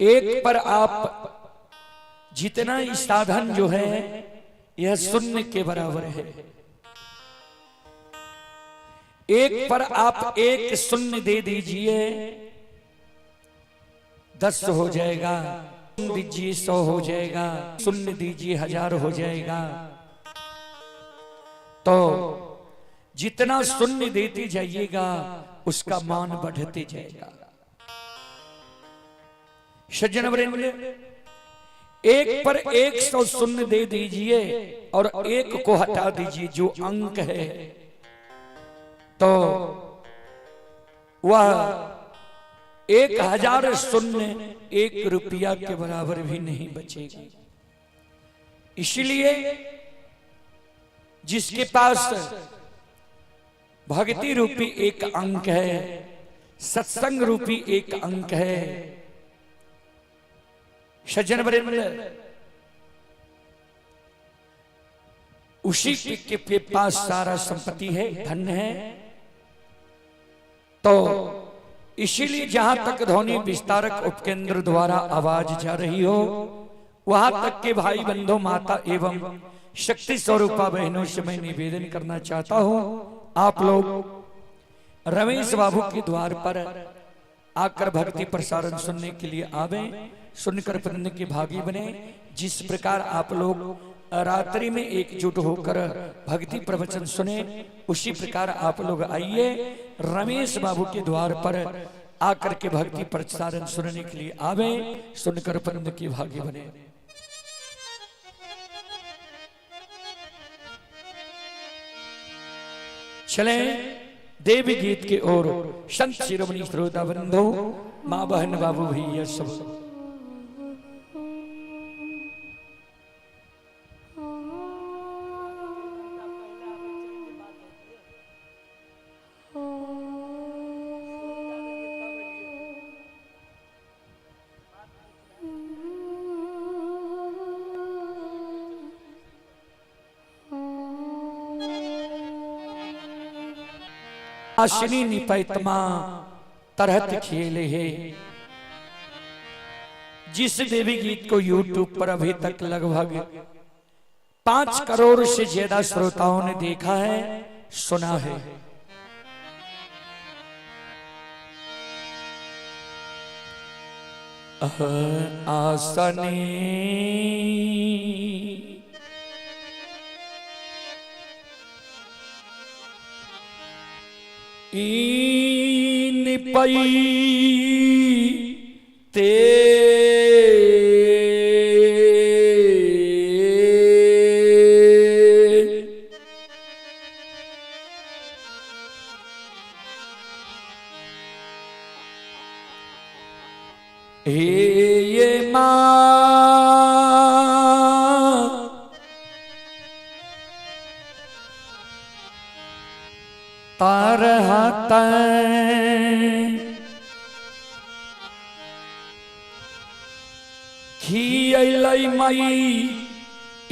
एक पर आप जितना साधन जो है यह शून्य के बराबर है। एक पर आप एक शून्य दे दीजिए 10 हो जाएगा, दीजिए 100 हो जाएगा, शून्य दीजिए 1000 हो जाएगा। तो जितना शून्य देते जाइएगा उसका मान बढ़ते जाएगा। सज्जन वृंद, एक पर 100 शून्य दे दीजिए और एक को हटा दीजिए जो अंक है, तो वह 1000 शून्य 1 रुपया के बराबर भी नहीं बचेगा। इसलिए जिसके पास भक्ति रूपी एक अंक है, सत्संग रूपी एक अंक है, सज्जन वृंद, उसी के पास सारा संपत्ति है, धन है। तो इसीलिए जहां तक ध्वनि विस्तारक उपकेंद्र द्वारा आवाज जा रही हो, वहां तक के भाई बंधु माता एवं शक्ति स्वरूपा बहनों से मैं निवेदन करना चाहता हूं, आप लोग रमेश बाबू के द्वार पर आकर भक्ति प्रसारण सुनने के लिए आवे, सुनकर पुण्य के भागी बने। जिस प्रकार आप लोग रात्रि में एकजुट होकर भक्ति प्रवचन सुने, उसी प्रकार आप लोग आइए रमेश बाबू के द्वार पर आकर के भक्ति प्रसारण सुनने के लिए आवे, सुनकर पुण्य के भागी बने। चले देवी गीत की ओर। संत शिरोमणि श्रोता बंधु, मां बहन बाबू भैया सब अश्विनी निपैतमा तरहत खेले है। जिस देवी गीत को YouTube पर अभी तक लगभग 5 करोड़ से ज्यादा श्रोताओं ने देखा है, सुना है। आसनी इन पई ते ये मां तरहत खियलै मई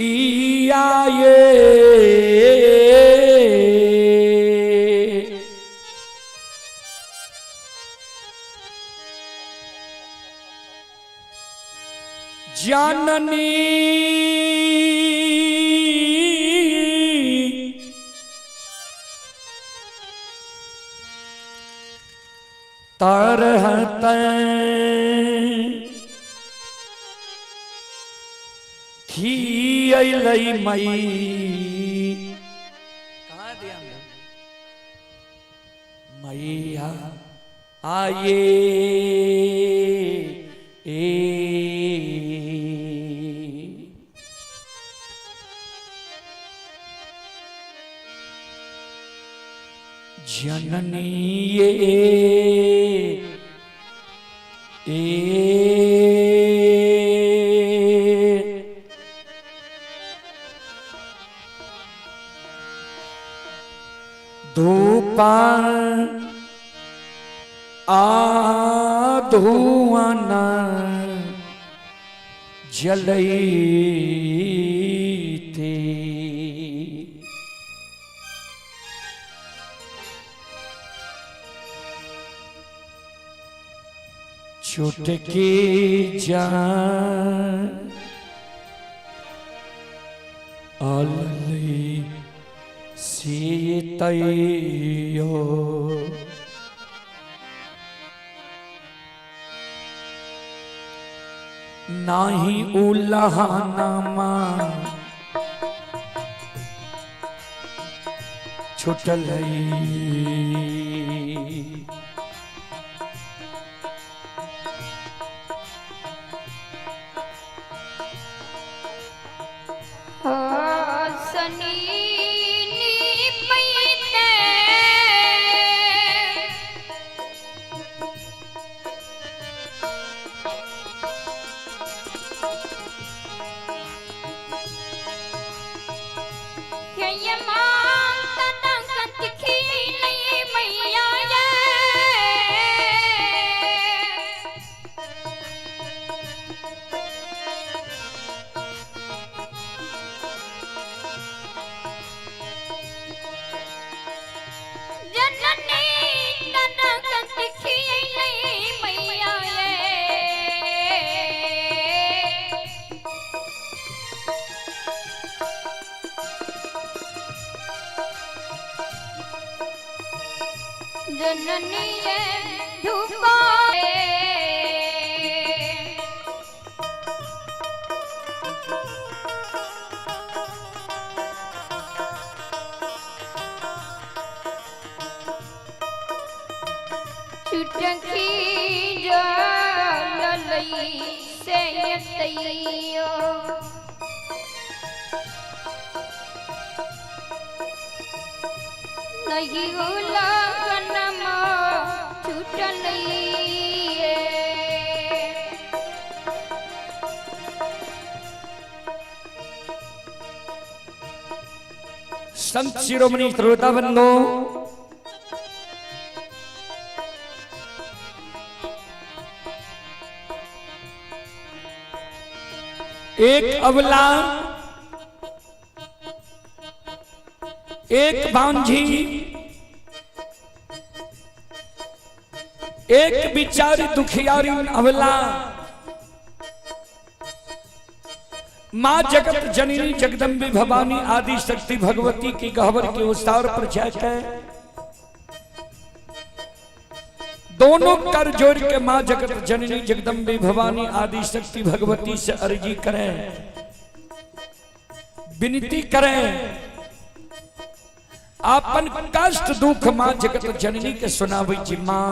इयाये जननी तरहत खियलै मई। कहाँ दिया मैया आये जननी धूपा धुआं जलई थे। छुटकी जान अलली सीतैयो नाही उल्लाहनामा छुटलई जननी धूपा छुटकी जलई से यतैयो नहीं उलगनमा छुटलैये संत शिरोमणि श्रोता बंधु एक अबला एक बांझी एक बिचारी दुखियारी अबला मां जगत जननी जगदम्बे भवानी आदि शक्ति भगवती की गहवर के उसार पर जाकर दोनों कर जोड़ के मां जगत जननी जगदम्बे भवानी आदि शक्ति भगवती से अर्जी करें, विनती करें, आपन कष्ट दुख मां जगत जननी के सुनावे जी। मां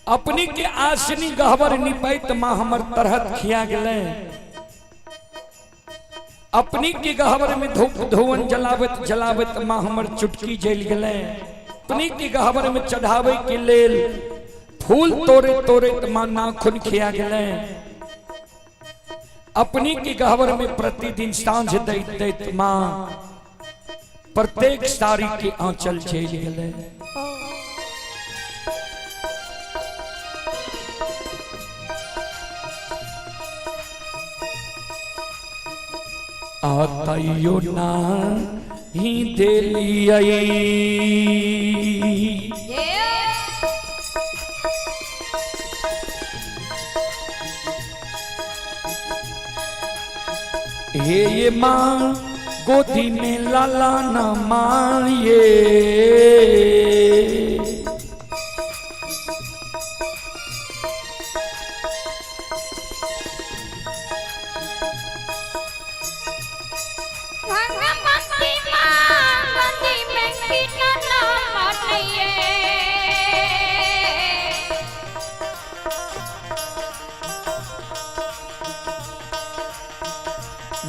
अपनी के आसनी गहवर निपैत मां हमर तरहत खिया गले, अपनी के गहवर में धूप धुवन जलावत जलावत मां हमर चुटकी जल गले, अपनी के गहवर में चढ़ावे के लेल फूल तोरे तोरे मां नाखून खिया गले, अपनी की गहवर में प्रतिदिन सांझ दैत दैत मां प्रत्येक सारी के आंचल झेल गले। आतायो ना ही देलियै ये मां गोदी में लाला ना मारिए,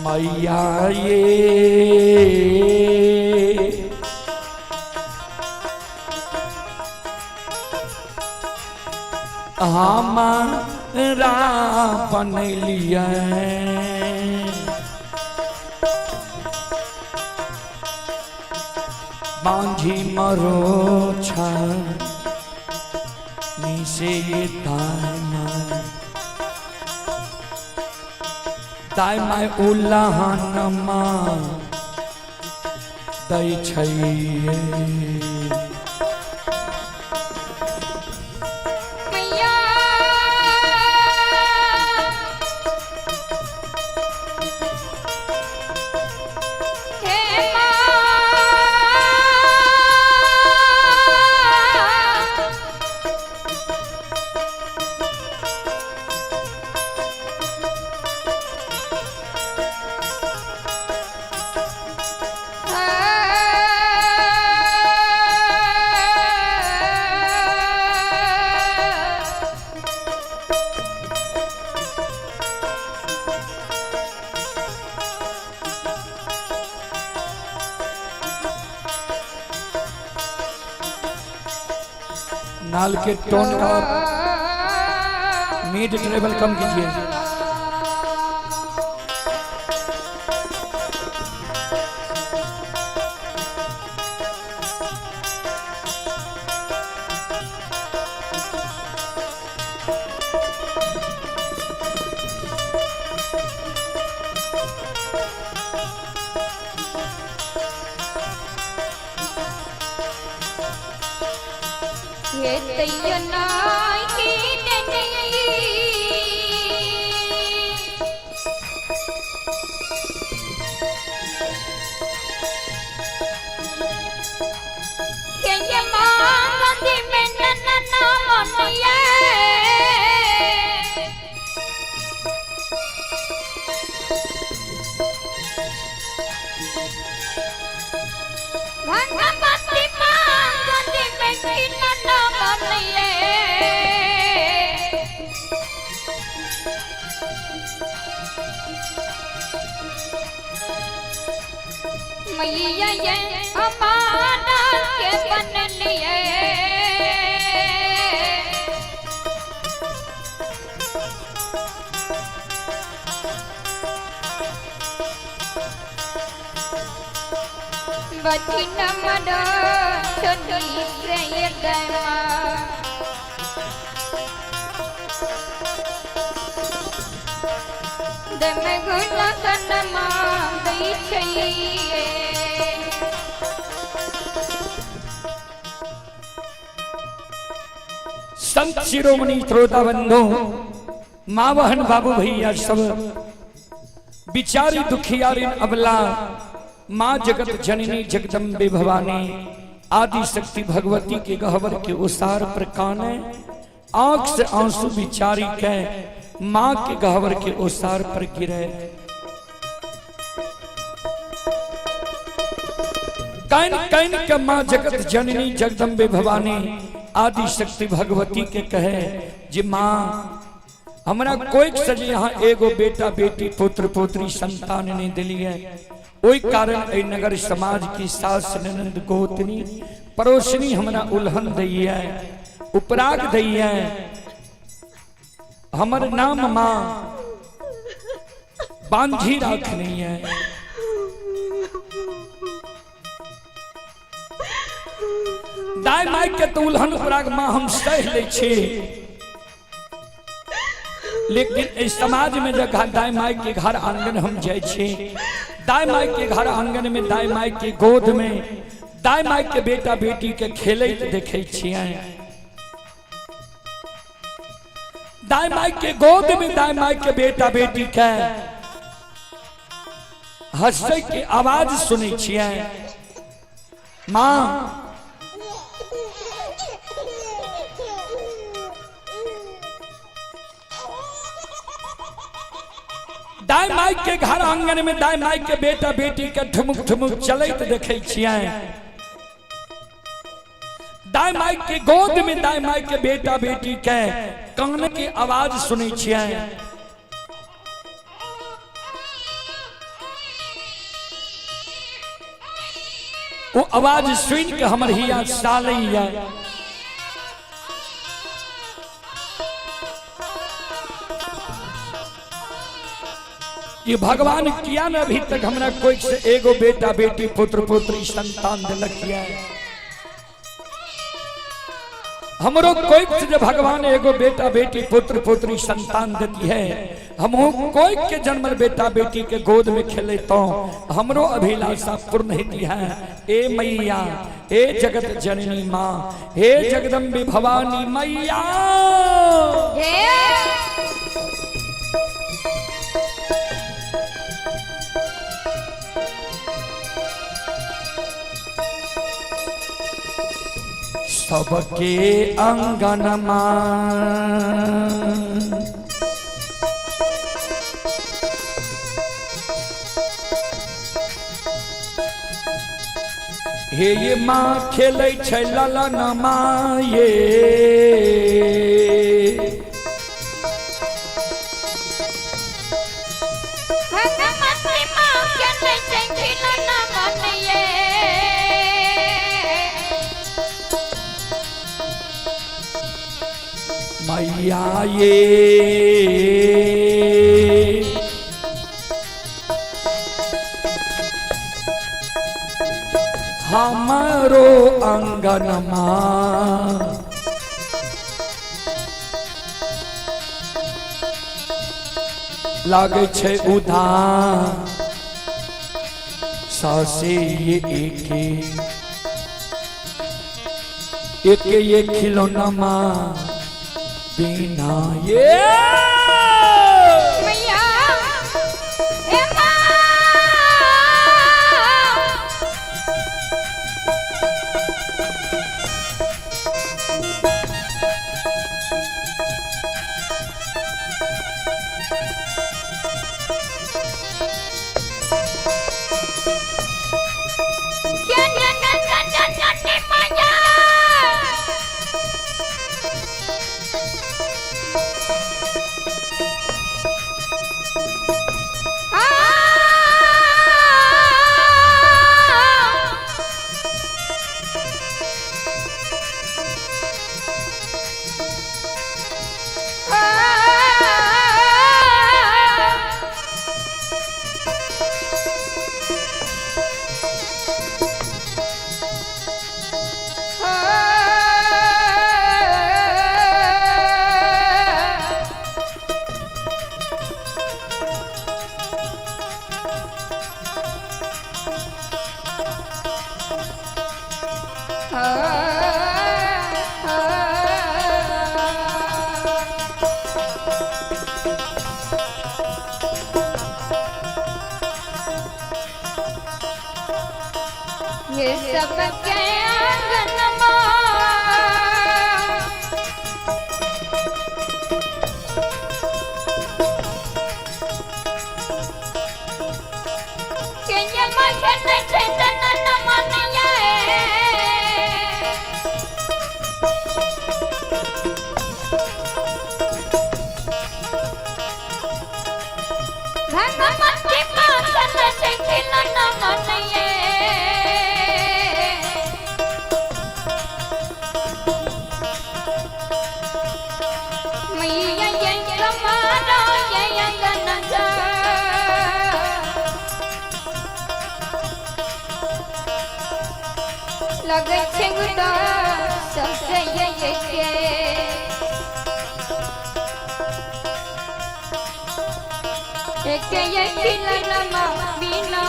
मैया ये हमारा बनलिया बांझी मरो छनी से ये दाना दाय माय उल्लाहनमा दै छै मैया हे माँ नाल के टोन का मिड ट्रेबल कम कीजिए। ये तैयना की नैनी ये मांगती में नन्ना मोनिए भगवती मांगती में नन्ना मोनिए मैया ये हमारा के बन लिए बची न मरो छोटी से ये गमा दम गुना कनमा दई चाहिए संत शिरोमणि श्रोता बंधु माँ बहन बाबू भैया सब बिचारी दुखियारी अबला माँ जगत जननी जगदम्बे भवानी आदि शक्ति भगवती के गहवर के उसार पर काने आंख से आंसू बिचारी के माँ के गहवर के उसार पर गिरे। कैन कैन के माँ जगत जननी जगदम्बे भवानी आदि शक्ति भगवती के कहे जी माँ हमरा कोई सजे यहाँ एगो बेटा बेटी पुत्र पुत्री संतान ने दिली है ओई कारण ए नगर समाज की सास ननद गोतनी पड़ोसनी हमरा उल्हन दई है उपराग दई है हमर नाम माँ बांझी राखनी है। दाई माई के तो उल्हन उपराग माँ हम सह ले छे लेकिन इस समाज में जगह दाई माई के घर आंगन हम जाए छे दाई माई के घर आंगन में दाई माई के गोद में दाई माई के बेटा बेटी के खेले देखे छिए दाई माई के गोद में दाई माई के बेटा बेटी के हंसे के आवाज सुने छिए माँ दाई माई के घर आंगन में दाई माई के बेटा बेटी के ठुमुक ठुमुक चलत देखे छिए दाई माई के गोद में दाई माई के बेटा बेटी के कान की आवाज सुने छिए वो आवाज सुन के हमर हिया सालैया ये भगवान किया न अभी तक हमरा कोई से एगो बेटा बेटी पुत्र पुत्री संतान दिलक है हमरो कोई से जब भगवान एगो बेटा बेटी पुत्र पुत्री संतान देती है हम कोई के जन्मल बेटा बेटी के गोद में खेले तो हमरो अभिलाषा पूर्ण होती है। ए मैया हे जगत जननी माँ, हे जगदम्बे भवानी मैया। सबके अंगन हे ये माँ खेलै छै ललन माये, मैया ये हमारो अंगन लागे छै उदान, सासे ये एक ये खिलौना माँ बिना ये ये सब के आंगन के ये मगन चंदन नमनिया भगवती माता से खिलन नमनिया लगे छे गुदा सबसे ये खिलनमा बिना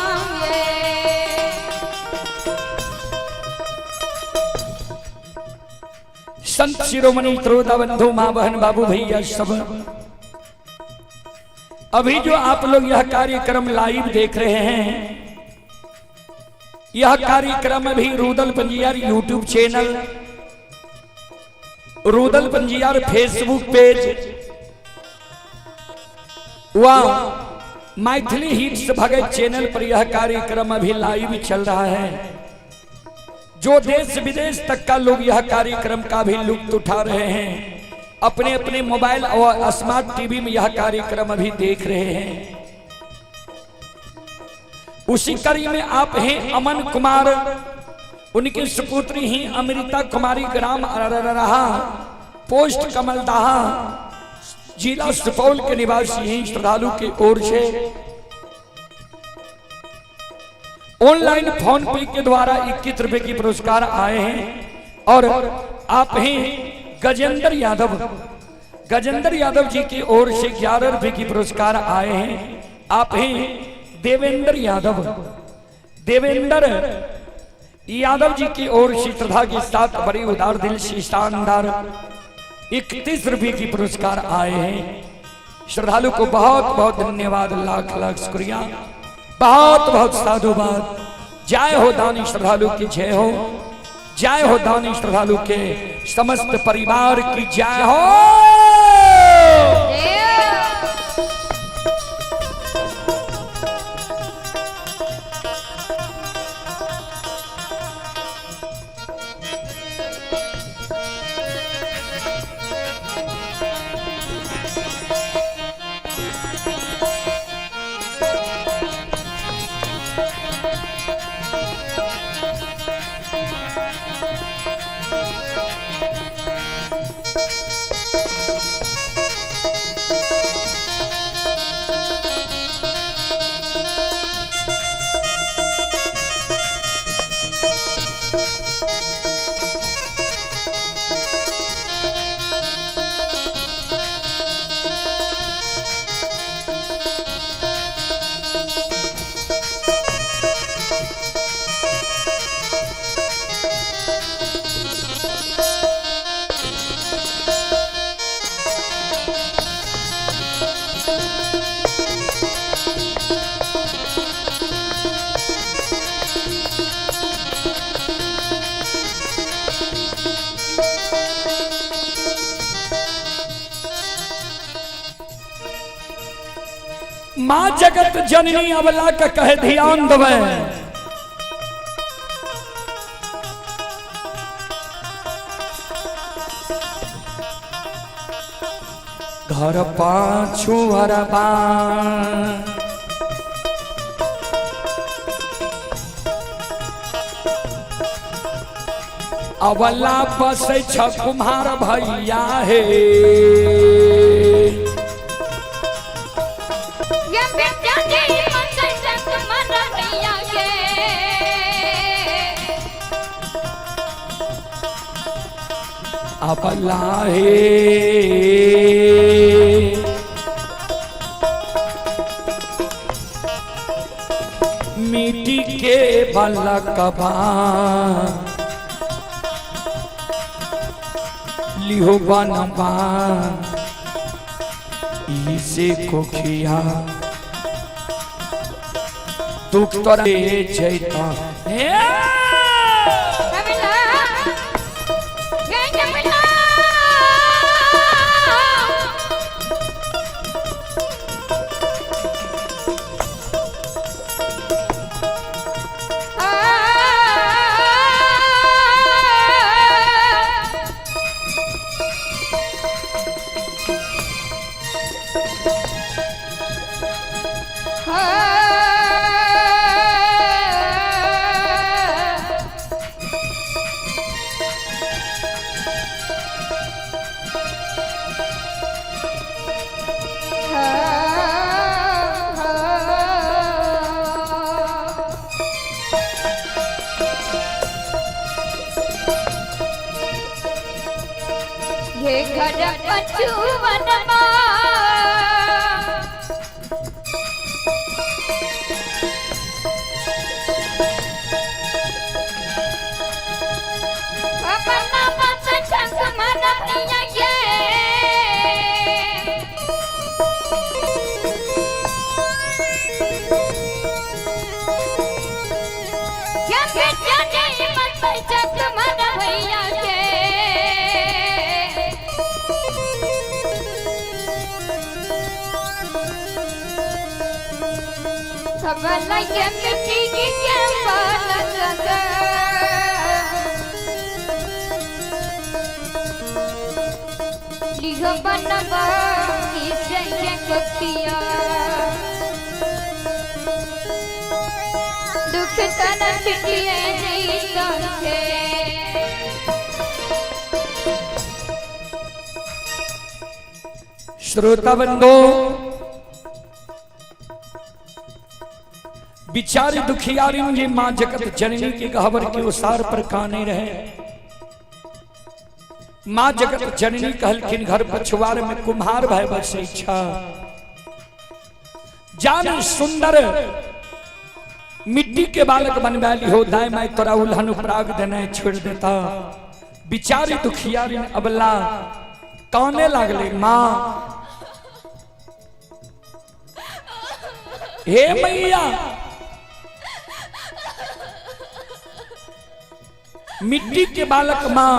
संत शिरोमणि श्रोता बंधु माँ बहन बाबू भैया सब, अभी जो आप लोग यह कार्यक्रम लाइव देख रहे हैं, यह कार्यक्रम अभी Rudal Panjiyar YouTube channel, Rudal Panjiyar Facebook page व मैथिली हिट्स भगत चैनल पर यह कार्यक्रम अभी लाइव चल रहा है। जो देश विदेश तक का लोग यह कार्यक्रम का भी लुत्फ उठा रहे हैं, अपने अपने मोबाइल और स्मार्ट टीवी में यह कार्यक्रम अभी देख रहे हैं। उसी कड़ी में आप हैं अमन कुमार, उनकी सुपुत्री ही अमृता कुमारी, ग्राम रहा, पोस्ट कमलदाहा, जिला सुपौल के निवासी हैं। श्रद्धालु की ओर से ऑनलाइन फोन पे के द्वारा 21 रुपए की पुरस्कार आए हैं। और आप हैं गजेंद्र यादव, गजेंद्र यादव जी की ओर से 11 रुपए की पुरस्कार आए हैं। आप हैं देवेंद्र यादव, देवेंद्र यादव जी की ओर से श्रद्धा के साथ बड़े उदार दिल से शानदार 31 रुपये की पुरस्कार आए हैं। श्रद्धालु को बहुत बहुत धन्यवाद, लाख लाख शुक्रिया, बहुत बहुत साधुवाद। जय हो दानी श्रद्धालु की जय हो, जय हो दानी श्रद्धालु के समस्त परिवार की जय हो। मां जगत जननी अबला का कहे ध्यान दबे। घर पाछू अरबा अबला बस कुम्हार भैया है। अबला है मिट्टी के बलकबा लिहो बनबा इसे कोखिया तू तोरे जैता ये घर पछुवनमा अपना मत छंग मननिया ये क्या बेटा नहीं मत छंग मन भैया के सबला ये मिट्टी की क्या बात लिखो बनवा इसे ये कपिया दुख तना पिटिए नहीं संगे श्रोता बंधो बिचारी दुखियारी ये मां जगत जननी की गहबर के उसार पर काने रहे। मां जगत जननी कहलखिन घर पछुआर में कुम्हार भय बस इच्छा जान सुंदर मिट्टी के बालक बनवाली हो, दाई माई तोरा उल्हन उपराग देने छोड़ देता। बिचारी दुखियारी अबला काने लागले माँ, हे मैया मिट्टी के बालक माँ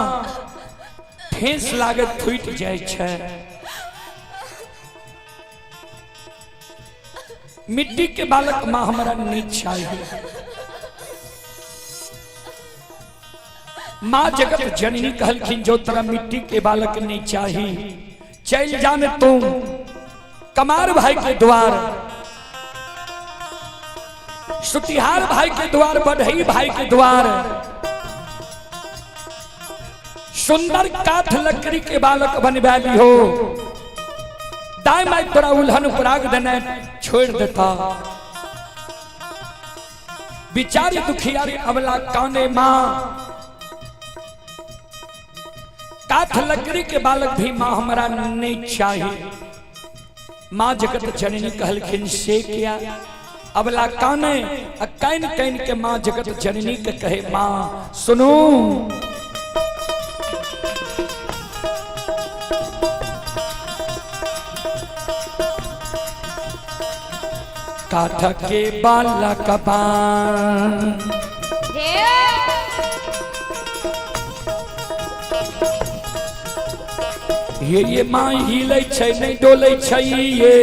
ठेस लागत फूट जाए छे। मिट्टी के बालक माँ हमारा नहीं चाहिए। माँ जगत जननी कहलखिन जो तरह मिट्टी के बालक नहीं चाहिए, चल जाने तुम कमार भाई के द्वार, सुतिहार भाई के द्वार, बढ़ई भाई के द्वार, सुंदर काठ लकड़ी के बालक बनवाली हो, दाई माई तोरा उल्हन उपराग देने छोड़ देता। बिचारी दुखियारी अबला काने माँ, काठ लकड़ी के बालक भी माँ हमारा नहीं चाहिए। माँ जगत जननी कहलखिन से क्या, अबला काने कैन कैन के माँ जगत जननी के कहे माँ सुनो, काठ के बालक बान ये माँ हिले छै नहीं डोले छै ये,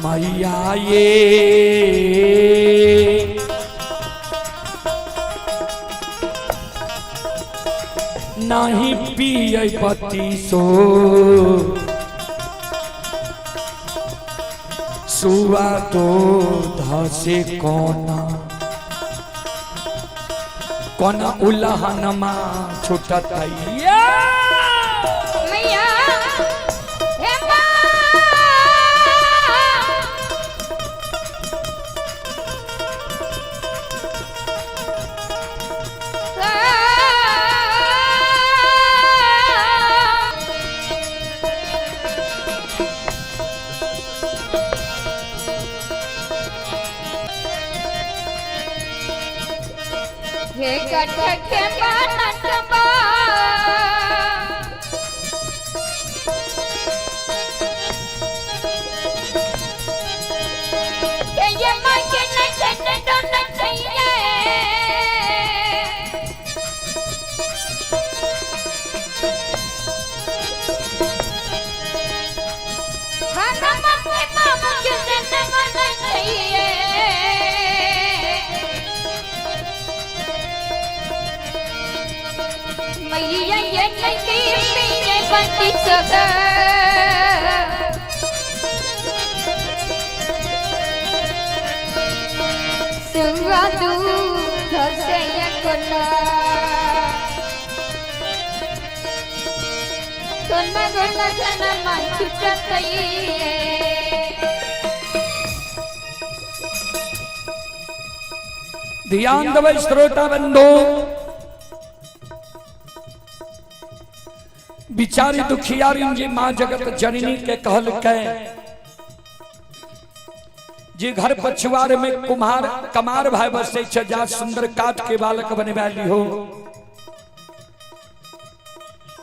मैया ये नहीं पिए पति सो, सुआ तो धसे कोना कोना उल्हन माँ छुटत हे कट के बानत बा के ये मां के न डोन चाहिए खाना मत मां के न चाहिए मैया ये नहीं पीने बनती सदा सुवा दूध से कोना कोना कोना जना मन छुटत ध्यान देवे श्रोता बंधु, बिचारी दुखियारी जी माँ जगत जननी के कहल के जी घर पछुआर में कुम्हार कमार भाई बसे जा सुंदर काठ के बालक बनवाली हो।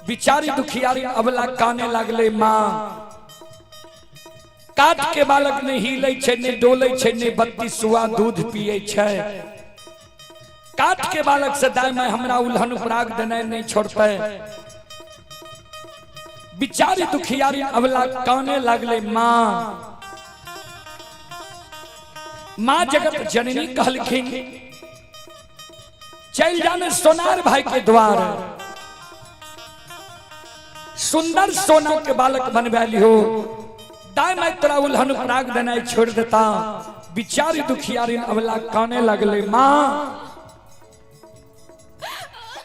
बिचारी दुखियारी अबला काने लागले माँ, काठ के बालक ने हिले छे ने डोले छे ने बत्ती सुआ दूध पिए छे, काठ के बालक से दाई मैं हमरा उल्हन उपराग देने नहीं छोड़ते। बिचारी दुखियारी अबला काने लागले माँ, माँ जगत जननी कहलखिन चल जाने सोनार भाई के द्वार, सुंदर सोना के बालक बनवाली हो, दाई मैं तेरा उल्हन उपराग देने छोड़ देता। बिचारी दुखियारी अबला काने लगले माँ,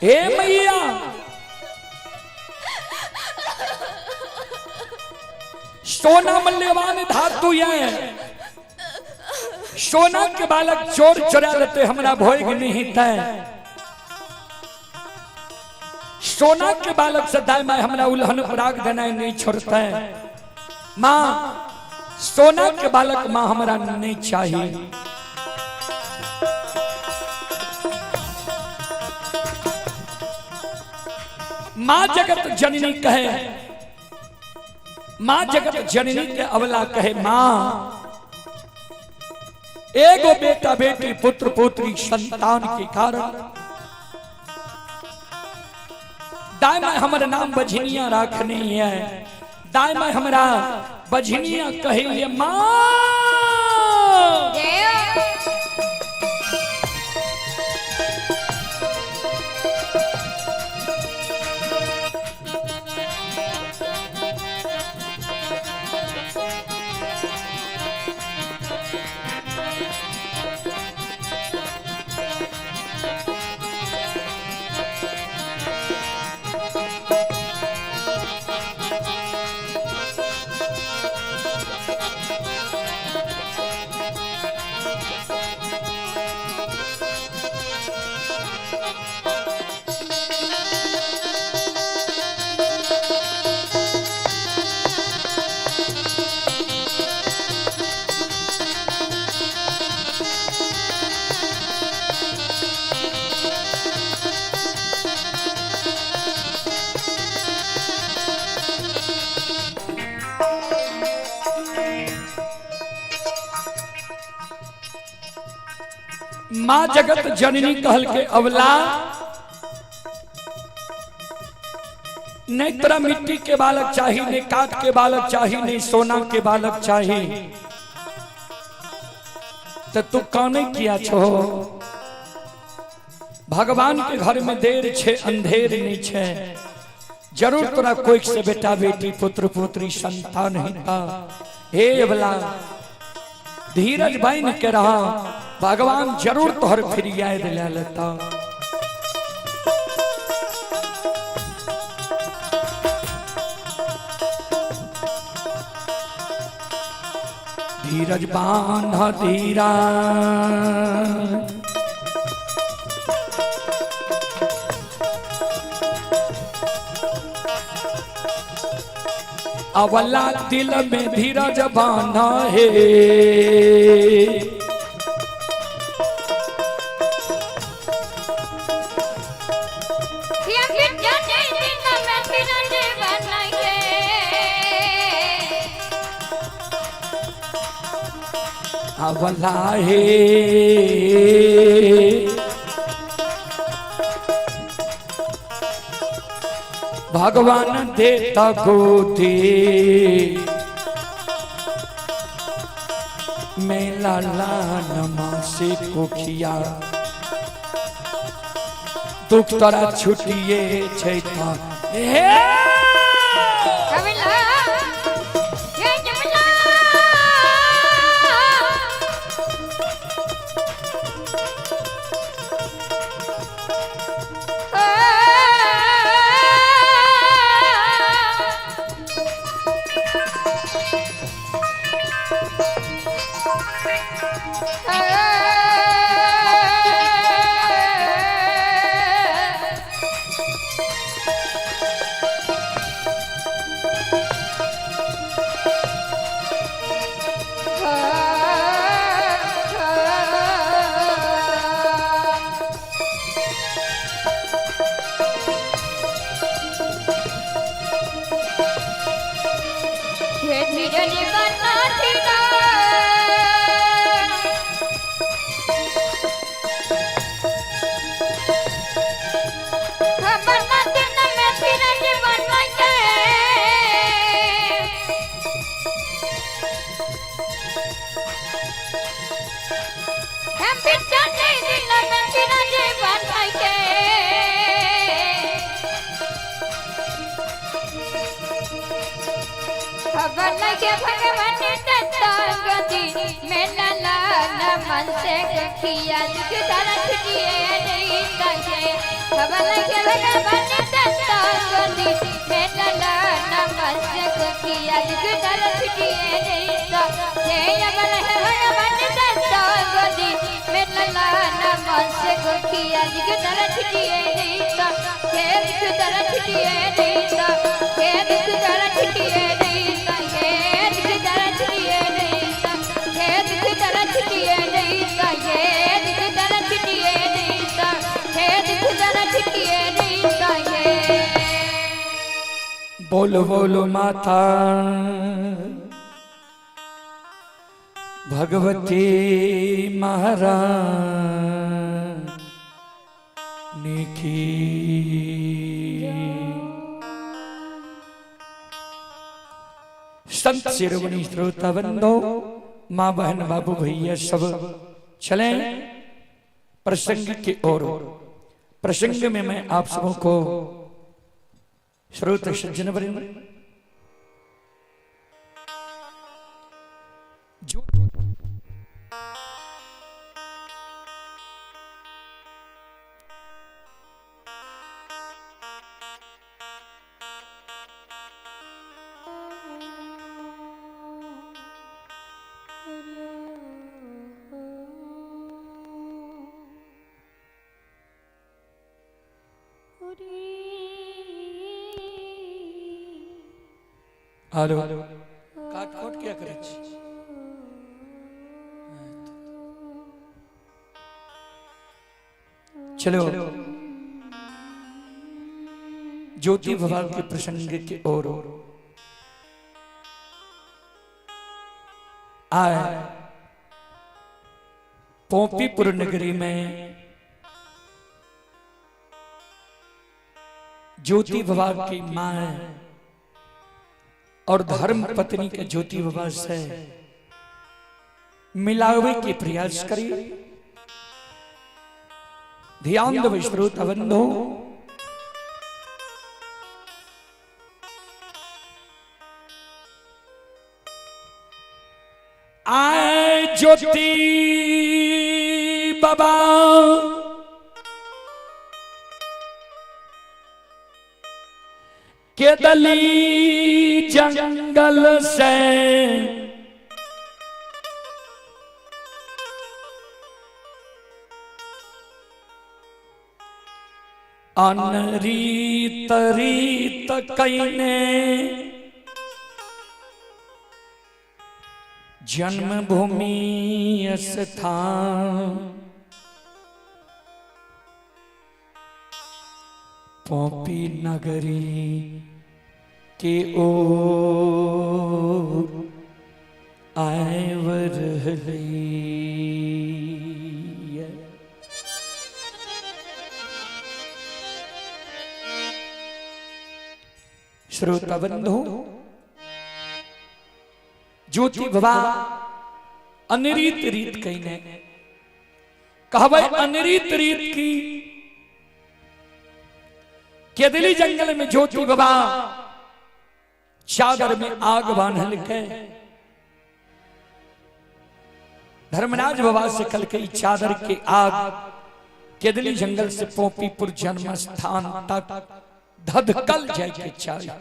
हे मैया सोना मूल्यवान धातु है, सोना के बालक चोर चुरा लेते हमरा भोग नहीं तय। सोना के बालक से दाई माय हमरा उल्हन पराग देना नहीं छोड़ता है। माँ सोना के बालक माँ हमरा नहीं चाहिए। माँ जगत जननी कहे, माँ जगत जननी के अवला कहे माँ एगो बेटा बेटी पुत्र पुत्री संतान के कारण दाई माय हमारा नाम बझनिया रखनी है। दाई माय हमरा बझनिया कहे माँ। माँ जगत जननी कहल के अवला नहीं तोरा मिट्टी के बालक चाहिए, नहीं काठ के बालक चाहिए, नहीं सोना के बालक चाहिए। तो तू कौन किया छो? भगवान के घर में देर छे अंधेर नहीं छे। जरूर तोरा कोई से बेटा बेटी पुत्र पुत्री संतान हिता। हे अवला धीरज बन के रहा, भगवान जरूर तोहर फिर याद ले लेता। धीरज बांध धीरा अवला दिल में धीरज बांधा है। अवला है भगवान देता गोदी मैं लाला नमा से कोखिया दुख तोरा छुटिए छैता। भगवान गति में लाला मन से किया दुख दर्द दिए नहीं तके। भगवान गति में लाला मन से किया दुख दर्द दिए नहीं तके। भगवान मन से गोखिया दिख दरठ दिए रीता के दिख दरठ दिए रीता के दिख दरठ दिए रीता के दिख दरठ दिए रीता के दिख दरठ दिए रीता के दिख दरठ दिए रीता के दिख दरठ दिए रीता ये बोलो बोलो माता भगवती महारानी की। संत शिरोमणि श्रोता बंदो, माँ बहन बाबू भैया सब चले प्रसंग की ओर। प्रसंग में मैं आप सबों को श्रोता सज्जन वृंद जो हेलो काट कोट क्या करे छी? चलो ज्योति भगवान के प्रसंग की ओर आए। पोपीपुर नगरी में ज्योति भगवान की मां और धर्म पत्नी के ज्योति बाबा से मिलावे के प्रयास करी। ध्यान दो श्रोता बंधो, आए ज्योति बाबा के दली जंगल से अनरीत रीत कईने जन्मभूमि स्थान पोपी नगरी के ओर आए वरहली। श्रोता बंधु, ज्योति बाबा अनरीत रीत कहीने कहवे अनरीत रीत की केदली जंगल में ज्योति बाबा चादर में आग बांधल के धर्मराज बाबा से कल के चादर के आग केदली जंगल से पोपीपुर जन्म स्थान तक धधकल जाए के चाहिए।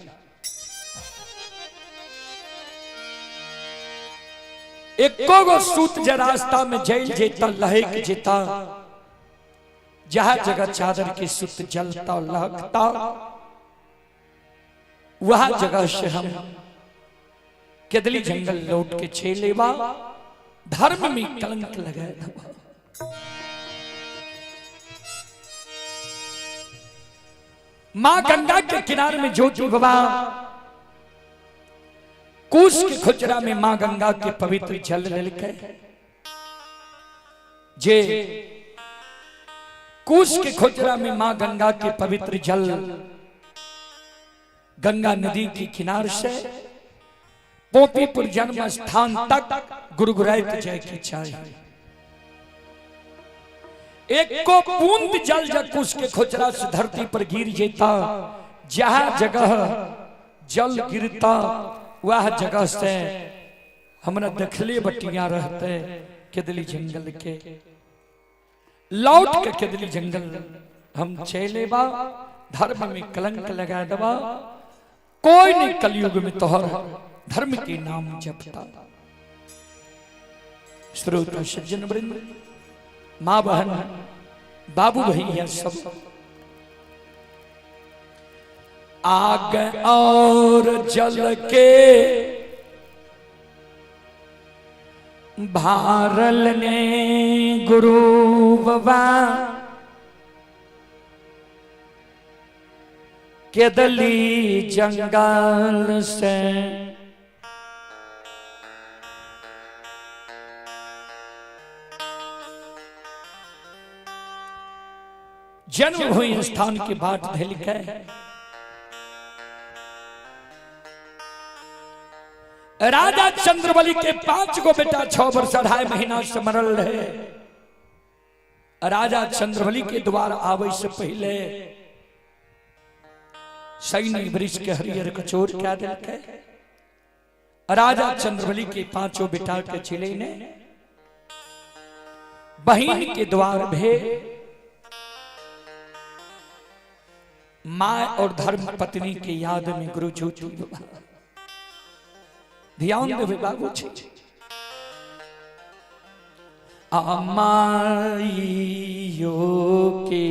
एको गो सूत जे रास्ता में जल जेता लहक जेता, जहां जगह चादर के सूत जलता लहकता वह जगह से हम केदली जंगल लौट के छेलेवा धर्म में कलंक लगाए। मां गंगा के किनारे में ज्योति बाबा कूश के खुचरा में मां गंगा के पवित्र जल लेके जे कूश के खुचरा में मां गंगा के पवित्र जल गंगा नदी के किनारे से पोपीपुर जन्म स्थान तक गुरगुराइत जाए की चाहिए। एक को बूंद जल जब कुश के खुचरा से धरती पर गिर जेता, जहां जगह जल गिरता वह जगह से हमरा दखले बटिया रहते केदली जंगल के लौट के केदली जंगल हम चले बा धर्म में कलंक लगा दबा। कोई नहीं कलयुग में तोहर धर्म के नाम जपता। श्रोता सज्जन वृंद, मां बहन बाबू भैया सब आग और जल के भारल ने गुरु बाबा केदली जंगल से जन्म हुई स्थान की बात धैल के राजा चंद्रबली के 5 गो बेटा 6 वर्ष 2.5 महीना से मरल रहे। राजा चंद्रबली के द्वार आवे से पहले सैनी वृक्ष के हरियर कचोर क्या दिल के राजा चंद्रबली के 5 बेटा के चिले ने बहन के द्वार भे माँ और धर्म पत्नी के याद में गुरु ज्योति ध्यान देवे बाबू छी अमाइयो के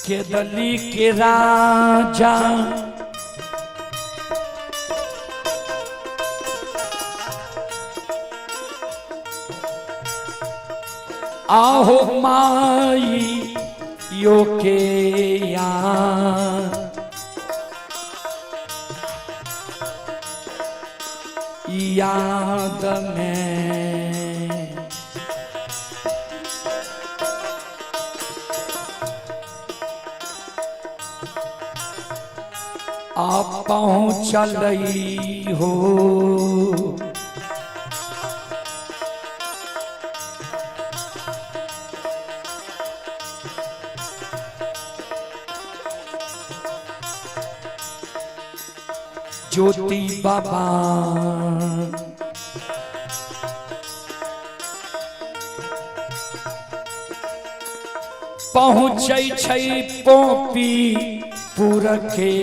केदली के राजा आहो माई यो के याद में आप पहुँचल हो ज्योति बाबा पहुँचै छै पोपी पुरखे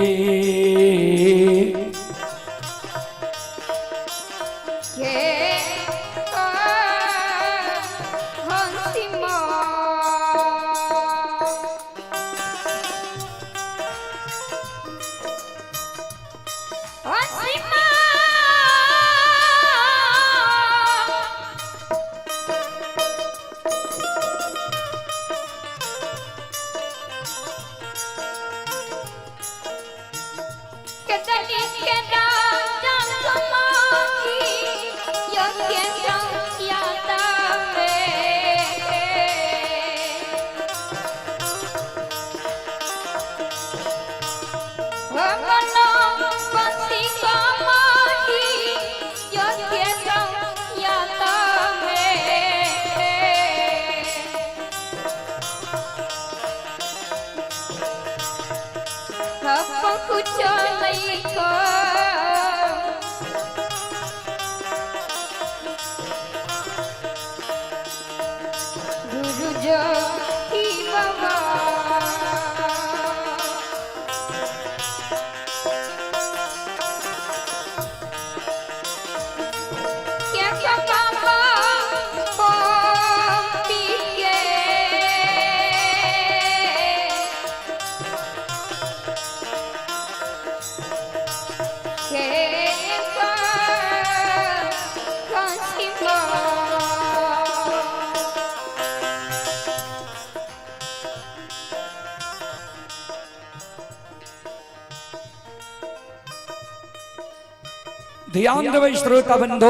ध्यान देवे श्रोता बंधु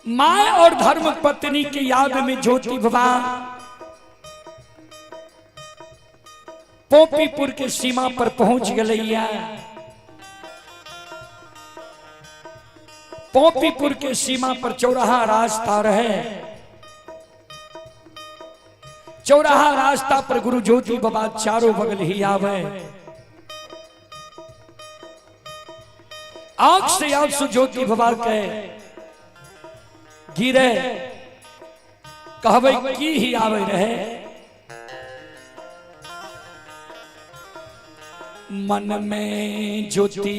माँ और धर्म पत्नी के याद में ज्योति बाबा पोपीपुर के सीमा पर पहुंच गलैया। पोपीपुर के सीमा पर चौराहा रास्ता रहे। चौराहा रास्ता पर गुरु ज्योति बाबा चारों बगल ही आवे। आंख से आंसू ज्योति बाबा के गिरे कहबै की ही आवे रहे, मन में ज्योति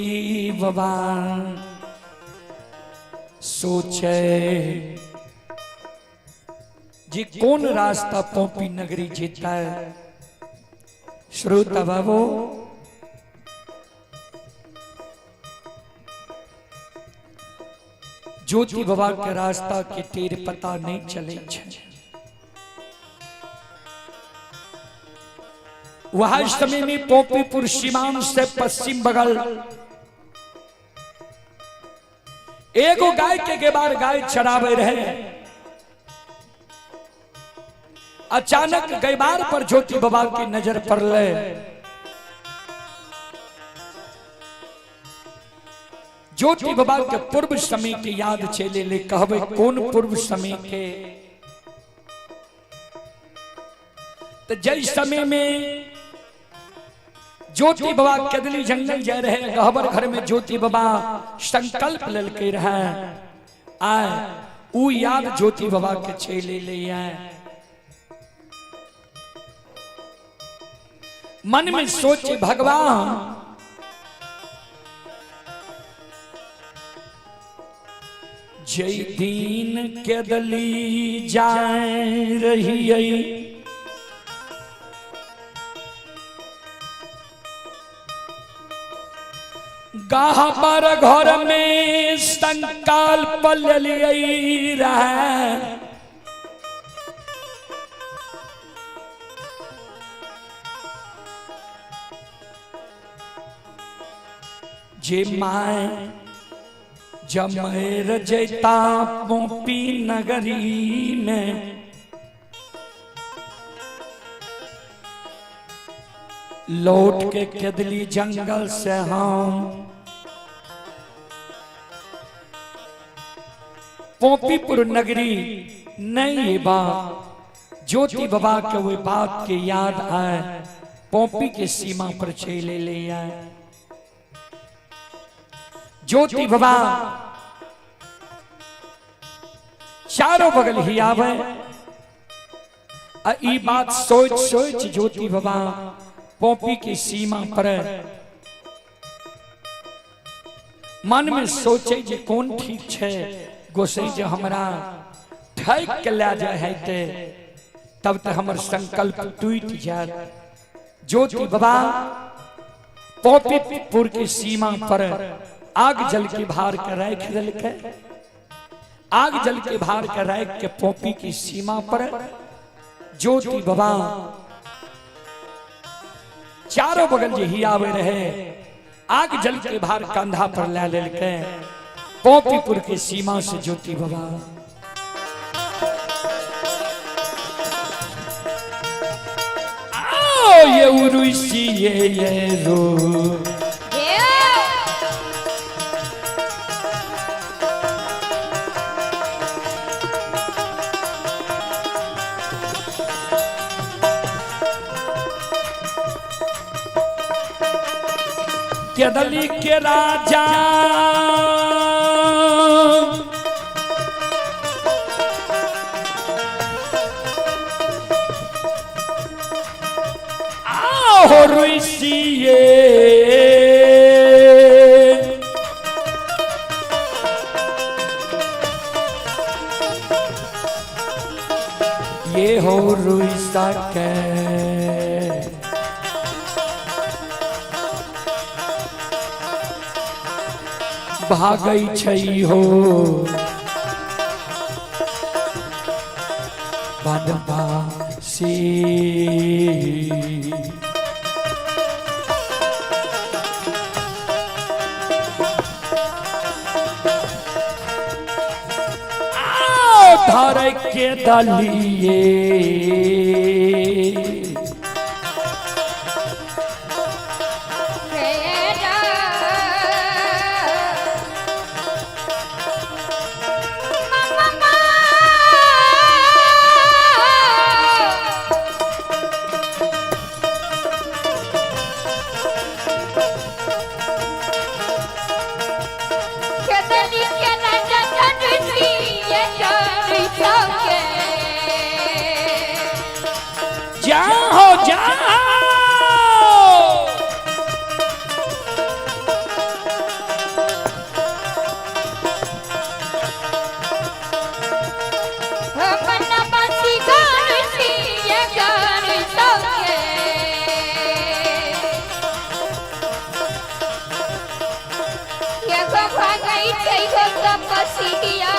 बाबा सोचे जी कौन रास्ता पोपी नगरी जीता है। श्रोता बाबू ज्योति बाबा के रास्ता के तेरे पता नहीं चले छे। वह समय में पोपीपुर सीमांत से पश्चिम बगल एगो गाय के गेबार गाय चरावे रहे। अचानक गेबार पर ज्योति बाबा की नजर पड़ले। ज्योति बाबा के पूर्व समय के याद चले ले कहबे कौन पूर्व समय के। तो जय समय में ज्योति बाबा केदली जंगल जा रहे, गहबर घर में ज्योति बाबा संकल्प ललके रहे आए उ याद ज्योति बाबा के चले ले आए। मन में सोचे भगवान जय दीन केदली जाए रही गाहबर घर में संकल्प लिये रहे। जे माए जमैर जैता पोपी नगरी में लौट के केदली जंगल से हम पोपीपुर नगरी नहीं बात ज्योति बाबा के वो बात के याद आए, पोपी के सीमा पर चले ले आए। ज्योति बाबा चारों बगल ही आवे। ई बात सोच सोच ज्योति बाबा पोपी की सीमा पर मन में सोचे जे कौन ठीक छे गोसाई जो हमरा ठैक के ला जाए है ते तब तक हमर संकल्प टूट जाए। ज्योति बाबा पोपीपुर की सीमा पर आग जल के भार कर रख दिलके। आग जल के भार कर रख के पोपी की सीमा पर ज्योति बाबा चारों बगल जे ही आवे रहे आग जल के भार कंधा पर ले लेके पोपीपुर की सीमा से ज्योति बाबा आओ ये उरुसी ये रो केदली के राजा आओ ऋषिये ये हो ऋषा के भागई छई हो बनवासी। आओ धर के दलिए केदली के राजा जाओ। मन्ना बसी गान सी ये गान सौके ये गो भागई छै गो तपसिया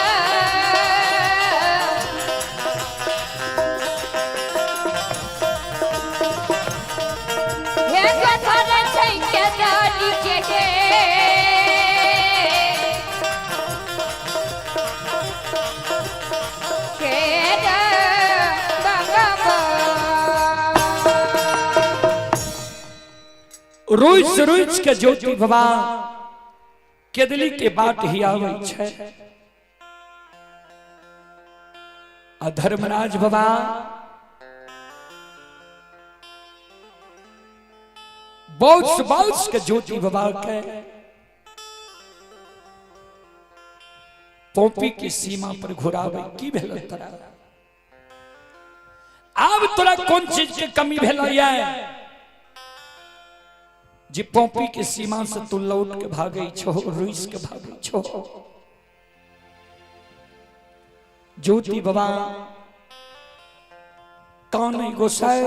ये कथन छै के डाली के रोज रोज के ज्योति बाबा केदली के बाट ही आवे छै। आ धर्मराज बाबा बहुत के ज्योति बाबा के पोपी की सीमा पर घुरावे की भेल तोरा। अब तोरा कौन चीज के कमी भेल है जी पोपी के सीमा से तू लौट के भागे छो, रुइस के भागे छो। ज्योति बाबा काने गोसाए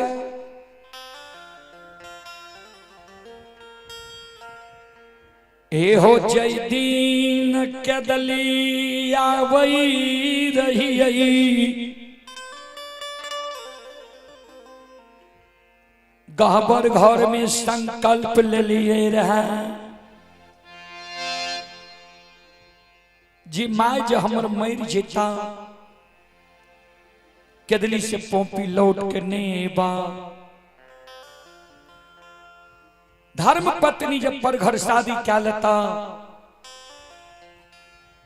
ए हो जय दीन केदली आवई रही गहबर घर में संकल्प ले लिए रहे जी माय जो हमर मर जेता केदली से पोपी लौट के नेबा। धर्म पत्नी जब पर घर शादी क्या लेता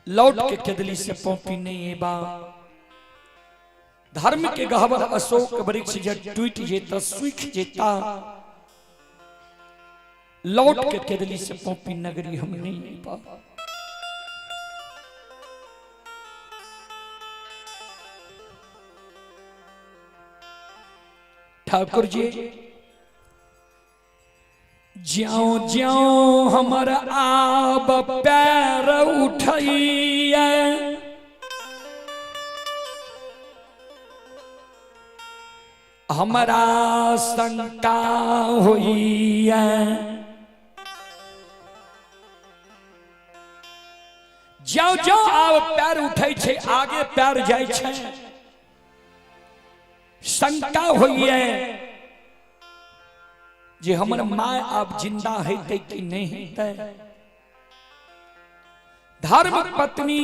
लौट के केदली से पोपी नेबा। धर्म के गहवर अशोक वृक्ष जब टूट जेता सूख जेता लौट के केदली से पोपी नगरी हम नहीं पा। ठाकुर जी ज्यों ज्यों हमर आब पैर उठैया हमारा शंका होइया। ज्यों ज्यों आब पैर उठै छै आगे पैर जाय छै शंका होइया जे हमर माय आप जिंदा हेतै कि नहीं हेतै। धर्म पत्नी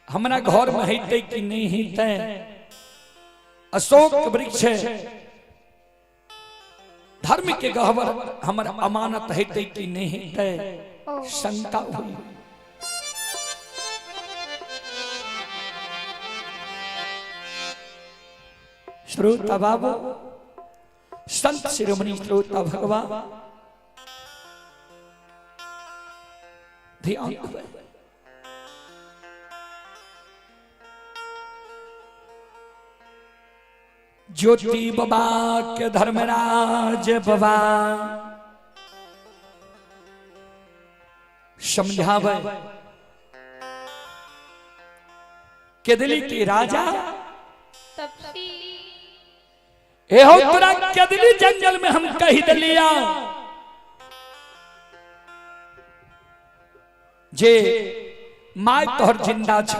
हमरा घर में हेतै कि नहीं हेतै। अशोक वृक्ष धर्म के गहवर हमर अमानत हेतै कि नहीं हेतै शंका हुई। श्रोता बाबू संत शिरोमणि श्रोता भगवान ध्यान ज्योति बाबा के धर्मराज बाबा समझावे केदली के राजा तपसी ए हो तोरा केदली जंगल में हम कही दिलिया जे माय तोहर जिंदा छ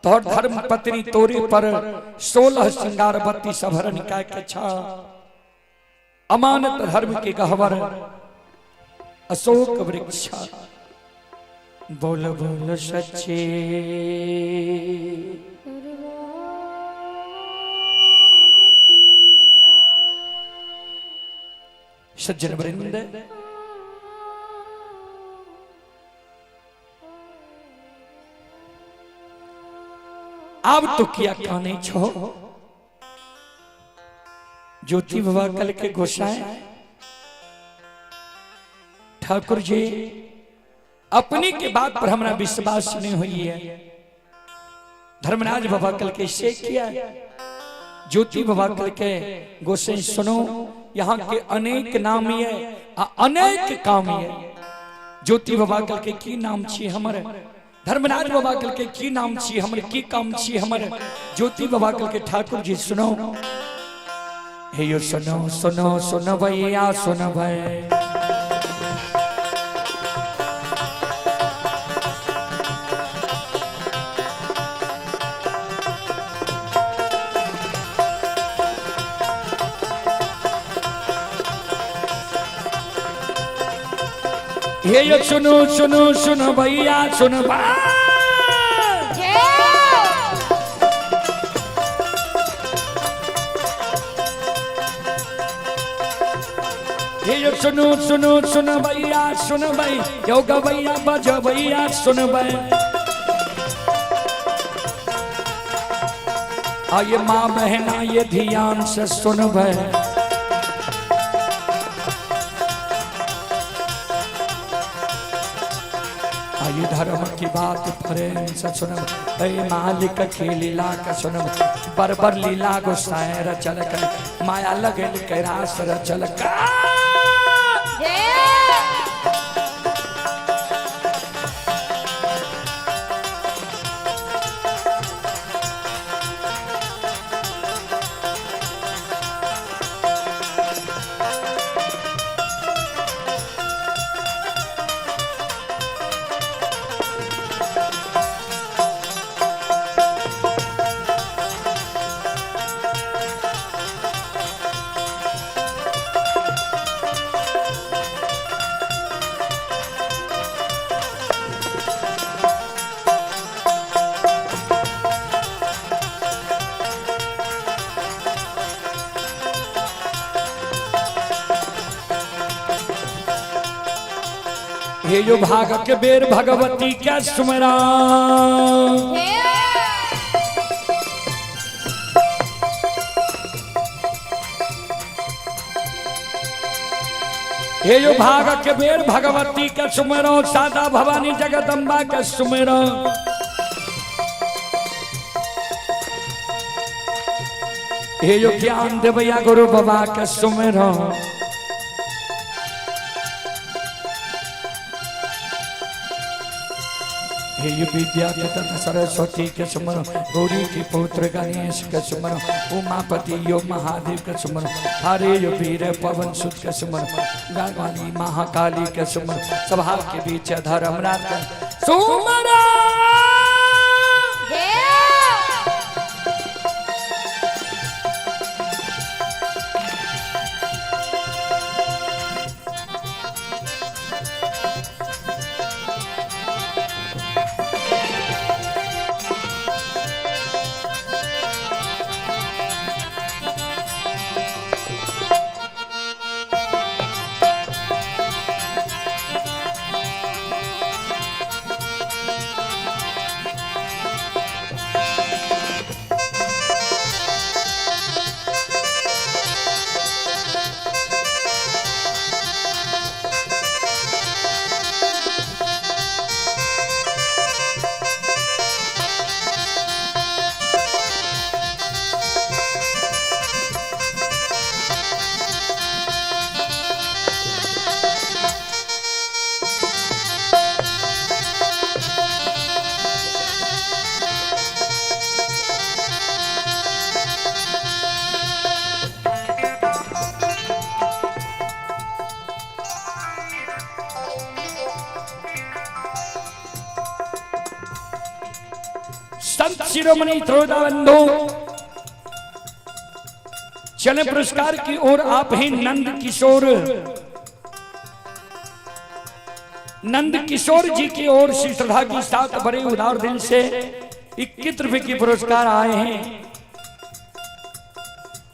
तोहर धर्म पत्नी तोरे पर 16 श्रृंगार बत्ती सभरण का के छ। अमानत धर्म के गहवर अशोक वृक्ष बोल बोल सच्चे सज्जन वृंद अब तो किया काने छो ज्योति बाबा कल के गोसाए ठाकुर जी अपनी के बात पर हमारा विश्वास नहीं हुई है। धर्मराज बाबा कल के से किया ज्योति बाबा के गोसाई सुनो, यहाँ के अनेक नाम ये अनेक काम ये। ज्योति बाबा के की नाम छी हमर, धर्मराज बाबा के की नाम छी हमर, की काम छी हमर। ज्योति बाबा के ठाकुर जी सुनो, हे यो सुनो सुनो सुनो भैया सुनो भाई। हे यो सुनो सुनो सुनो भैया सुनो हे यो सुनो सुनो सुनो भैया सुनो भाई, योग भैया बज भैया सुनो भाई। आइए माँ बहना ये ध्यान से सुनो भाई। आइए धर्म की बात प्रेम से सुनो, मालिक की लीला का सुनो। बरबर लीला गुस्साए रचल कर, माया लगे कैरास रचल कर। हे यो भाग के बेर भगवती क्या सुमरा, हे यो भाग के बेर भगवती का सुमरो, सादा भवानी जगदम्बा का सुमरो। हे यो ज्ञान देवया गुरु बाबा का सुमरो। हे यो विद्या के तथा सरस्वती के सुमरो, गौरी के पुत्र गणेश के सुमरो, उमापति यो महादेव के सुमरो, हरे यो वीर पवन सुत के सुमरो, गाली महाकाली के सुमरो, सभा के बीच धर्मराज के सुमरो। संत शिरोमणि त्रोदाबंधु चले पुरस्कार की ओर। आप हैं नंद किशोर, नंद किशोर जी की ओर से श्रद्धा की साथ बड़े उदार दिल से 21 रुपए की पुरस्कार आए हैं।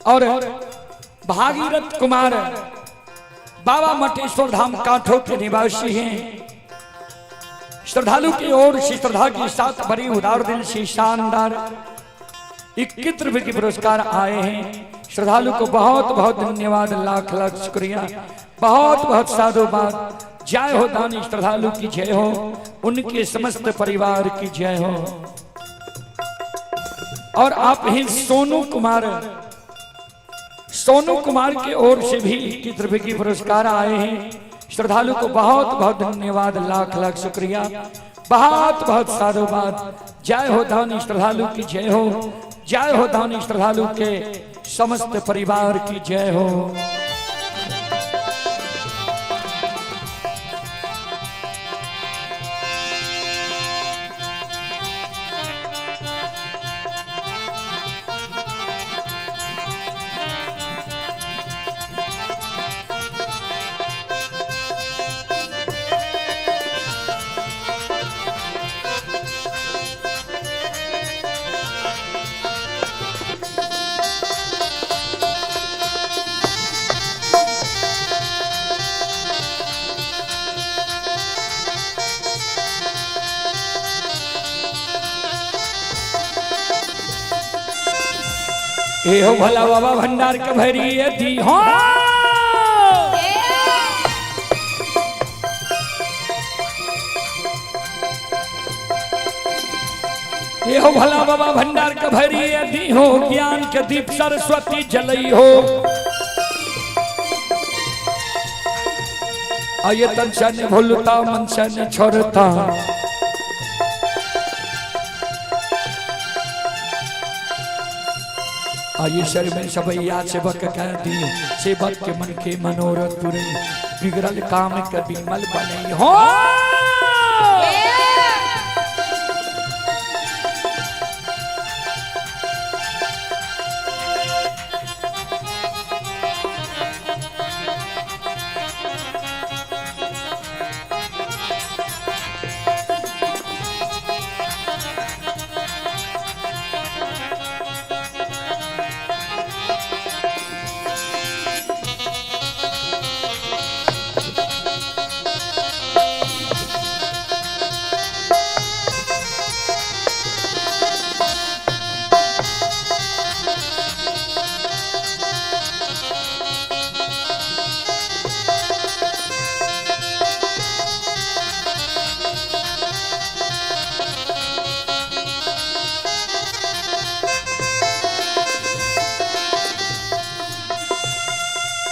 और भागीरथ कुमार बाबा मटेश्वर धाम काठों के निवासी हैं। श्रद्धालु की ओर से श्रद्धा के साथ बड़ी उदार दिल से शानदार 21 रुपए की पुरस्कार आए हैं। श्रद्धालु को बहुत बहुत धन्यवाद, लाख लाख शुक्रिया, बहुत बहुत साधुवाद। जय हो दानी श्रद्धालु की जय हो, उनके समस्त परिवार की जय हो। और आप हैं सोनू कुमार सोनू कुमार की ओर से भी 21 रुपए की पुरस्कार आए हैं। श्रद्धालु को बहुत बहुत धन्यवाद, लाख लाख शुक्रिया, बहुत बहुत साधुवाद। जय हो धनी श्रद्धालु की जय हो, जय हो धनी श्रद्धालु के समस्त परिवार की जय हो। ए हो भला बाबा भंडार के भरी दी हो, ए हो भला बाबा भंडार के भरी दी हो, ज्ञान के दीप सरस्वती जलई हो। आये तन से भूलता मन से छोड़ता, आये शर में सबैया सेवक कह दी, सेवक के मन के मनोरथ पूरे, बिगड़ल काम के बिमल बने हो।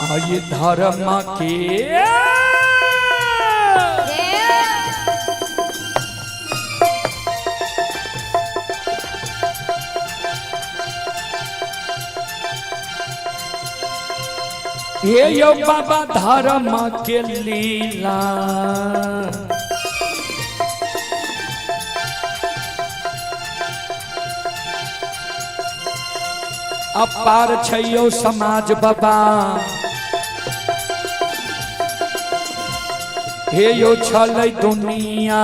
आये धर्म के ये यो बाबा धर्म के लीला, अपार छैयो समाज बाबा, हे यो छलै दुनिया।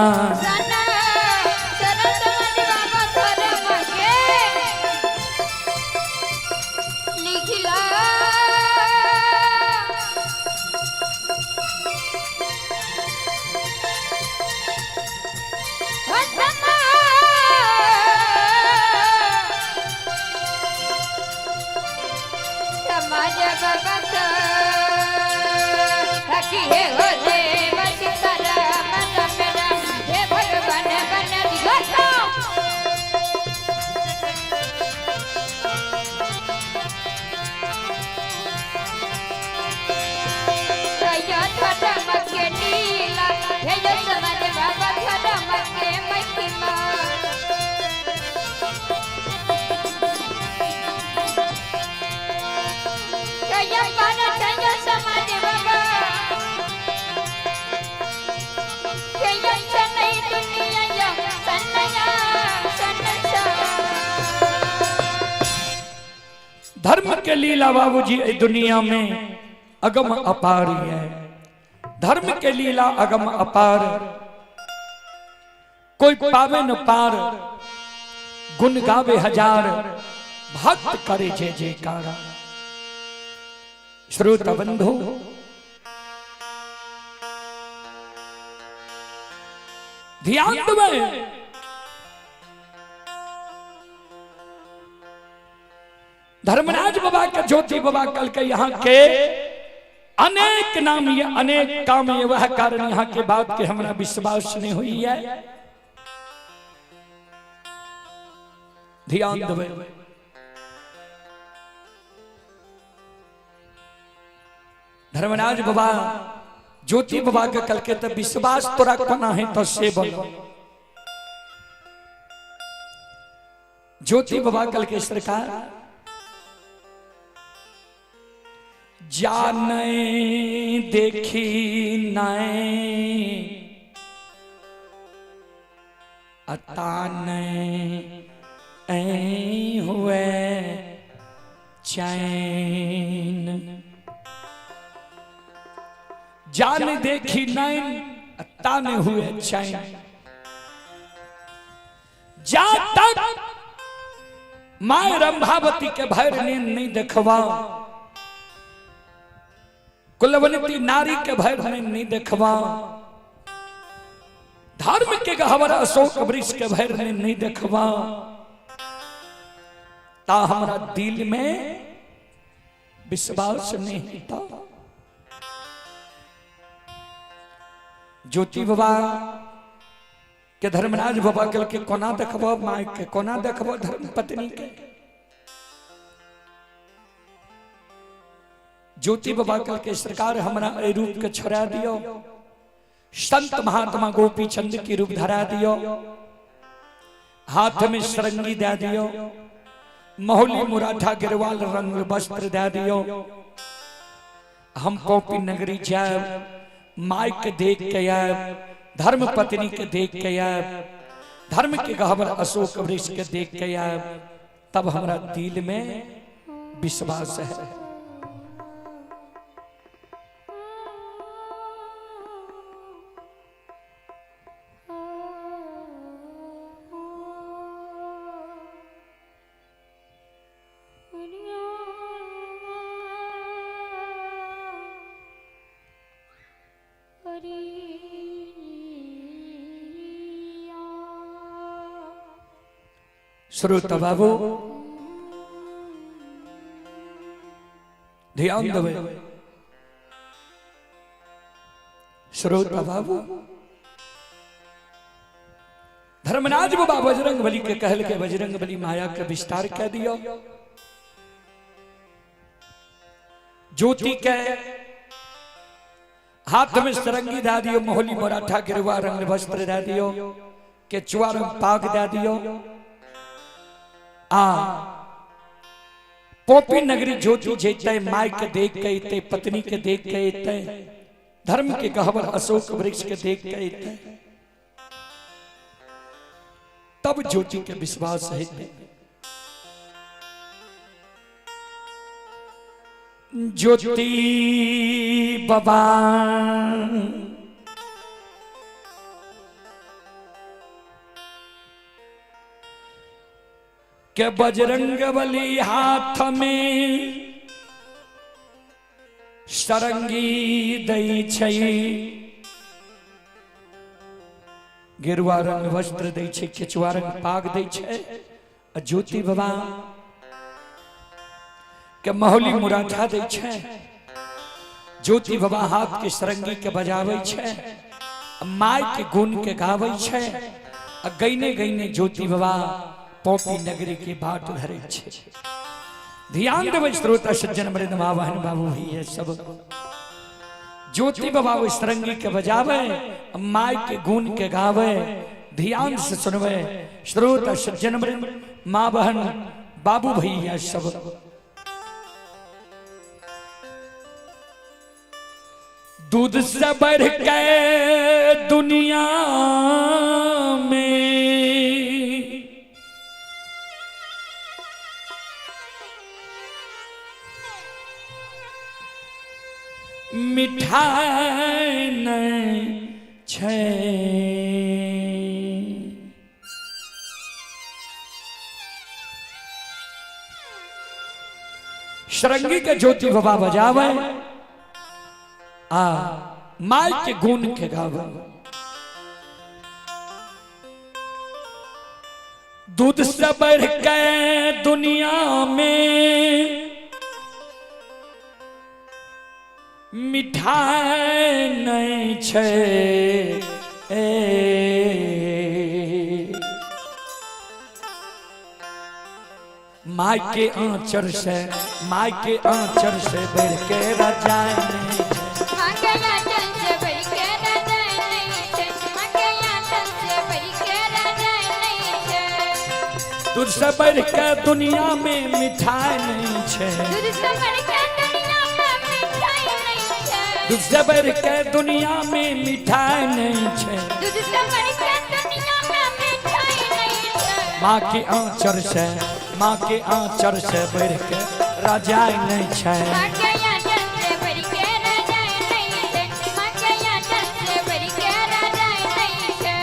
धर्म के लीला बाबूजी दुनिया में अगम अपार है, धर्म के लीला अगम अपार, कोई पावे न पार, गुण गावे हजार, भक्त करे जय जयकार। श्रोता बंधु, ध्यान दें, धर्मराज बाबा के ज्योति बाबा कल के यहाँ के अनेक नाम ये अनेक काम ये वह कारण यहाँ के बात के हमारा विश्वास नहीं हुई है। ध्यान दें, धर्मराज बाबा ज्योति बाबा के कल के तो विश्वास तोरा कोना है तो से बोलो। ज्योति बाबा कल के सरकार जाने देखी नए अताने ऐ हुए चैन। जान देखी नैन ताने हुए चैन। जा तक माय रंभावती के भैर नींद नहीं देखवा, कुलवंती नारी के भैर नींद नहीं देखवा, धर्म के गहवर अशोक वृक्ष के भैर नींद नहीं देखवा, ता हमारा दिल में विश्वास नहीं था। ज्योति बाबा के धर्मराज बाबा कल के कोना देखबो, माय के कोना देखबो, धर्म पत्नी के। ज्योति बाबा कल के सरकार हमरा ए रूप के छोड़ा दियो, संत महात्मा गोपी चंद की रूप धरा दियो, हाथ में सरंगी दे दियो, महोली मुराठा गिरवाल रंग वस्त्र दे दियो। हम गोपी नगरी जाए, माय के देख के आए, धर्म पत्नी के देख के आए, धर्म के गहवर अशोक वृक्ष के देख के आए, तब हमारा दिल में विश्वास है। श्रोता बाबू ध्यान देवे, श्रोता बाबू धर्मराज बाबा बजरंग बली के कहल के बजरंग बली माया के विस्तार कह दियो। ज्योति के हाथ में सरंगी दे दियो, मोहली मराठा गिरवा रंग वस्त्र दे दियो, के चुआर पाग दे दियो। पोपी नगरी ज्योति जेते, माय के देख के इते, पत्नी के देख के इते, धर्म के गहवर अशोक वृक्ष के देख के इते, तब ज्योति के विश्वास है। ज्योति बाबा के बजरंग बली हाथ में सरंगी दई छै, गेरुआ रंग वस्त्र दई छै, केचुआ रंग पाग दई छै। ज्योति बाबा के महोली मुराठा दई छै। ज्योति बाबा हाथ के सरंगी के बजावे छै, माय के गुण के गावे छै। गईने गईने ज्योति बाबा पोपी नगरी के बाट धरे छे। ध्यान देवे श्रोता सज्जन मृद मावहन बाबू ही है सब। ज्योति बाबा वो सरंगी के बजावे, माय के गुण के गावे। ध्यान से सुनवे श्रोता सज्जन मृद मावहन बाबू भैया सब। दूध से बढ़ के दुनिया में मिठाई नहीं छै। सरंगी के ज्योति बाबा बजावे, माय के गुण के गावे। दूध से बढ़ के दुनिया में मिठाई नहीं छै। माई के आंचर से बढ़ के रजाई नहीं छे। माँ के आंचल से बढ़ के रजाई नहीं छे। माँ के आंचल से बढ़ के रजाई नहीं छे। तुझसे बढ़ के दुनिया में मिठाई नहीं छे। तुझसे बढ़ के दुनिया में मिठाई नहीं छे। तुझसे बढ़ के दुनिया में मिठाई नहीं छे। तुझसे बढ़ के दुनिया में मिठाई नहीं छे। माँ के आंचर से बढ़ के रजाई नहीं छे। माँ के आंचल से बढ़ के रजाई नहीं छे। माँ के आंचल से बढ़ के रजाई नहीं छे।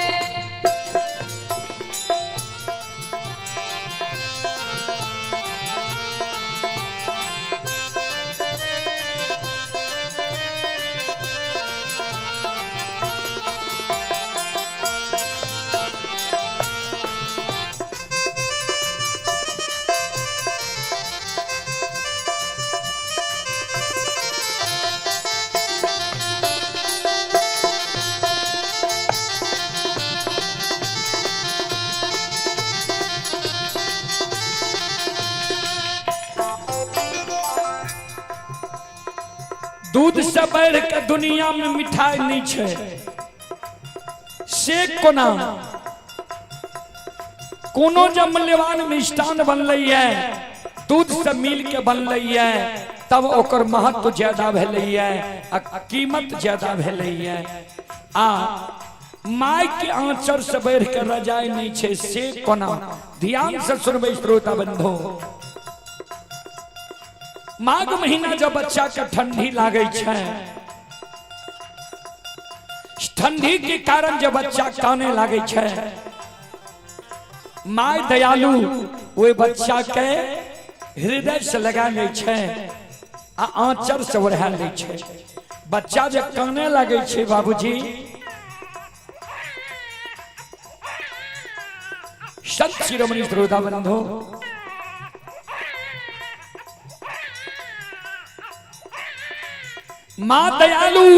दूध से बढ़ के दुनिया में मिठाई नहीं छे। से कोनो जब मूल्यवान मिष्ठान बनलै है दूध से मिल के बनलै है तब ओकर महत्व ज्यादा भेलै है आ कीमत ज्यादा भेलै है। आ माय के आंचर से बढ़ के रजाई नहीं छे। से कोना ध्यान से सुनबै श्रोता बंधु। माघ महीना जब बच्चा के ठंडी लागे छे, ठंडी के कारण जब बच्चा काने लागे छे, माय दयालु वो बच्चा के हृदय से लगा ले छे आ आंचर से ओढ़ा ले छे। बच्चा जब काने लागे छे बाबूजी, संत शिरोमणि श्रोता बंधु, माँ दयालु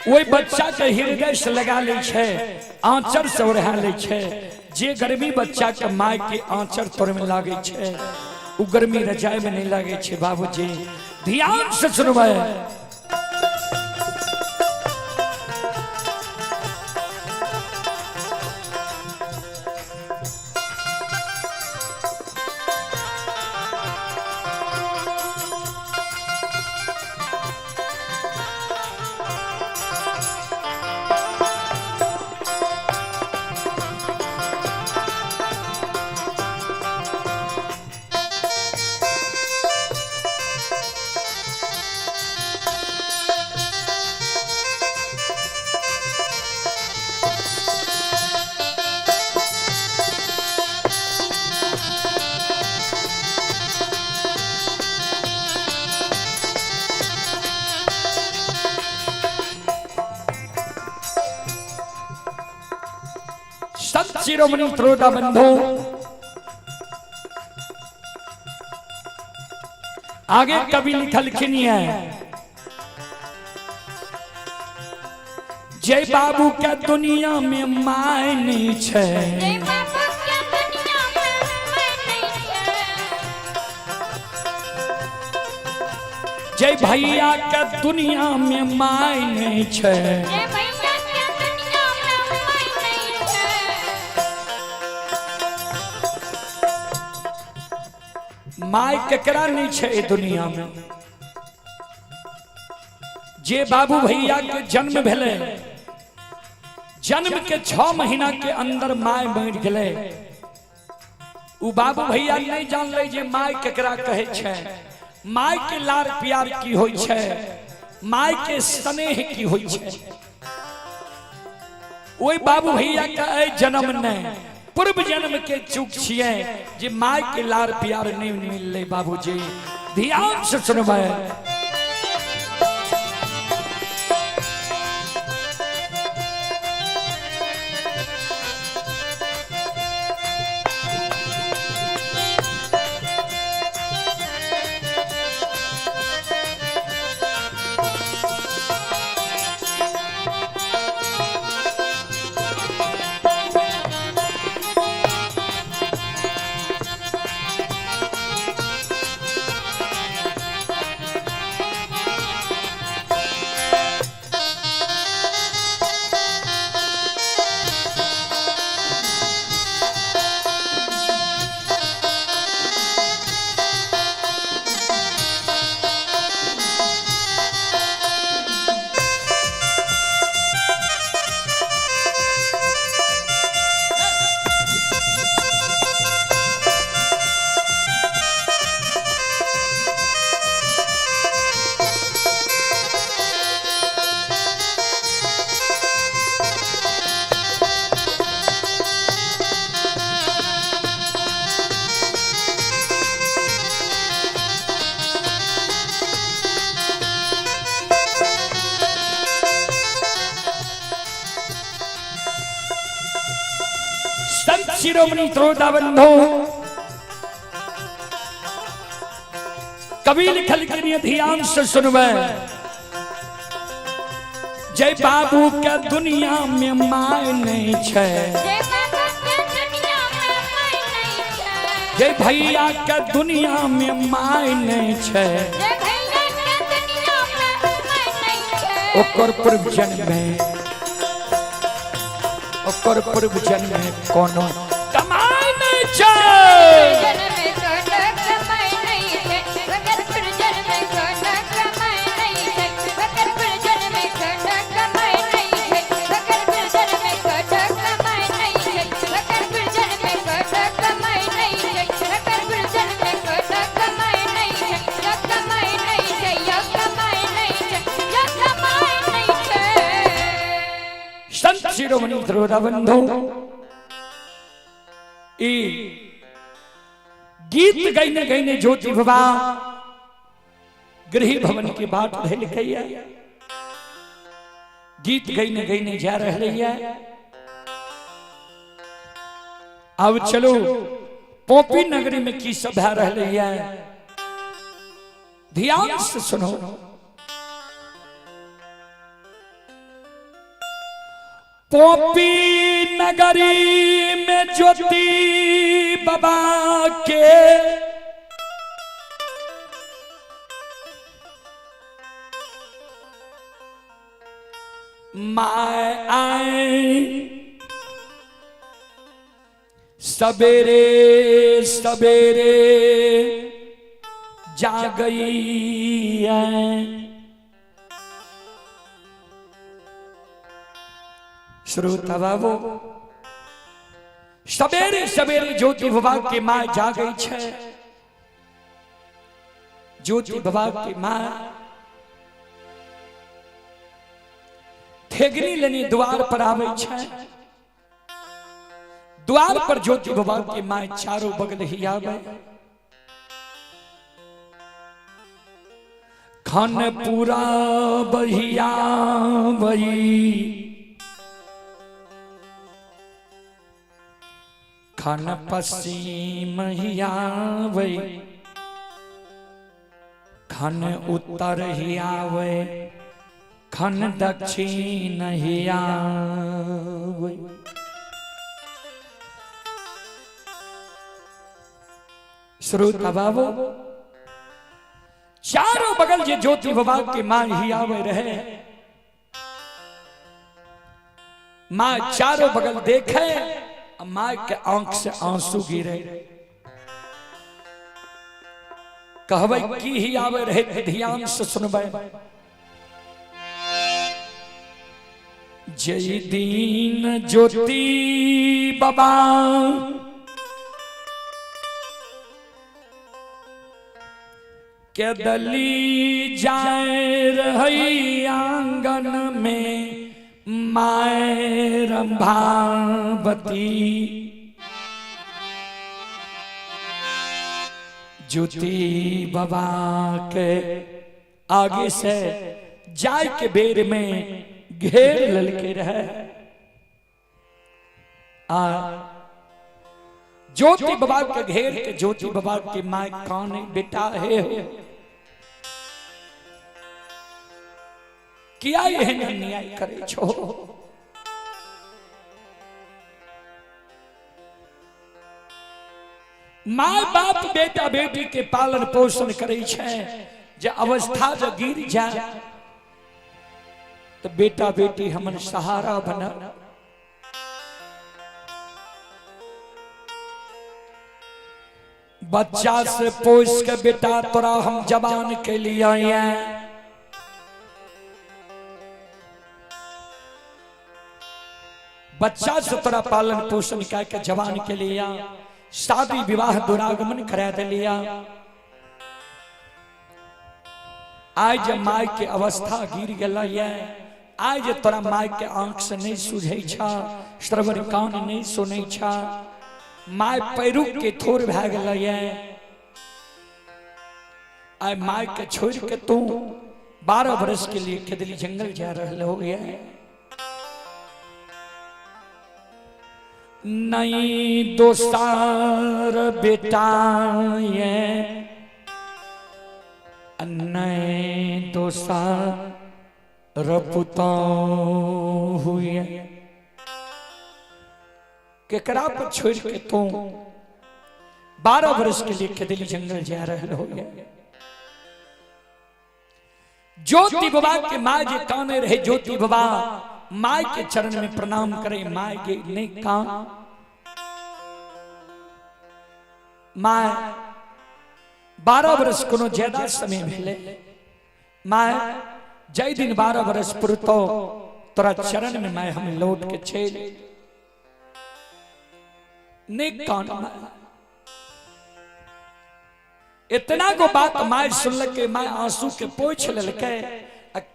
वही बच्चा के हृदय से लगा ले छे, आंचर से ओढ़ा ले छे। जे गर्मी बच्चा के माय के आंचर तोड़ में लागे छे वो गर्मी रजाई में नहीं लागे छे। बाबूजी ध्यान से सुनबे। संत शिरोमणि श्रोता बंधु, आगे कवि लिखलखिन है, जय बाबू के दुनिया में माय नहीं छे। जय बाबू के दुनिया में माय नहीं छे। जय भैया के दुनिया में माय नहीं छे। जय भैया के दुनिया में माय नहीं छे। माय केकरा नहीं छे दुनिया में। जे बाबू भैया के जन्म भेले, जन्म के 6 महीना के अंदर माय मर गए। उ बाबू भैया नहीं जानले जे माय केकरा कहे छे, माय के लार प्यार की होय छे, माय के स्नेह की होय छे। ओई बाबू भैया का जन्म ने पूर्व जन्म के चूक छिए जे माय के लार प्यार नहीं मिलले। बाबूजी ध्यान से सुनबे। शिरोमणि श्रोता बंधु कवि लिखल के लिए ध्यान से सुनवे। जय बाबू के दुनिया में माय नहीं छे, जय भैया के दुनिया में माय नहीं छे, ओकर पूर्व जन्म में ओकर पूर्व जन्म में कोनो कमाई नहीं छे। शिरोमणि श्रोता बंधु गीत गईने गईने ज्योति बाबा गृह भवन की बात लिखैया। गीत गईने गईने जा रहे हैं। अब चलो पोपी नगरी में की सभा रहे है, ध्यान से सुनो। पोपी नगरी में ज्योति बाबा के माय आए, सवेरे सवेरे जा गई है। श्रोता बाबू सवेरे सवेरे ज्योति बाबा के माँ जा गई छे। ज्योति बाबा की माँ ठेगनी लेनी द्वार पर आवे छे। द्वार पर ज्योति बाबा की माँ चारों बगल ही आवे। खन पूरा बहिया बही, खन पश्चिम ही आवे, खन उत्तर ही आवे, खन दक्षिण ही आवे। श्रोता बाबू चारों बगल ये ज्योति बाबा के माँ ही आवे रहे। माँ चारों बगल देखे, माँ के आंख से आंसू गिरे। कहवे की ही आवे रहे, ध्यान से सुनबे। जय दीन ज्योति बाबा के दली जाए रही आंगन में माय रंभावती। ज्योति बाबा के आगे से जाय के बेर में घेर ललके रहे। ज्योति बाबा के घेर के ज्योति बाबा की माँ कान बेटा है किया यह न्याय करे छो। माँ बाप बेटा बेटी के पालन पोषण करे छे। जे अवस्था जो गिर जाए तो बेटा बेटी हमन सहारा बना। बच्चा से पोष के बेटा तोरा हम जवान के लिए आए। बच्चा से तोरा पालन पोषण करके जवान के लिए शादी विवाह दुरागमन करा दे लिया। आज माय के अवस्था गिर गया। आज तोरा माय के आंख से नहीं सुझे छा, श्रवण कान नहीं सुने छा। माय पैरू के थोर भै गया। आय माय के छोड़ के तू 12 वर्ष के लिए खेदली जंगल जा रहे हो गया। नहीं दोस्तार बेटा ये नहीं दोस्तार पुता हुए केकरा पर छोड़ के तू 12 वर्ष के लिए केदली जंगल जा रहे हो। ज्योति बाबा के माँ जे काने रहे, ज्योति बाबा माँ के चरण में प्रणाम करे। माँ के ने कान माँ 12 वर्ष कोनो ज्यादा समय मिले। माँ जय दिन 12 वर्ष पुरतो तोरा चरण में मैं हम लौट के छेल ने कान इतना को बात माय सुन के माय आंसू के पोछ ललके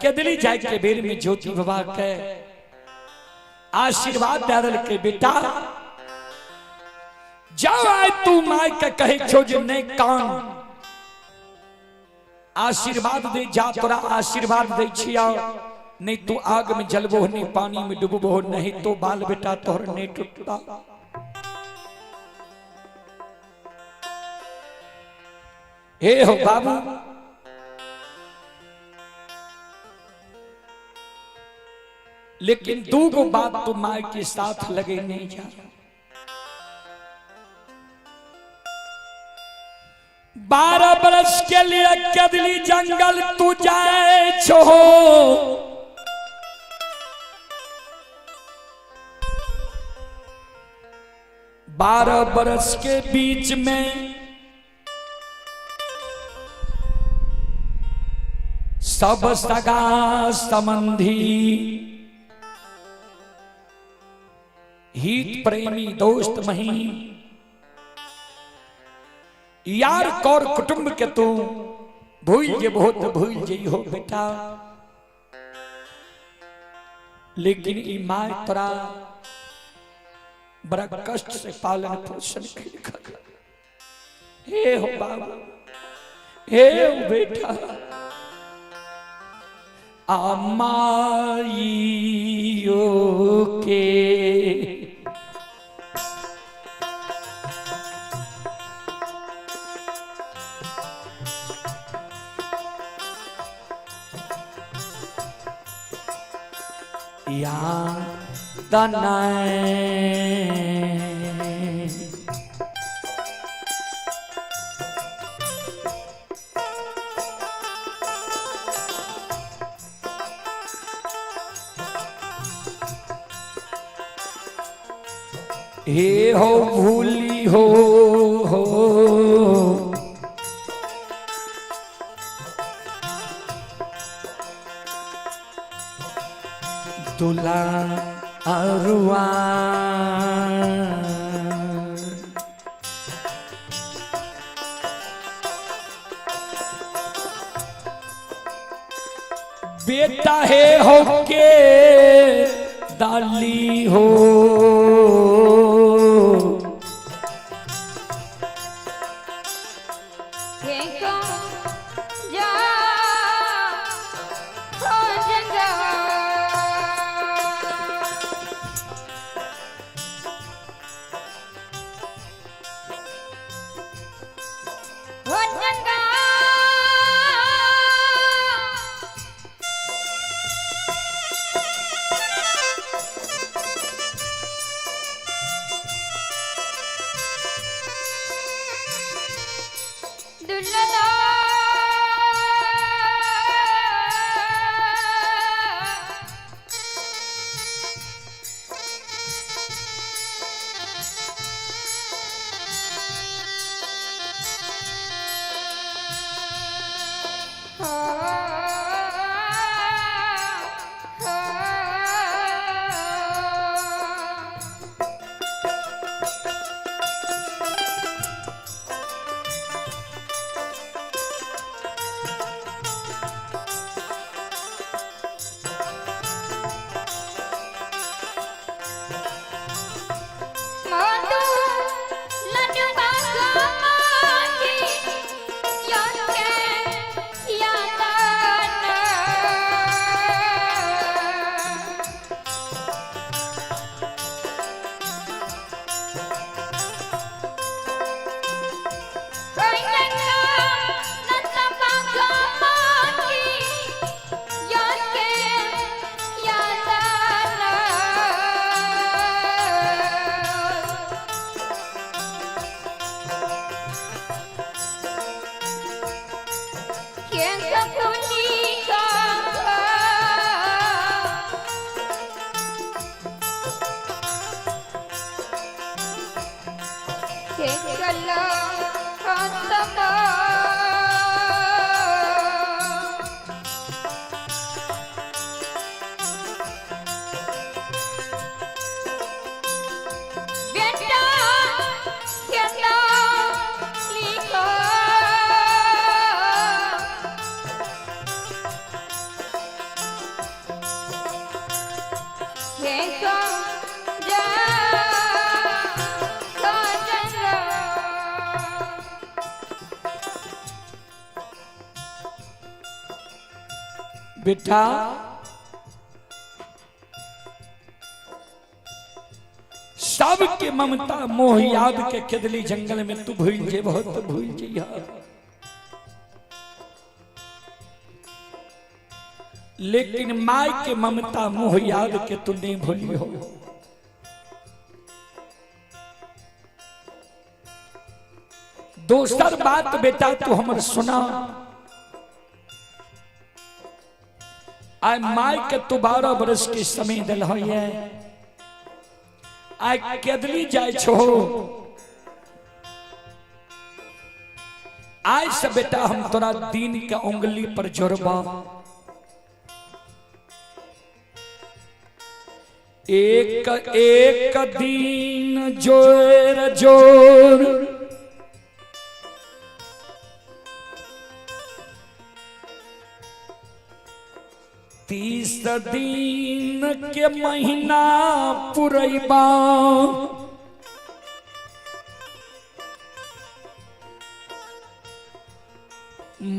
केदली जाय के बेर में ज्योति बाबा के आशीर्वाद दे के बेटा जाओ आए तू माय के कहे छो जे ने कान आशीर्वाद दे जा, तोरा आशीर्वाद दे छिया। नहीं तू आग में जलबो नहीं पानी में डूबबो नहीं तो बाल बेटा तोहर नहीं टूटता। हे हो बाबू लेकिन दो गो बात तो माँ के साथ लगे नहीं जा। 12 बरस के लिए केदली जंगल तू जाए छो, 12 बरस के बीच में सब सगा संबंधी हित प्रेमी दोस्त मही यार कौर कुटुंब के तू भूल जे बहुत भूल जे हो बेटा। लेकिन ई माँ तोरा बड़ा कष्ट से पालन पोषण कर। हे हो बाबा हे हो बेटा अमाइयों के याद हे हो भूली हो दुला अरुआ बेटा है हो के दाली हो बेटा सबके ममता मोह याद के केदली जंगल में तू भूल जे बहुत भूल जइहा। लेकिन माय के ममता मोह याद के तू नहीं भूली हो। दोसर बात बेटा तू हमर सुना, आय माय के तू 12 बरस के समय दिल है, आय केदली जाय छो। आज से बेटा हम तोरा दिन के उंगली पर जोड़बा। एक एक दिन जोर जोर तीस दिन के महीना पुरैबा।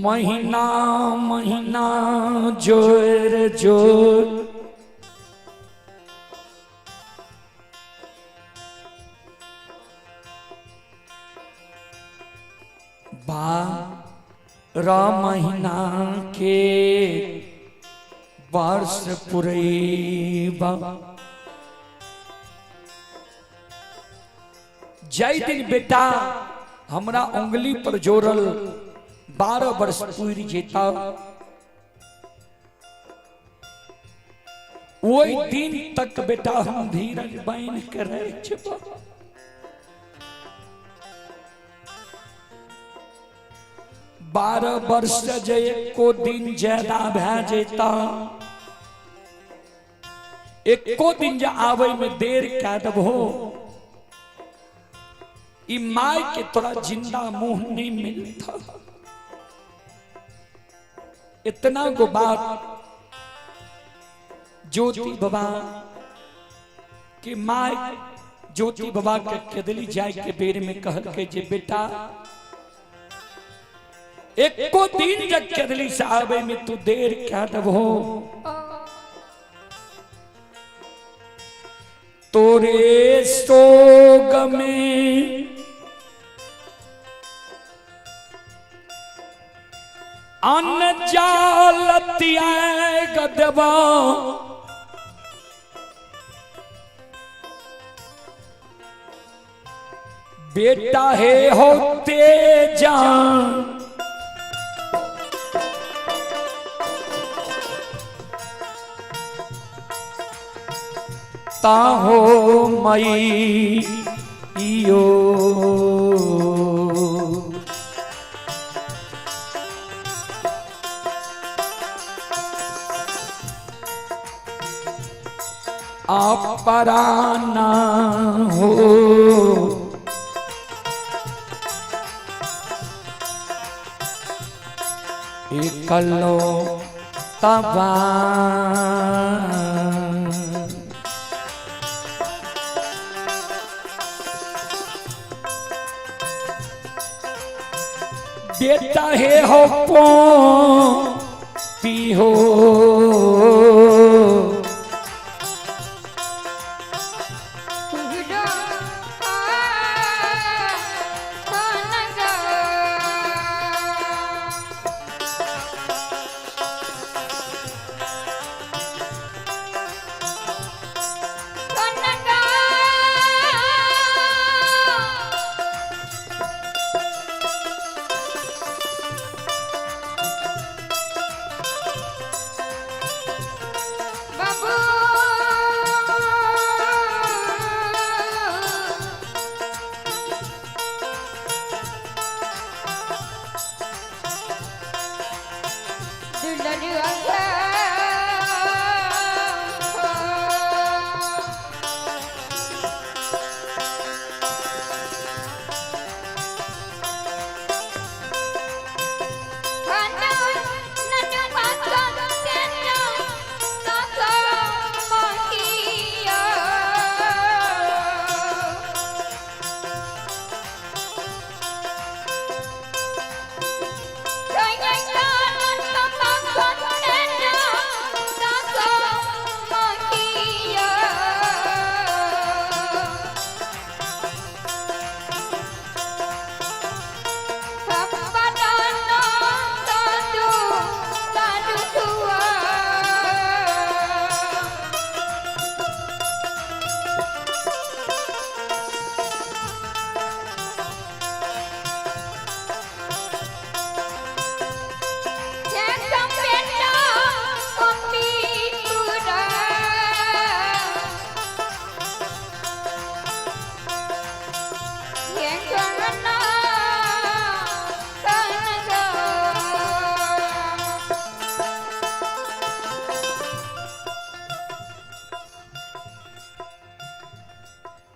महीना महीना जोर जोर बारह महीना के वर्ष पुरैबा। जय दिन बेटा हमरा उंगली पर जोड़ल 12 वर्ष पूरी जेता, वही दिन तक बेटा हम धीरज बांध के रह छबा। बारह वर्ष जे एको दिन ज्यादा भै जेता, एको दिन जे आवे में देर कै देबहो, ई माय के तोरा जिंदा मुंह नहीं मिलता। इतना गो बात ज्योति बाबा कि माय ज्योति बाबा के केदली जाय के बेर में कहल के जे बेटा एको दिन जब केदली से आवे में तू देर क्या देबहो, तोरे सोग में अन्न जालतिया गदबा। बेटा है होते जान ताहो मई इयो। आप पराना हो एकलो तबा। बेटा है हो पो पी हो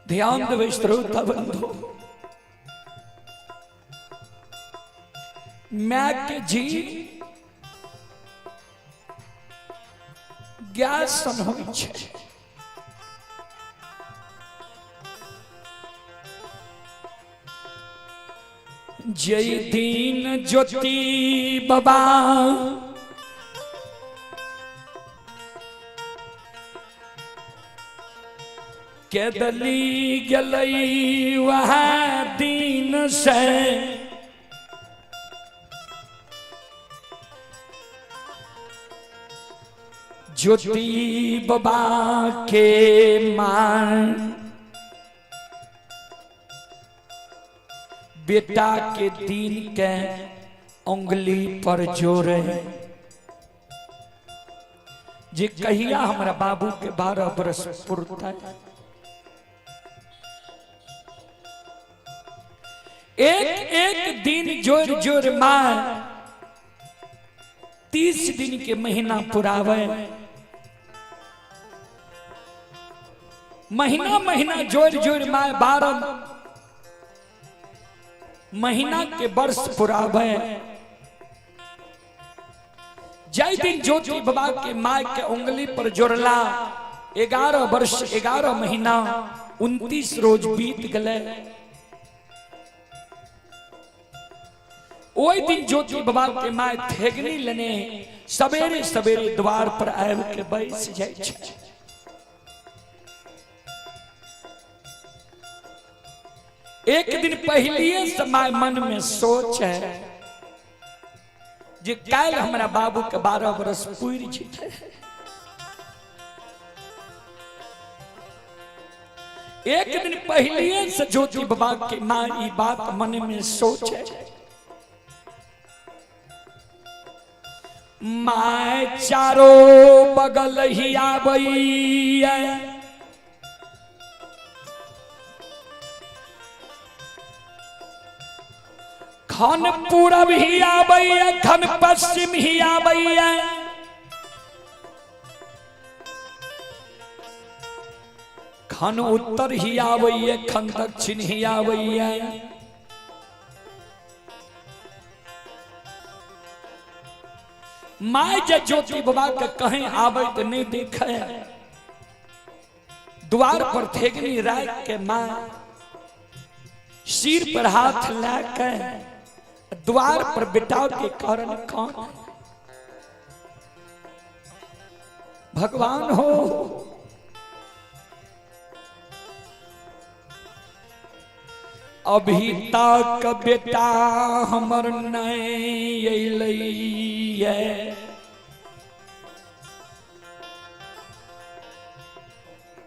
ध्यान देवे श्रोता बंधु, मैं के जी ज्ञासन होइ छै। जय दीन ज्योति बाबा के दली गलई वह दीन से, ज्योति बाबा के मान बेटा के दीन के उंगली पर जोरे। जे कहिया हमारा बाबू के 12 बरस पुरता, एक एक दिन जोर जोर मार 30 दिन के महीना पुरावे। महीना महीना जोर जोर मार 12 महीना के वर्ष पुरावे। जय दिन ज्योति बाबा के माय के उंगली पर जोड़ला 11 वर्ष 11 महीना 29 रोज बीत गए। ओई दिन ज्योति बाबा के माय थेगनी लेने सवेरे सवेरे द्वार पर आब के बैस जाय छै। एक दिन पहलिए समय मन में सोच है जे काल हमारा बाबू के 12 बरस पूरी जेतै। एक दिन पहलिए से ज्योति बाबा के मां ई बात मन में सोचे। माय चारों बगल ही आबैया, खन पूरब ही आबैया, खन पश्चिम ही आबैया, खन उत्तर ही आबैया, खन दक्षिण ही आबैया। माय जे ज्योति बाबा के कहीं आबे तो नहीं देखे। द्वार पर थेगनी राख के मां सिर पर हाथ लाके द्वार पर बिठाव के कारण कौन भगवान हो। अभी तक बेटा हमर नहीं अइलै,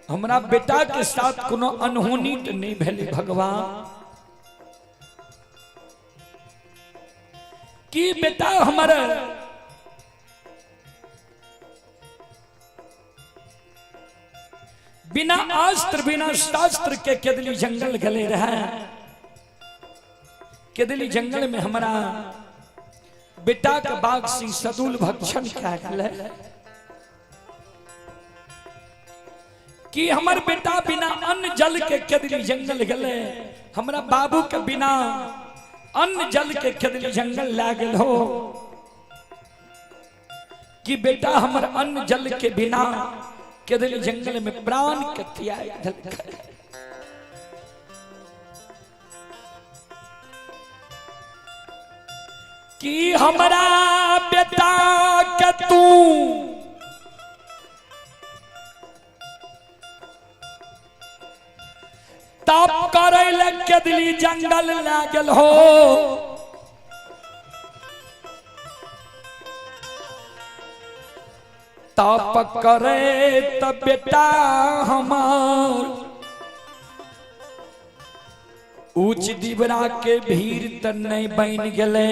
हमरा बेटा के साथ कोनो अनहोनी तो नहीं भेलै भगवान। कि बेटा हमारा बिना अस्त्र बिना शास्त्र के केदली जंगल गले रहे। केदली जंगल में हमारा बेटा का बाघ सिंह सदुल भक्षण क्या गले। कि हमार बेटा बिना अन्न जल के केदली जंगल गले। हमारा बाबू के बिना अन्न जल के केदली जंगल ला गेल हो। कि बेटा हमार अन्न जल के बिना केदली जंगल में प्राण के त्याग देलकै। कि हमारा बेटा के तू तप करे ले केदली जंगल ला गेल हो। तप करे त बेटा हमार उच्च दिवरा के भीड़ त नहीं बन गेले।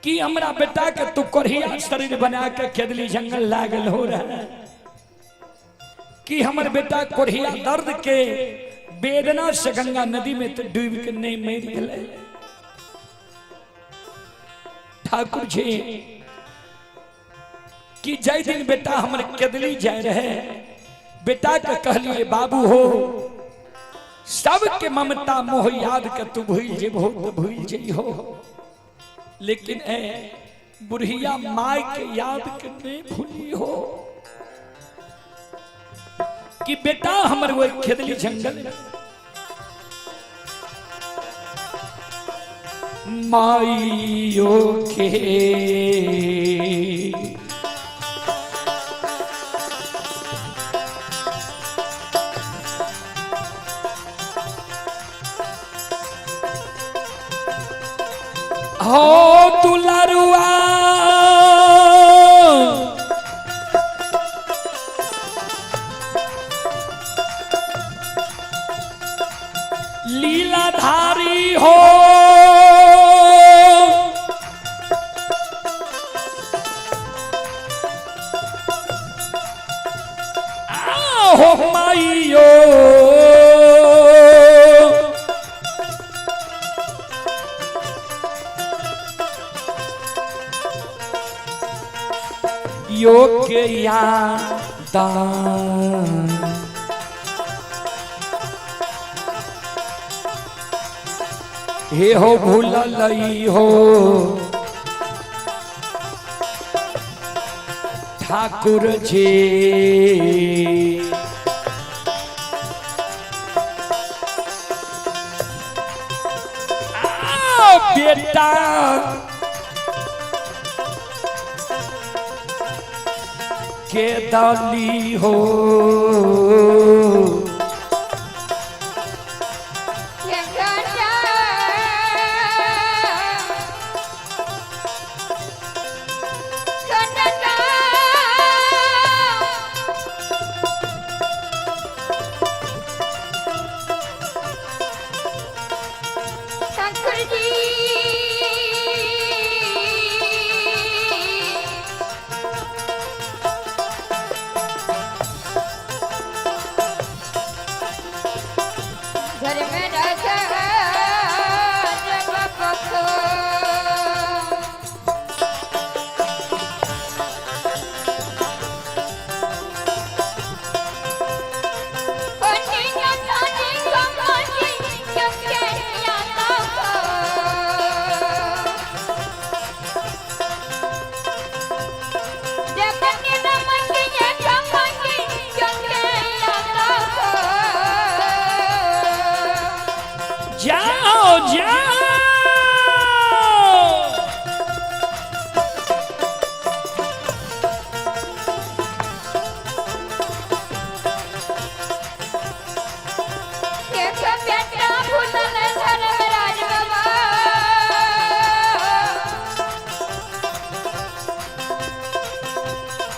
कि हमरा बेटा के तू कोढ़िया शरीर बना के केदली जंगल ला गेल हो रहा। कि हमर बेटा कोढ़िया दर्द के वेदना से गंगा नदी में तो डूब के नहीं मर गए। ठाकुर जी कि जय दिन बेटा हमरे केदली जाए रहे, बेटा के कहलिए बाबू हो सबके ममता मोह याद कर तू भूल जेबो तो भूल जई हो, लेकिन ए बुढ़िया माई के याद के नहीं भूली हो कि बेटा हमर वो खेदली जंगल माइयो के हो दुलरुआ लीलाधारी हो हो माइयो योग्य यादान हे हो भूललई हो ठाकुर जी बेटा के दाली हो घर में रखा जब पको पंडी का सानी कमानी क्यों कहना तो जब के नमक ये कमानी क्यों कहना तो जाओ जाओ ये तो बेटा भूतल धर्मराज बाबा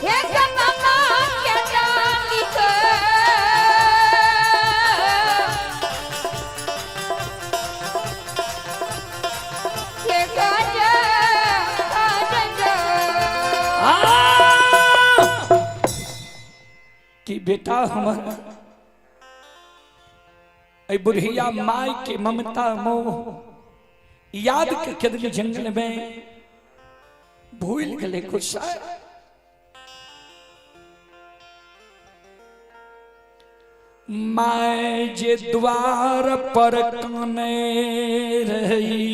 ये कमामा क्या जानी को ये काजा कि बेटा हमर ऐ बुढ़िया माई के ममता मोह याद के केदली जंगल में भूल गले कुछ माय जे द्वार पर काने रही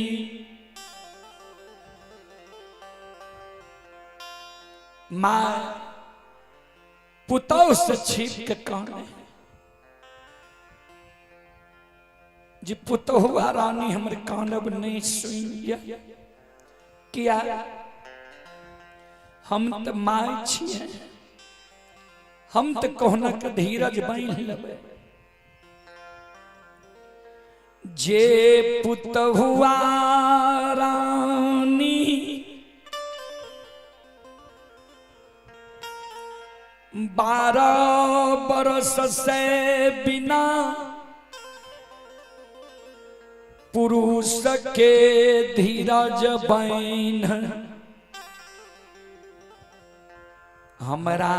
माँ पुतौ से छिप के काने जी पुतहुआ रानी हमर कानब नहीं सुनिया किया हम तो माय छिए हम तो कोहना के धीरज बांध लेबे जे पुतहुआ रानी 12 बरस से बिना पुरुष के धीरज बैन हमरा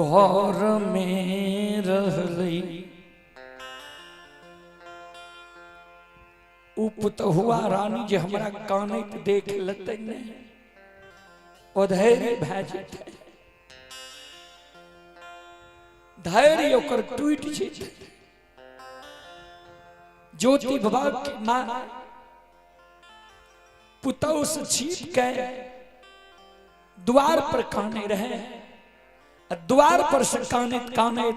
घर में रहली उपुत हुआ रानी जे हमरा काने देख लेते नहीं अधैर्य भए जेतै, धैर्य ओकर टूट जेतै। ज्योति बाबा की मां पुतौ से छीप के द्वार पर काने रहे, द्वार पर से काने काने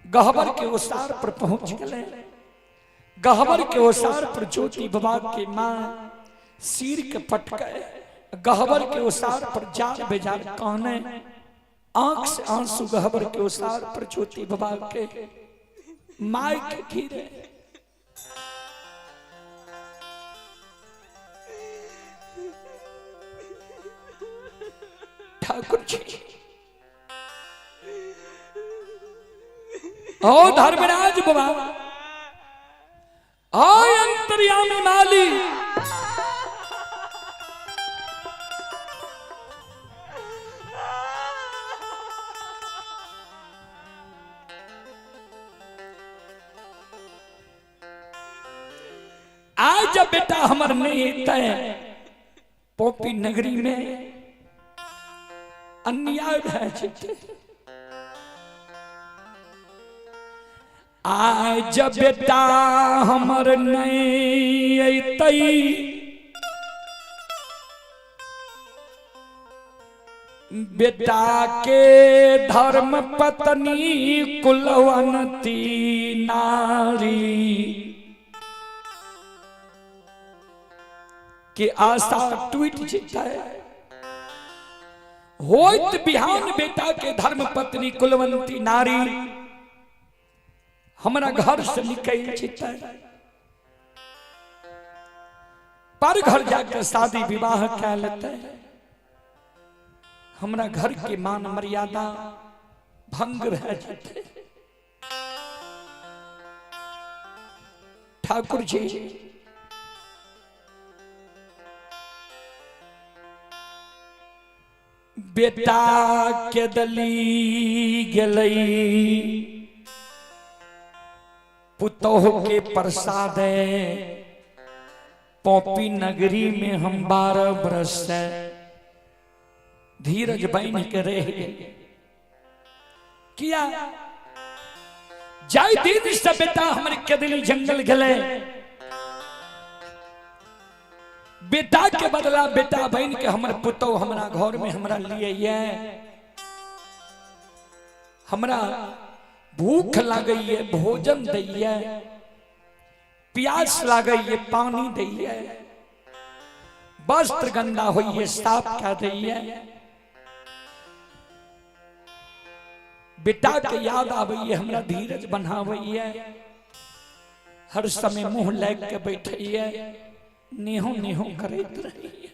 गहबर के ओसार पर पहुंच गए। गहबर के ओसार पर ज्योति बाबा की मां सिर के पटके, गहबर के ओसार पर जार बेजार काने, आंख से आंसू गहबर के ओसार पर ज्योति बाबा के माय के गिरे। ठाकुर जी ओ धर्मराज बाबा, ओ अंतर्यामी माली, आज जब बेटा हमर नहीं तय पोपी नगरी में अन्याय भए जेतै। आज जब बेटा हमर नहीं अतै, बेटा के धर्म पत्नी कुलवंती नारी के आशा टूट जेतै। होइत बिहान बेटा के धर्म पत्नी कुलवंती नारी हमरा घर से निकल जेतै, पर घर जाकर शादी विवाह कह लेते, हमरा घर के मान मर्यादा भंग रह जेतै। ठाकुर जी बेटा के दली गेलई, पुतोह के प्रसाद पोपी नगरी में हम 12 बरस से धीरज बन के रह किया। जाय दिन से बेटा हमारे केदली जंगल गले, बेटा के बदला बेटा बन के हमर पुतौ हमरा घर में हमरा लिए ये, हमरा भूख लागइए भोजन दैये, प्यास लागइए पानी दैये, वस्त्र गंदा होइए साफ कह दैये। बेटा के याद आबइए हमरा धीरज बनावइए, हर समय मुंह लग के बैठइए, नेहो नेहो करैत रहिए।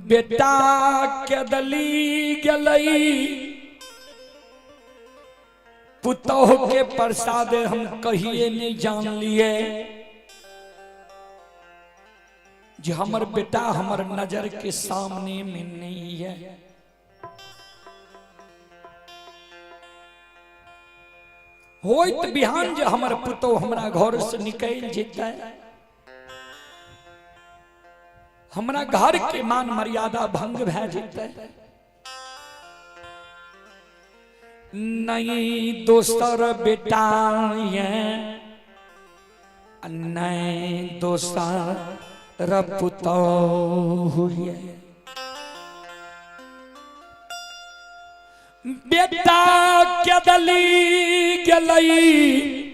बेटा के दली गलई, पुतोह के प्रसाद हम कहिए नहीं जान लिए, जो हमर बेटा हमर नजर के सामने में नहीं है। होइत बिहान जो हमर पुतौ हमरा घर से निकल जेतै, हमरा घर के मान मर्यादा भंग भए जेतै। नहीं दोसर बेटा ये, नहीं दोसर पुतौ ये, बेटा के दली गेलई,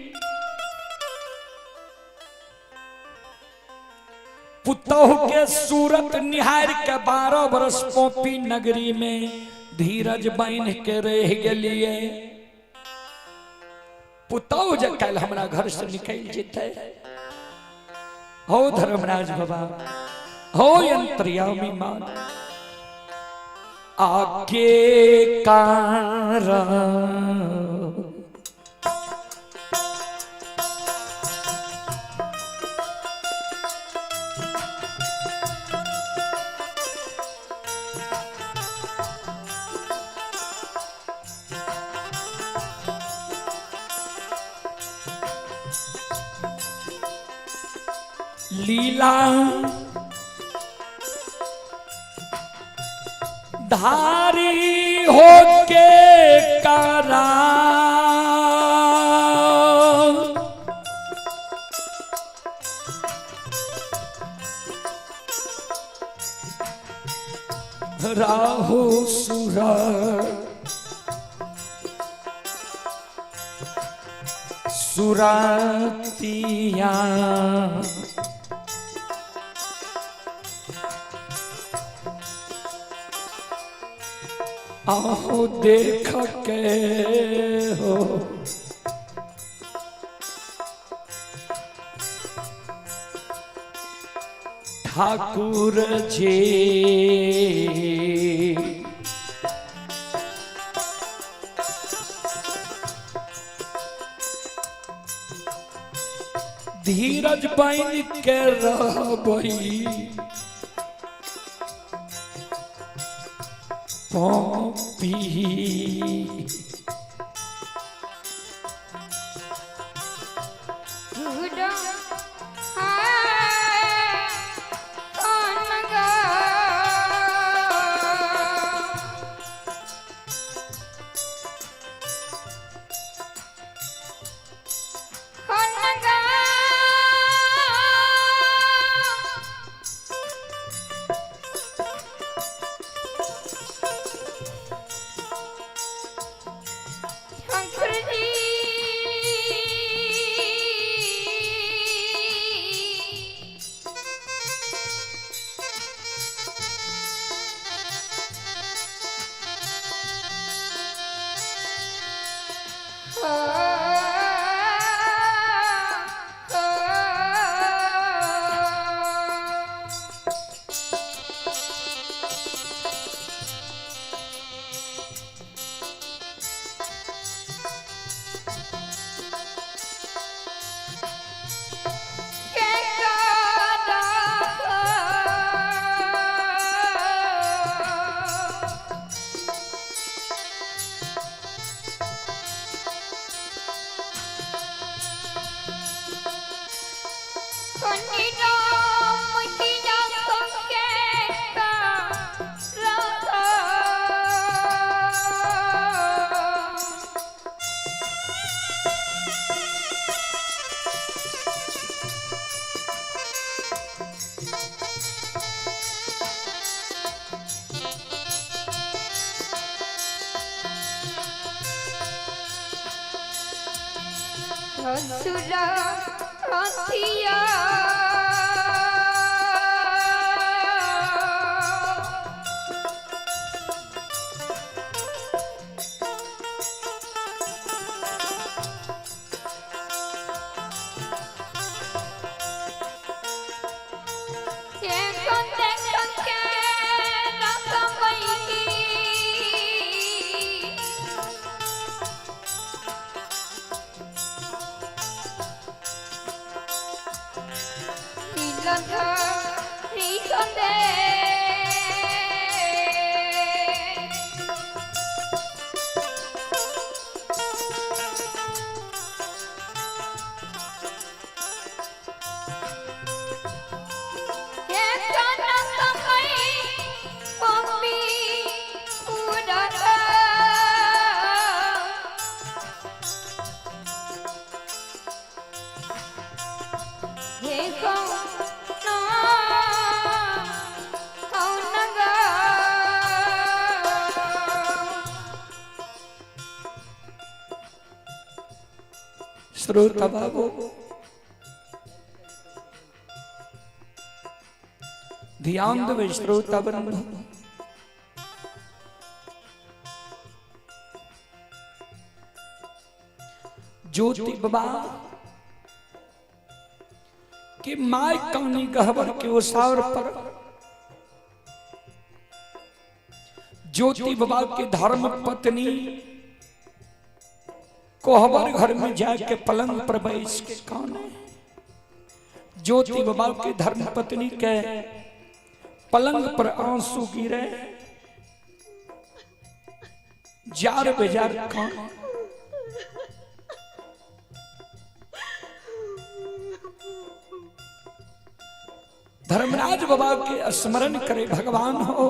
पुतोह के सूरत निहार के 12 बरस पोपी नगरी में धीरज बन के रह गेलिए। पुतोह जे कल हमरा घर से निकल जेतै, हो धर्मराज बाबा, हो अंतर्यामी मान, आके कारण लीला धारी होके करा राहो सुरा सुरातिया आओ देख के हो ठाकुर जी धीरज बन के रहबई पपी गुडो कनगा कनगा शंकर जी सुरा हथिया ये कंदे कंके रसमई नीलंधा नीलंदे ये काना कमई पम्मी उड़ाता ये कौनगा श्रोता बाबू ध्यान देवे श्रोता बंधु ज्योति बाबा कि माय कौनी गहबर के ओसावर पर ज्योति बाबा के धर्म पत्नी कोहबर घर में जाके पलंग पर बैठ के काने ज्योति बाबा के धर्म पत्नी के पलंग पर आंसू गिरे जार बेजार काने धर्मराज बाबा के स्मरण करे भगवान हो।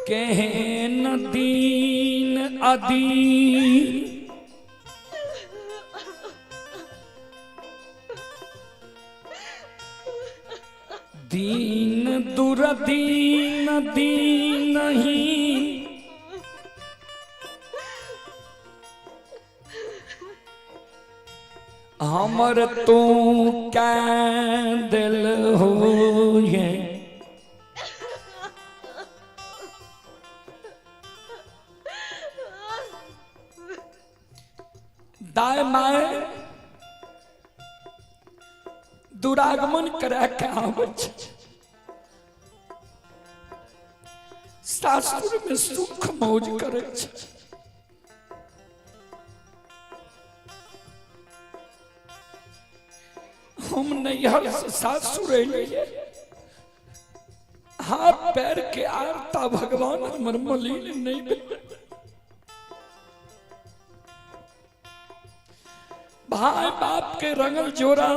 कहन दीन अदीन दीन दुरदीन दीन ही हमर तू क्या दिल हो ये दाय माए दुरागमन करा के आबच सासुर में सुख मौज करे छ। हम नैहर से सासुर एलिए हाथ पैर के आरता भगवान हमर मलिन नहीं मिले। भाई बाप के रंगल जोरा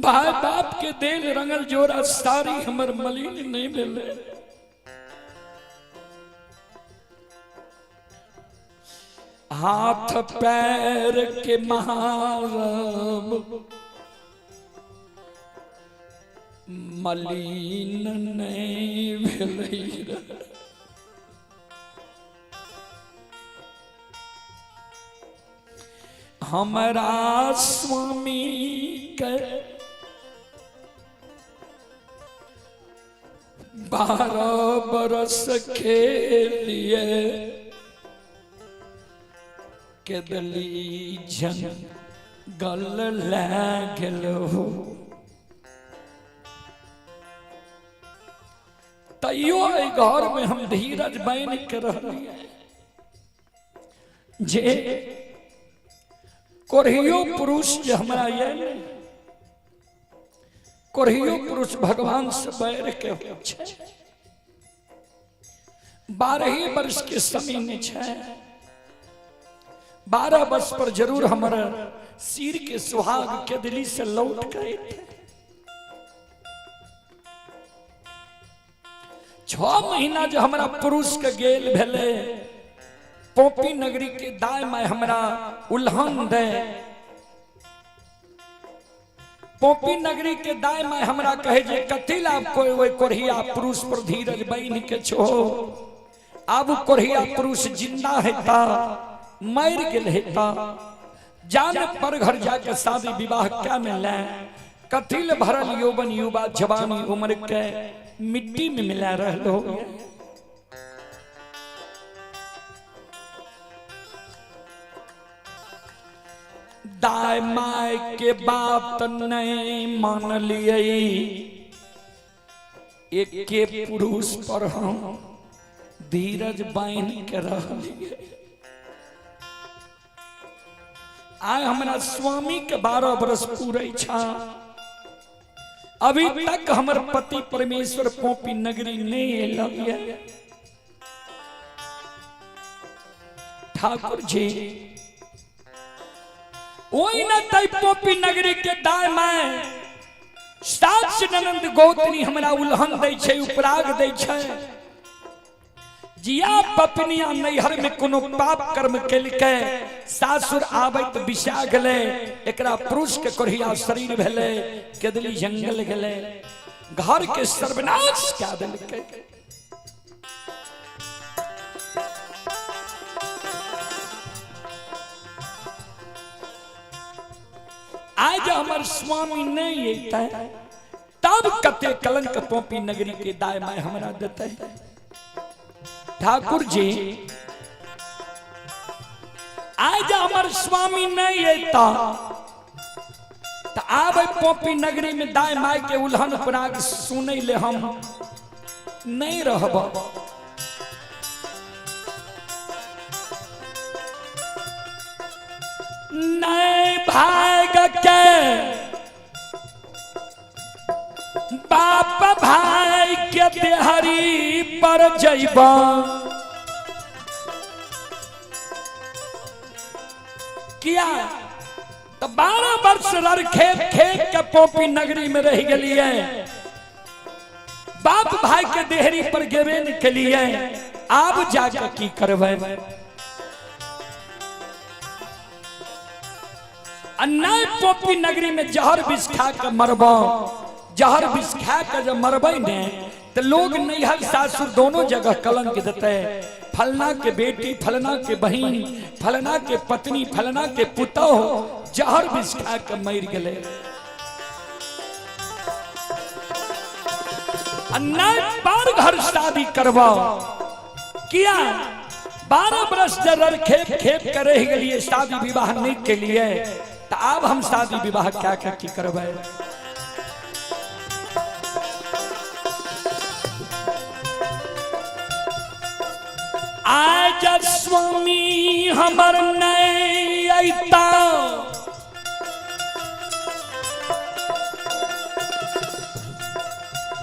भाई बाप के देल रंगल जोरा सारी हमर मलिन नहीं मिले। हाथ पैर के महाराम मलिन नहीं भेलै। हमरा स्वामी के 12 बरस के लिए केदली जंगल ले गेलो। तैयो घर में हम धीरज बन के रहिए जे कोरहियो पुरुष जे हमरा ये कोरहियो पुरुष भगवान से बैर के हो छे। 12 वर्ष के समय में छे। 12 वर्ष पर जरूर हमारा सिर के सुहाग के दिल्ली से लौट गए थे। 6 महीना जो हमारा पुरुष के गेल भेले पोपी नगरी के दाय में हमरा उल्हन दे। पोपी नगरी के दाय में हमरा कहे जे कथी ला कोई कोरहिया पुरुष पर धीरज बन के छो। अब कोरहिया पुरुष जिंदा हेता मर गेल हेता जान पर घर जाके शादी विवाह क्या मिले। कथिल भरल यौवन युवा जवानी उम्र के मिट्टी में मिला रहलो। दाय माय के बात नहीं मान लिए। एक के पुरुष पर हम धीरज बाइन के रह लिए। आय हमारा स्वामी के 12 बरस पूरे छा। अभी तक हमारे पति परमेश्वर पोपी नगरी नहीं लगे। ठाकुर जी वही न तई पोपी नगरी के दाय में सात ननंद गोतनी हमरा उल्हन दै छै उपराग दै छै। जिया पपनिया नैहर में कोनो पाप कर्म केलकै सासुर आबैत बिसा गेलै। एकरा पुरुष के कोरहिया शरीर भेलै केदली जंगल गेलै घर के सर्वनाश कऽ देलकै। आज हमार स्वामी नहीं अता तब कते कलंक पोपी नगरी के दाय में हमरा देते। ठाकुर जी आज हमार स्वामी नहीं अता तो आब पोपी नगरी में दाय माय के उल्हन पराग सुनै ले हम नहीं रहब। नहीं भाग के बाप भाई के देहरी पर जइबा किया तो 12 वर्ष रर खेत खेत के पोपी नगरी में रह गलिए। बाप भाई के देहरी पर गेबे निकलिए, आप जाके की करबे। अन्नाय पोपी नगरी में जहर विष खा के मरबो। जहर विष खा के जब मरबे ने तो लोग नैहर सासुर दोनों जगह कलंक देते। फलना के बेटी, फलना के बहन, फलना के पत्नी, फलना के पुतोह जहर विष खा के मर गए। अन्नाय बार घर शादी करवाओ किया। 12 बरस जर खेप खेप कर रह गए शादी विवाह नहीं के लिए, तो अब हम शादी विवाह क्या क्या की करवाए। आज स्वामी हमर नहीं आईता,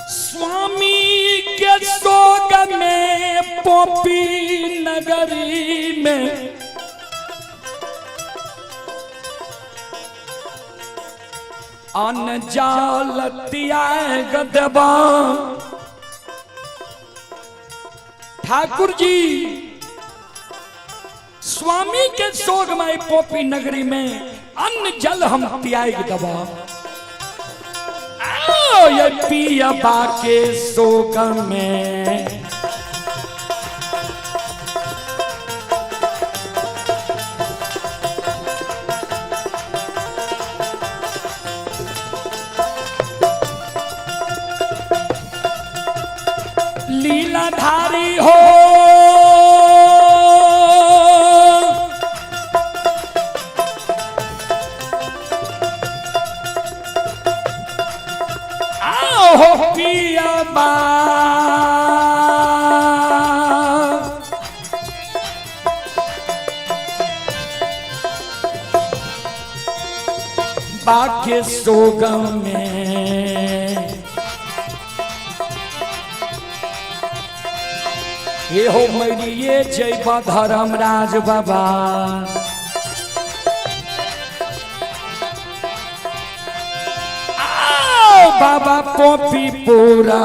स्वामी के सोग में पोपी नगरी में अन जालतिया गदबा। ठाकुर जी स्वामी के सोग में पोपी नगरी में अन्न जल हम त्याग दबा। ये पिया बाके सोग में लीलाधारी हो आओ हो पिया बा। बाके सोगम में ये हो मेरी ये जय धर्मराज बाबा। आओ बाबा पोपी पूरा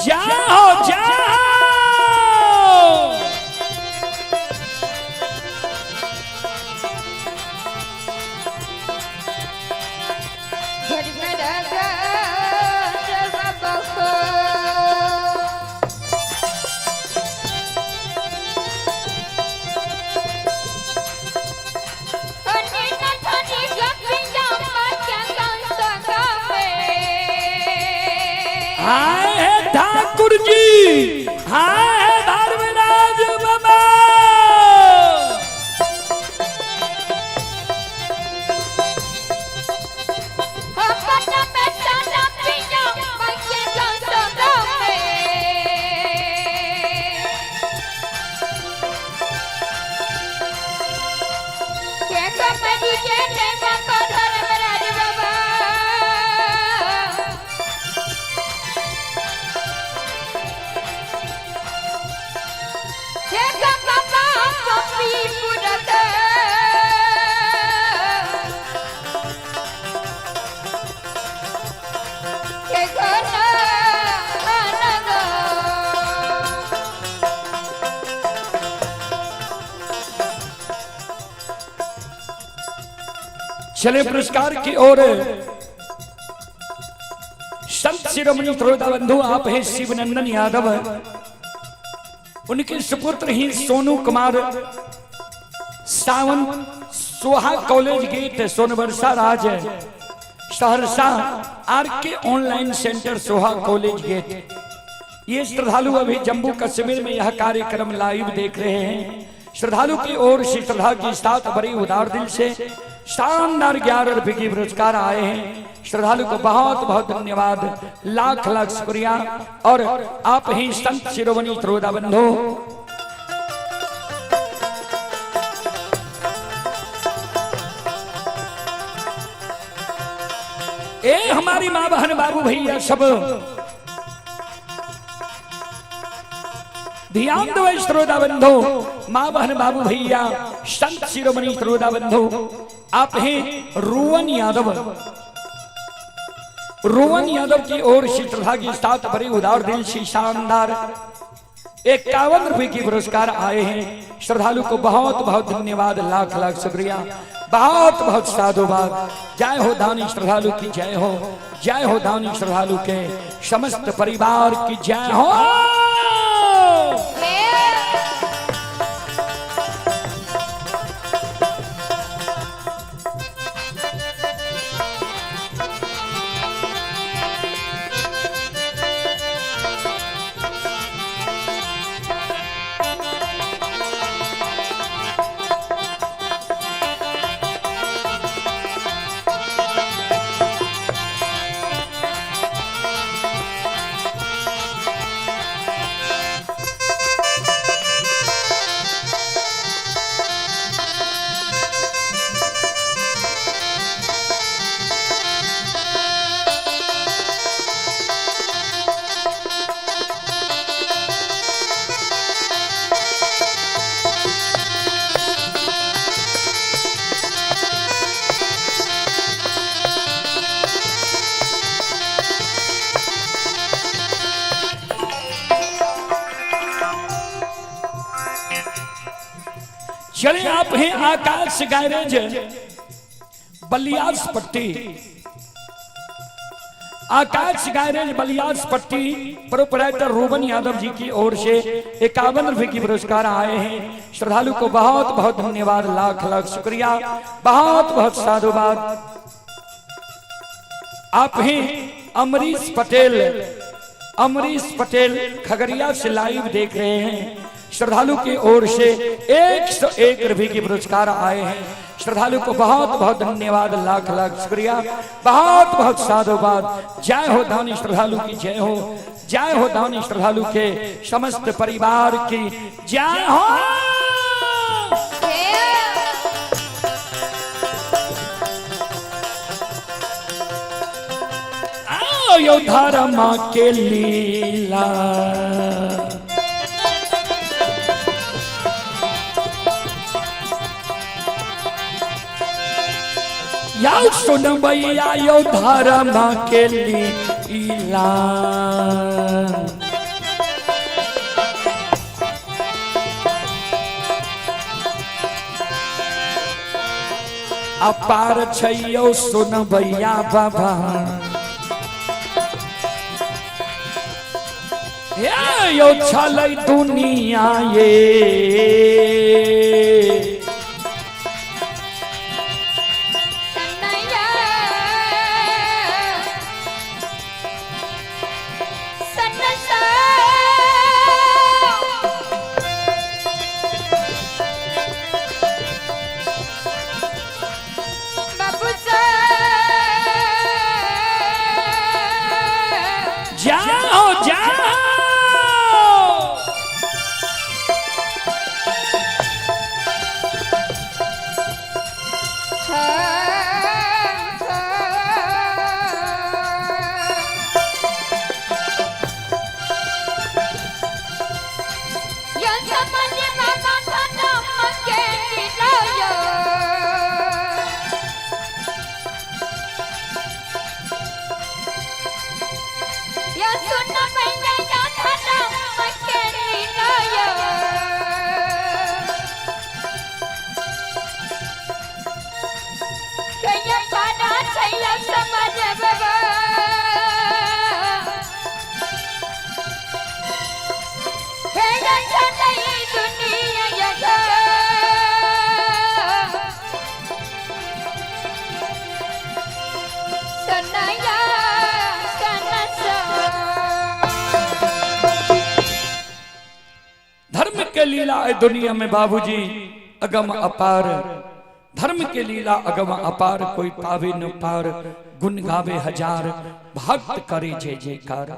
जाओ जाओ। घर में रगा जब बखो अन्य न थानी गपिया क्या संगा में। हाय ठाकुर जी, हाय धर्मराज बाबा। चले पुरस्कार की ओर। संत शिरोमणि श्रोता बंधु आप हैं शिवनंदन यादव, उनके सुपुत्र ही Sonu Kumar Sawan Soha college gate Sonbarsa Raj Saharsa RK online centre Soha college gate. ये श्रद्धालु अभी जम्मू कश्मीर में यह कार्यक्रम लाइव देख रहे हैं। श्रद्धालु की ओर से श्रद्धा के साथ बड़ी उदार दिल से शानदार 11 रुपए की पुरस्कार आए हैं। श्रद्धालु को बहुत बहुत धन्यवाद, लाख लाख शुक्रिया। और आप ही संत शिरोमणि त्रोदा बंधु, ए हमारी माँ बहन बाबू भैया सब ध्यान दो। श्रोता बंधु, माँ बहन बाबू भैया संत शिरोमणि श्रोता बंधु, आप हैं रोवन यादव। रोवन यादव की ओर से श्रद्धा के साथ बड़े उदार दिल से शानदार 51 रुपए की पुरस्कार आए हैं। श्रद्धालु को बहुत बहुत धन्यवाद, लाख लाख शुक्रिया, बहुत बहुत साधुवाद। जय हो दानी श्रद्धालु की जय हो, जय हो दानी श्रद्धालु के समस्त परिवार की जय हो। चले आप हैं आकाश गैरेज बलियास पट्टी, आकाश गैरेज बलियास पट्टी प्रोपराइटर रोवन यादव जी की ओर से 51 रुपए की पुरस्कार आए हैं। श्रद्धालु को बहुत बहुत धन्यवाद, लाख लाख शुक्रिया, बहुत बहुत साधुवाद। आप हैं अमरीश पटेल, अमरीश पटेल खगड़िया से लाइव देख रहे हैं। श्रद्धालु की ओर से 101 रुपए की पुरस्कार आए हैं। श्रद्धालु को बहुत बहुत धन्यवाद, लाख लाख शुक्रिया, बहुत बहुत साधुवाद। जय हो दानी श्रद्धालु की जय हो, जय हो दानी श्रद्धालु के समस्त परिवार की जय हो। आओ धर्म के लीला, या सुन भैया यो धर्म के लीला, अपार छैयो सुन भैया बाबा, यो छलै दुनिया ये लीला है दुनिया में बाबूजी अगम अपार। धर्म के लीला अगम अपार, कोई पावे न पार, गुण गावे हजार, भक्त करे जय जयकार।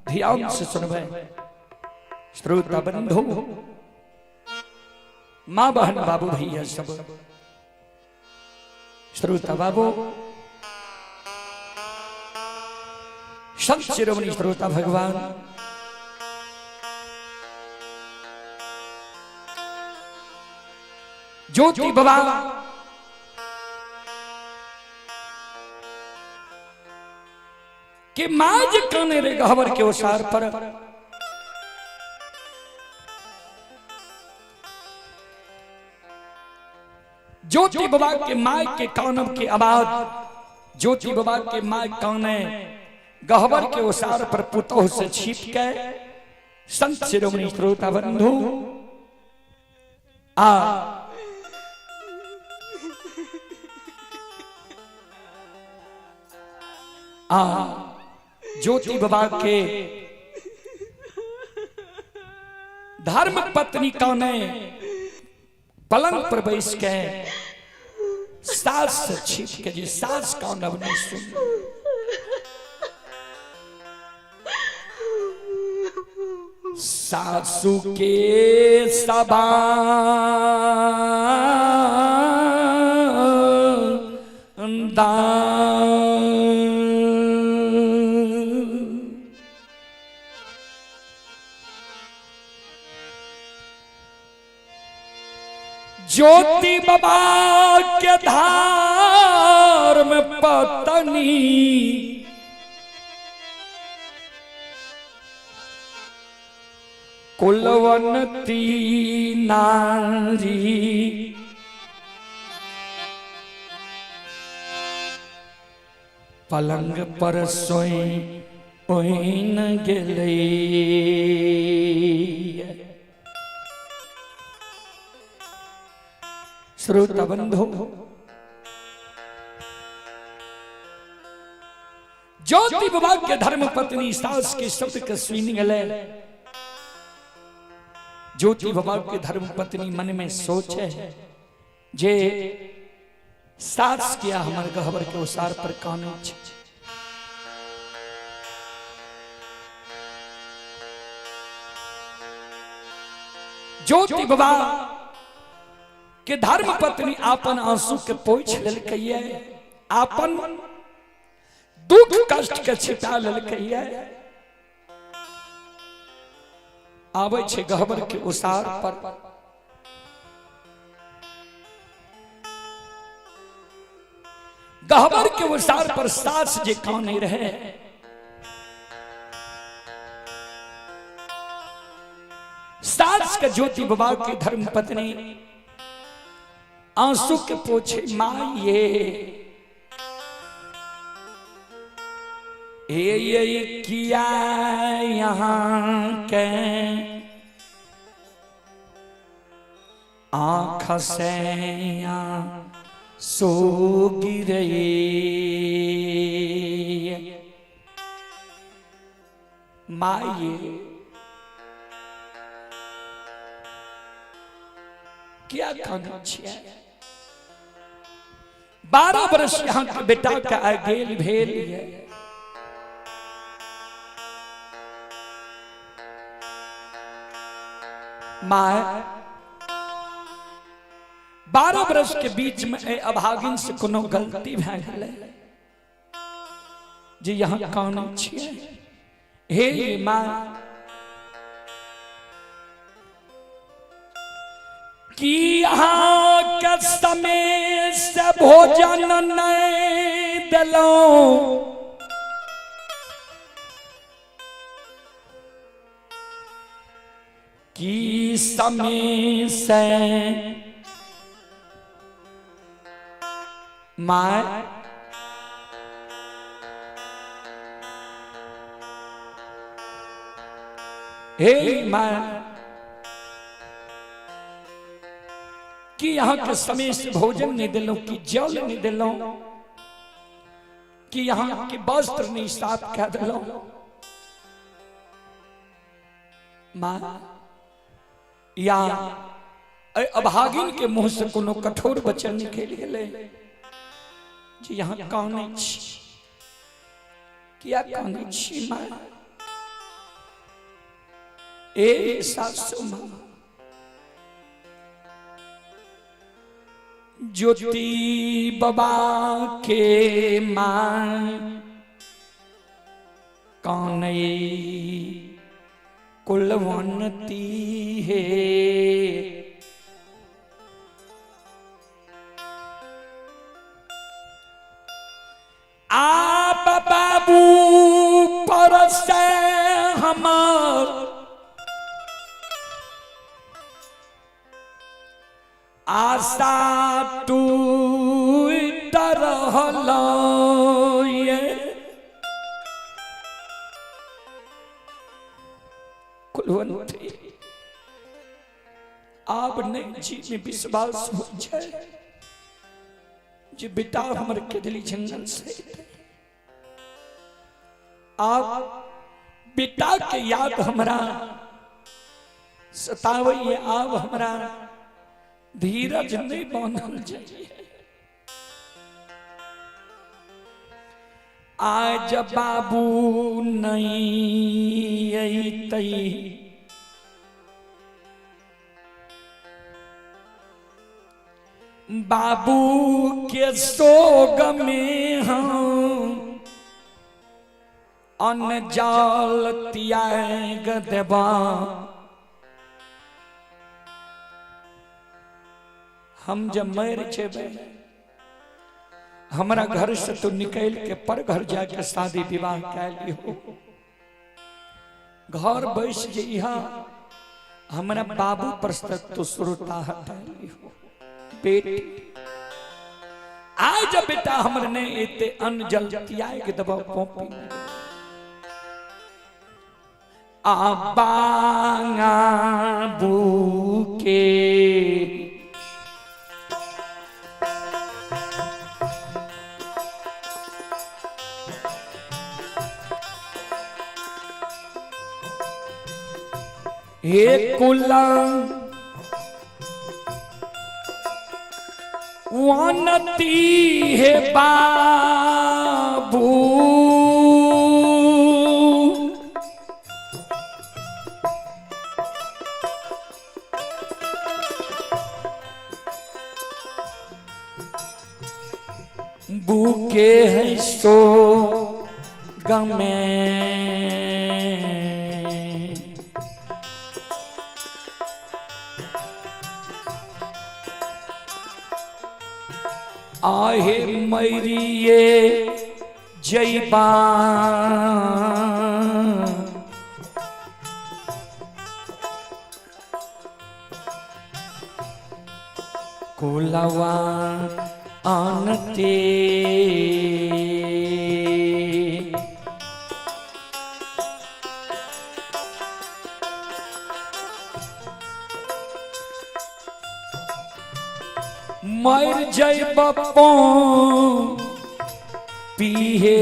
ध्यान से सुनवे श्रोता बंधु, मां बहन बाबू भैया सब श्रोता बाबू, संत शिरोमणि श्रोता भगवान, ज्योति बाबा के माज काने रे गहवर के ओसार पर ज्योति बाबा के माय के कानव के आवाज, ज्योति बाबा के माय काने गहवर के ओसार पर पुतोह से छिप के संत शिरोमणि श्रोता बंधु ज्योति बाबा के धर्म पत्नी काने पलंग पर बैस के सास से छिप के जी सास का नवनी सुन, सासू के ज्योति बाबा के धर्म पत्नी कुलवंती नारी, पलंग पर सोई ओइन गेलै। श्रोता बंधु, ज्योति बाबा के धर्म पत्नी सास के शब्द के सुन गले। ज्योति बाबा के धर्म पत्नी मन में सोचे जे सास किया हमारे गहवर के ओसार पर काने छे। ज्योति बाबा के धर्म पत्नी आपन आंसू के पोछ लेलकैये, आपन दुख कष्ट के छिपा लेलकैये। आवे छे गहवर के ओसार पर, गहवर के ओसार पर सास जे काने रहे, सास के ज्योति बाबा की धर्म पत्नी आंसू के पोछे, माँ ये किया यहाँ के आँख से सो गिरे, माँ क्या कहना छिया। 12 वर्ष यहाँ के बेटा का गेल भेल है। माँ 12 वर्ष के बीच में अभागिन से कोनो गलती भए गेलै जे यहाँ कान छियै। हे माँ कि यहाँ के समय से भोजन नहीं दिलौं, कि समय से माँ हे माँ कि यहाँ के समय से भोजन नहीं दिलो, कि जल नहीं दिलो, कि यहाँ के वस्त्र नहीं साफ कर दिलो। माँ या अभागिन के मुंह से कोनो कठोर वचन निकल गेले जी यहाँ काने छी किया काने छी मां ए सासु मां ज्योति बाबा के मां काने कुलवंती है आप बाबू परसे हमार आशा टूट रहल ये कुलवंती आप नहीं जी में विश्वास हो जाए जी बेटा हमर के दिली जंगल से आप बेटा के याद हमरा सतावई आप हमरा धीरज नहीं बांधल जाइए आज बाबू नहीं अइतई बाबू के सोग में हम अन्न जाल त्याग देबा हम जब मर जेबे हमारा घर से तो निकल के पर घर जाके शादी विवाह कैली हो घर बैस जइहा हमारा बाबू पर तो श्रोता हटाली हो बेटी आज बेटा हमने एते अन्न जल त्याग के दबा पोपी आबांगा बुके हे कुला वानती है बाबू बुके है सो गमे आहे मैरिए जैबा कुलवा आनते मर जय बपो पीहे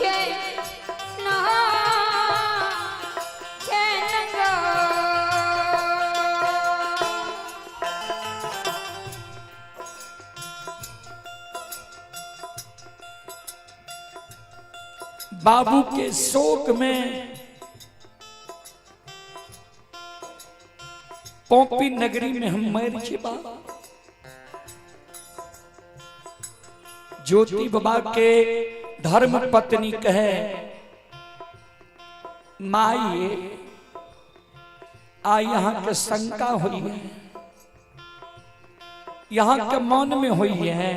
के ना के नंगा बाबू के शोक में पोपी नगरी में हम मर छिपा। ज्योति बाबा के धर्म पत्नी कहे माई आ यहाँ के शंका हुई है, यहाँ के मन में हुई है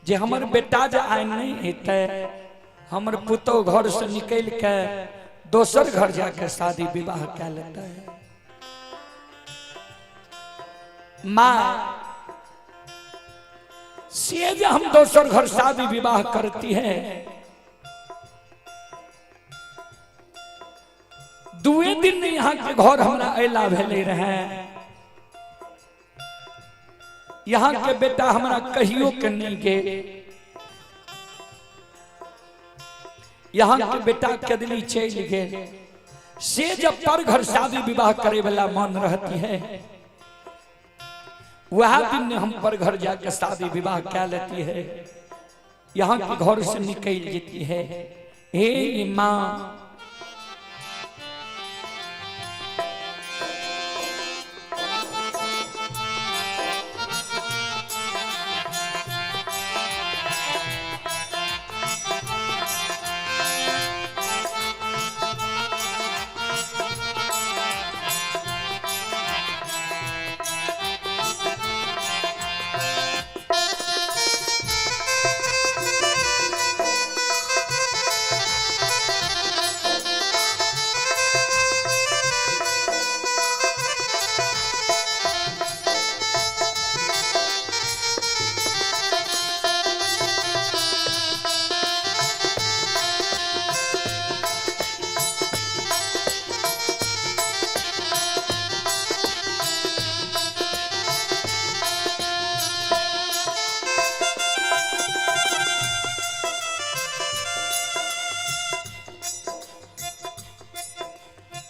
जे हमर बेटा जे आए नहीं हेते हमर पुतो घर से निकल के दोसर घर जाके शादी विवाह कर लेता है। माँ से जे हम दोसर घर शादी विवाह करती है, दुए दिन यहाँ के घर हमरा अला भेले रहे, यहाँ के बेटा हमरा कहियो के नहीं गे, यहाँ के बेटा कदली चल गए। से जब पर घर शादी विवाह करे वाला मन रहती है, वह दिन हम पर घर जाकर शादी विवाह क्या लेती है, यहाँ के घर से निकल जाती है। हे माँ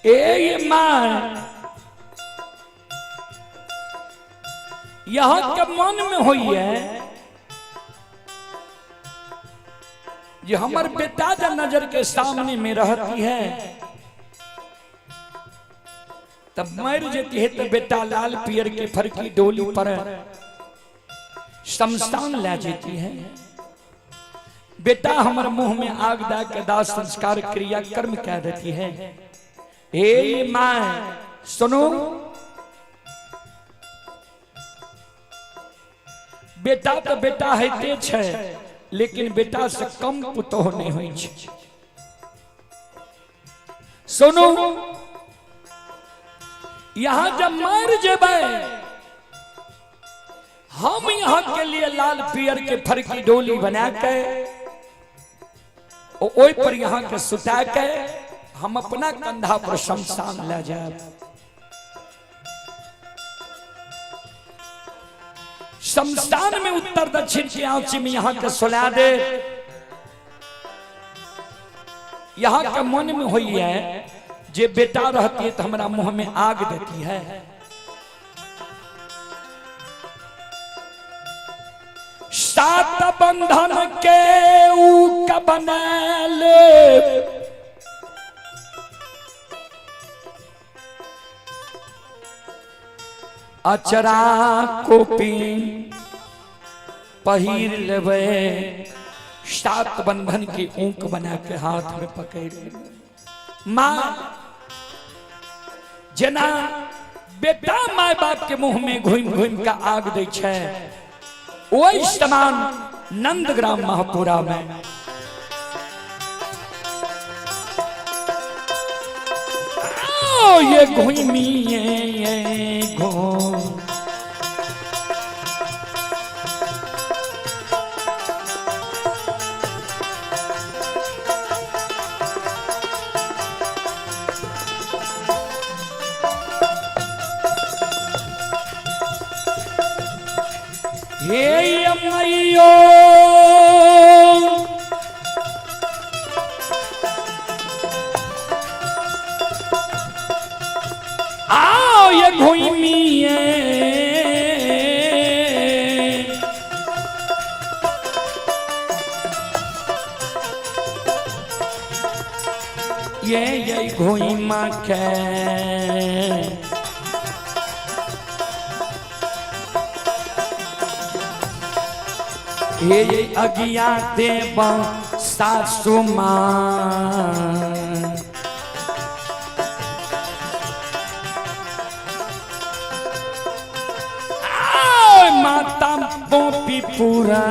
ए माँ यहाँ के मन में हुई है ये हमार बेटा जब नजर के सामने में रहती है तब मर जाती है, तो बेटा लाल पियर के फरकी डोली पर शमशान ले जाती है। बेटा हमारे मुंह में आग दा के दाह संस्कार क्रिया कर्म कह देती है। हे मां सुनो, बेटा तो बेटा है छे, लेकिन बेटा से कम पुतोह नहीं हुई छे। सुनो, यहां जब मर जेबे हम यहाँ के लिए लाल पियर के फरकी डोली बना के ओई पर यहाँ के सुता के हम अपना कंधा पर शमशान ले जाए। शमशान में उत्तर दक्षिण की आंची में यहाँ के सुला दे। यहाँ के मन में हुई है जे बेटा रहती है तो हमारा मुंह में आग देती है। सात बंधन के ऊक बनले अचरा को पीन पहिर लेवे, सात बंधन की ऊक बना के हाथ में पकड़ लेवे। मां जना बेटा माय बाप के मुंह में घुम घुम के आग दे छे, वही समान नंदग्राम महापुरा में ये घुमी ये घो हे अम्मैयो ये घोई माँ के ये अगिया देव सासु माँ माता पोपी पूरा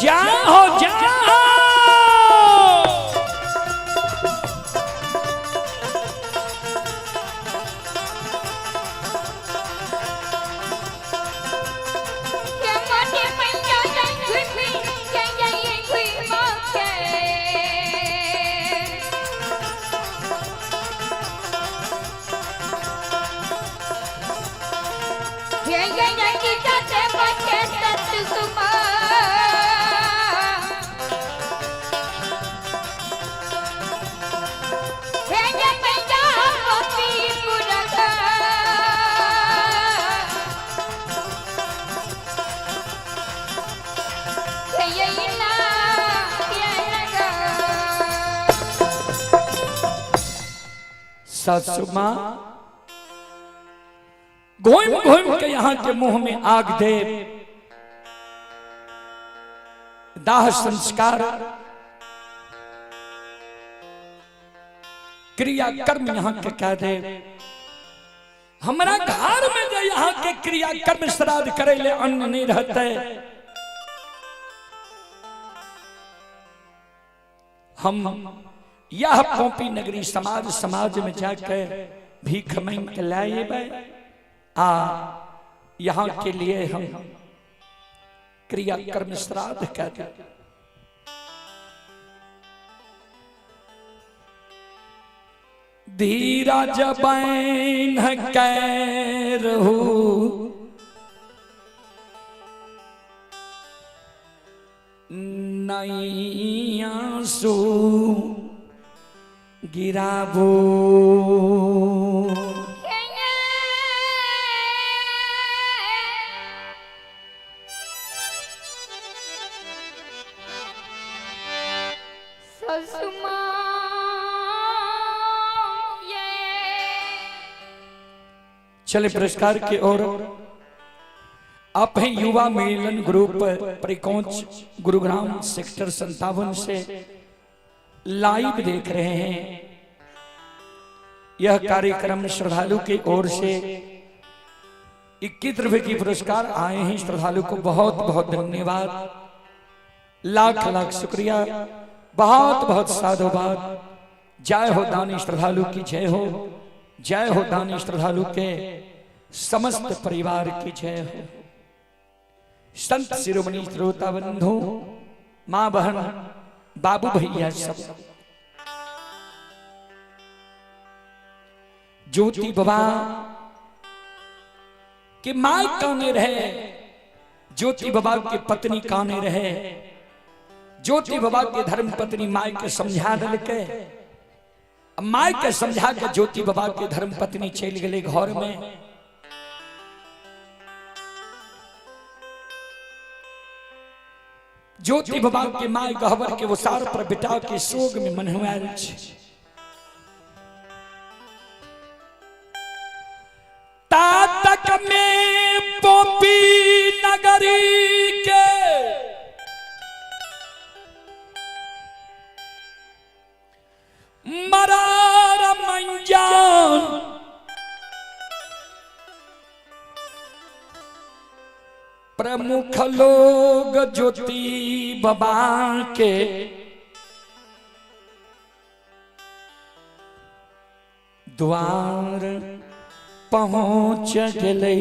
जाओ जाओ सासु माँ घोम घोम के यहाँ के मुंह में आग दे दाह संस्कार क्रिया कर्म यहाँ के कह दे हमारा घर में जो यहाँ के क्रिया कर्म श्राद्ध करे ले अन्न नहीं रहते हम यह पोपी नगरी समाज में जाकर भीख मांग के लाए आ यहाँ के लिए हम क्रिया कर्म श्राद्ध कहते धीरज बैन कैरहु नैयासु गिराबो चले पुरस्कार की ओर आप हैं युवा मिलन ग्रुप परिकोच गुरुग्राम सेक्टर 57 से लाइव देख रहे हैं। यह कार्यक्रम श्रद्धालु की ओर से 21 रुपए की पुरस्कार आए हैं। श्रद्धालु को बहुत बहुत धन्यवाद, लाख लाख शुक्रिया, बहुत बहुत साधुवाद। जय हो दानी श्रद्धालु की जय हो, जय हो दानी श्रद्धालु के समस्त परिवार की जय हो। संत शिरोमणि श्रोता बंधु, मां बहन, बाबू भैया सब, ज्योति बाबा के माई काने रहे, ज्योति बाबा की पत्नी काने रहे, ज्योति बाबा के धर्म पत्नी माई के समझा दल के, माई के समझा के ज्योति बाबा के धर्म पत्नी चल गए घर में। ज्योति बाबा के माई गहबर के वो सार पर बिटा के सोग में मनहुआल छे। तातक में पोपी नगरी के मरार मंजान प्रमुख लोग ज्योति बाबा के द्वार पहुँच गए।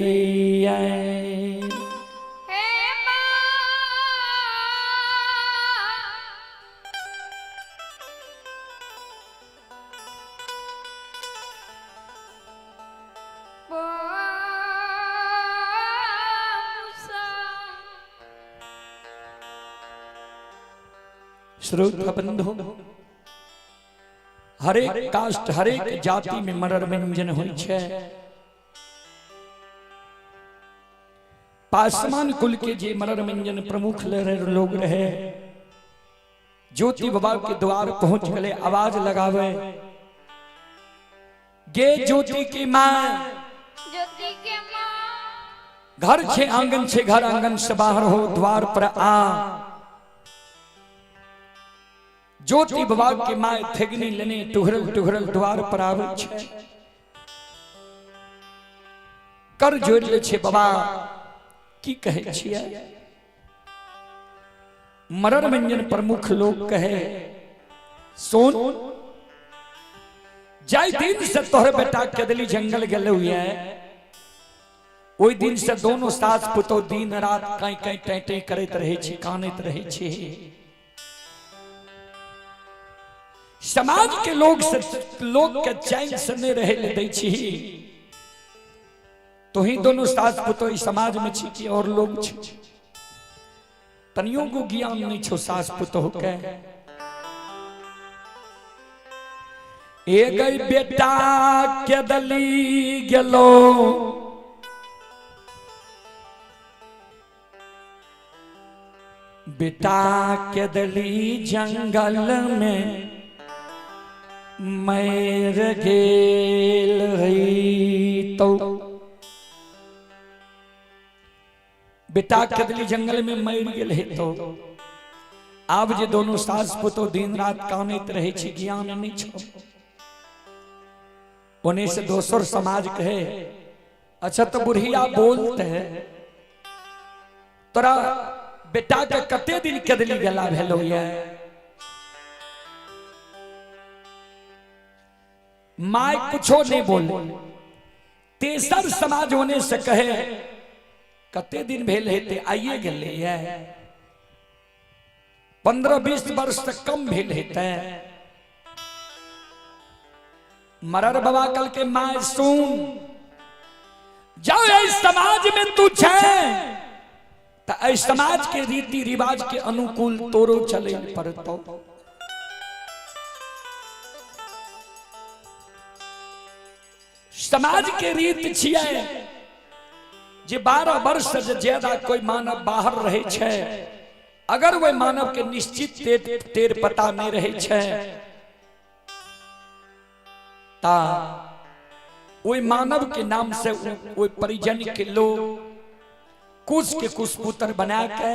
श्रोता बंधु, हरेक कास्ट हरेक जाति में मरर व्यंजन होइ छै। पासवान कुल के जे मरर व्यंजन प्रमुख लोग रहे, ज्योति बाबा के द्वार पहुंच गए, आवाज लगावे, गे ज्योति की माँ, ज्योति के माँ, घर छे आंगन छे, घर आंगन से बाहर हो, द्वार पर आ। ज्योति बाबा के माय थेगनी लेने टुहरल टुहरल द्वार पर आवे छे। कर जोड़ ले छे, बाबा की कहे छियै? मरर व्यंजन प्रमुख लोग कहे, सोन जाय दिन से तोहर बेटा कदली जंगल गले हुए, ओई दिन से दोनों सास पुतो दिन रात कई कई टेटे करत रहे छी, कानत रहे छी। समाज के लोग के चैन से नहीं रहे ले दै छी। तो ही दोनों सास पुतो इस समाज में छी कि और लोग छी, तनियों को ज्ञान नहीं छो सास पुतो के। ए गई बेटा के दली गेलो, बेटा के दली जंगल में मैर गेल हई। तो बेटा कदली जंगल में मैर गेल है। तो आब जे दोनों सास पुतो दिन रात कानैत रहे छी, ज्ञान नहीं छो। ओने से दोसर समाज कहे, अच्छा तो बुढ़िया बोलते तोरा बेटा के कते दिन कदली गला भेलो ये? माय कुछो नहीं बोले। तेसर समाज होने से कहे, कते दिन भेल हेते? आइए गेले ये 15-20 वर्ष से कम भेल हेते। मरर बाबा कल के माय सुन, जाओ इस समाज में तू छे तो इस समाज के रीति रिवाज के अनुकूल तोरो चले पड़तो। समाज के रीत छियै जे 12 वर्ष से ज्यादा कोई मानव बाहर रहे छे, अगर वह मानव के निश्चित तेर पता नहीं रहे छे ता वही मानव के नाम से वही परिजन के लोग कुछ के कुशपुत्र बना के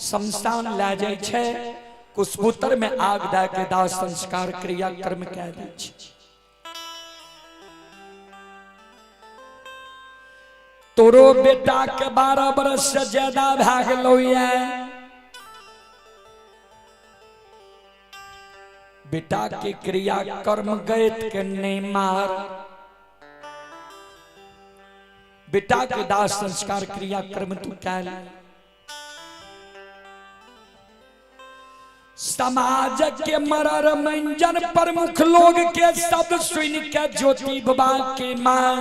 शमशान ला जाए छे। कुशपुत्र में आग दा के दाह संस्कार क्रिया कर्म कए दै छे। तोरो बेटा के 12 वर्ष से ज्यादा भए गेलो ये, बेटा के क्रिया कर्म गैत के नहीं मार, बेटा के दाह संस्कार क्रिया कर्म तू कैल। समाज के मरर व्यंजन प्रमुख लोग के शब्द सुन के ज्योति बाबा के मां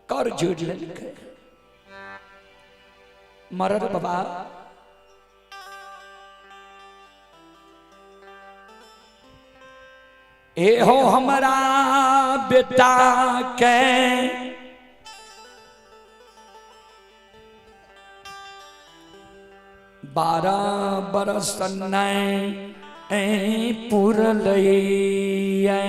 कर जोड़ लेलकै। मरर बाबा ए हो हमारा बेटा के 12 बरस नहीं पुरलैया।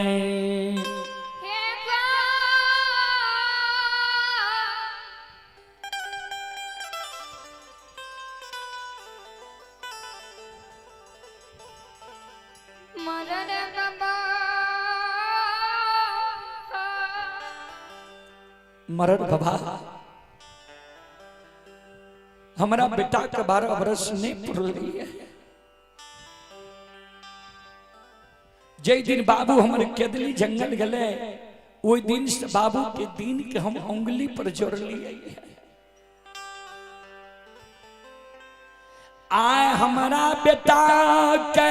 मरर बाबा हमारा बेटा के 12 वर्ष नहीं पूरल है। जय दिन बाबू हमारे केदली जंगल गले वही दिन से बाबू के दिन के हम उंगली पर जोड़ लिए। आए हमारा बेटा के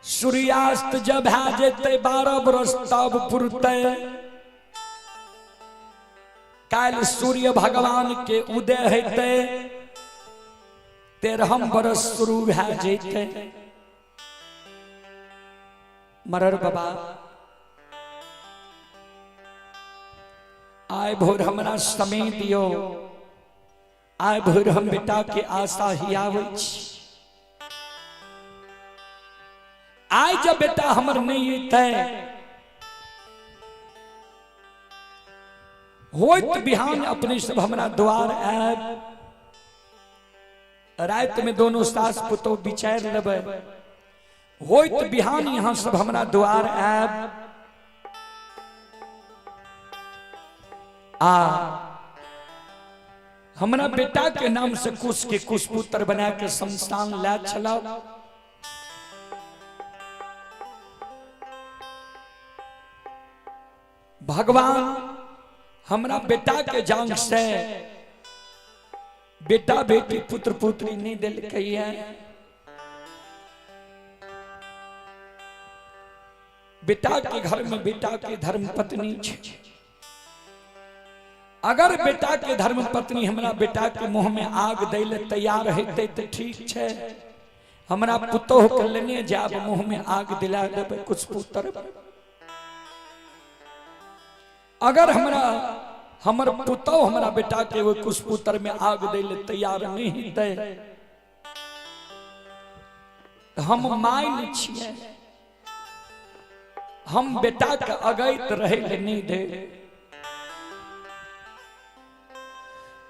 सूर्यास्त जब है जेते 12 वर्ष तब पुरते काल सूर्य भगवान के उदय हेते 13 वर्ष शुरू है जेते। मरर बाबा आय भोर हमरा समय दियो, आय भोर हम बेटा के आशा ही आवे आय जब बेटा हमर नहीं तय होत बिहान अपने सब हमरा द्वार आब रात में दोनों सास पुतो विचार लेबे होत बिहान यहाँ सब हमरा द्वार आब हमरा बेटा के नाम से कुश के कुशपुत्र बना के शमशान ला चलाओ। भगवान हमरा बेटा के जान से बेटा बेटी पुत्र पुत्री नहीं दिल कही बेटा के घर में बेटा के धर्म पत्नी छे। अगर बेटा के धर्म पत्नी हमरा बेटा के मुंह में आग दैले तैयार हेते तो ठीक छे, हमरा पुतोह के लेने जाब मुंह में आग दिला देबे कुछ पुत्र। अगर हमर पुतोह हमरा बेटा के वो कुछ पुत्र में आग दैले तैयार नहीं दे हम माइन छिए, हम बेटा के अगैत रहे नहीं दे।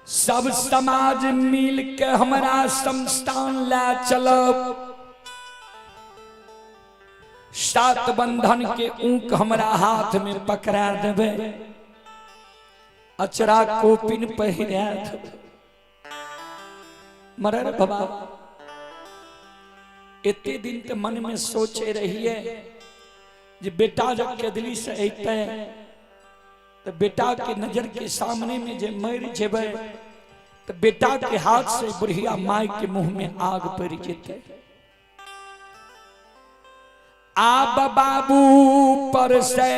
सब समाज मिल के हमारा शमशान ला चलब, 7 बंधन के ऊंक हमारा हाथ में पकड़ा देवे, अचरा कोपिन पहिरा देवे। मरर बाबा इतने दिन तो मन में सोचे रहिए जे बेटा जब केदली से अते तो बेटा के नजर के सामने में जे मर जेबे तो बेटा के हाथ से बुढ़िया माई के मुंह में आग पड़ जेते। आब बाबू पर से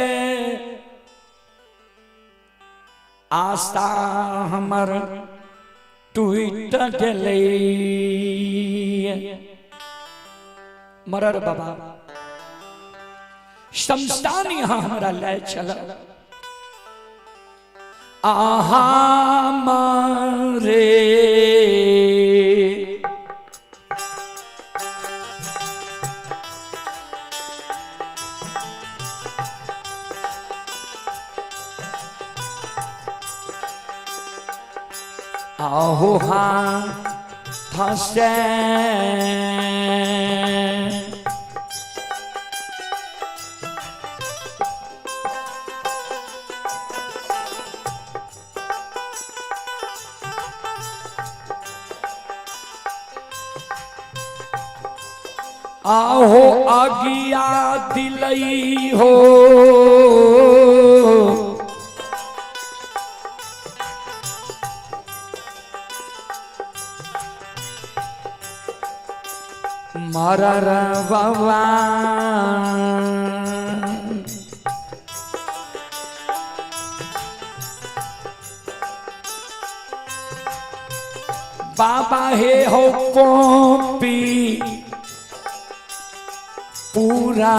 आशा हमर टूट गेलै। मरर बाबा शमशान यहाँ हमारा ले चला। आहा मारे आहो हाँ फंसे आहो आगिया दिलई हो मरर बाबा बाबा हे हो पोपी पूरा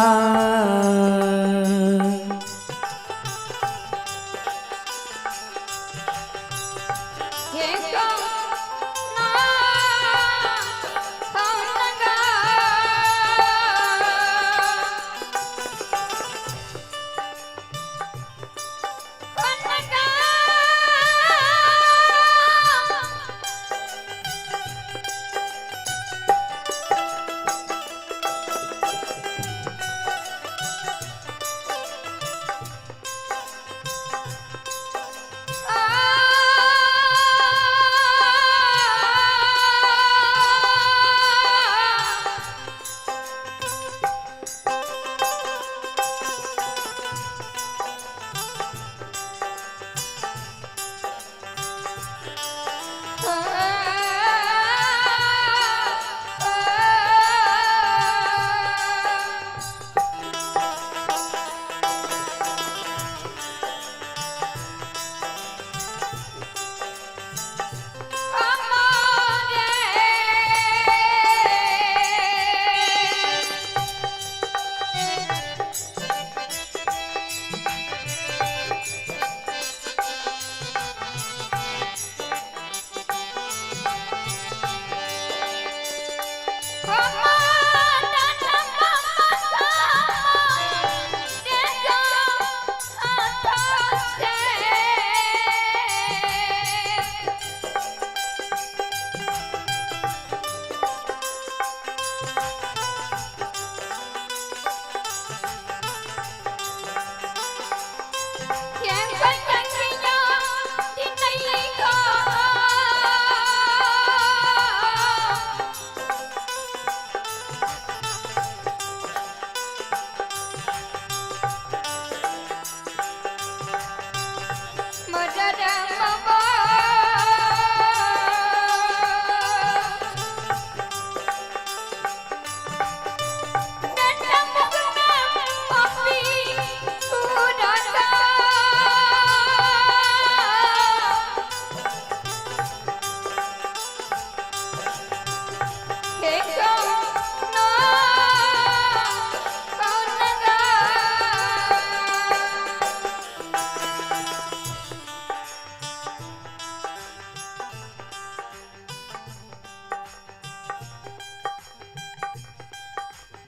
मदर मबा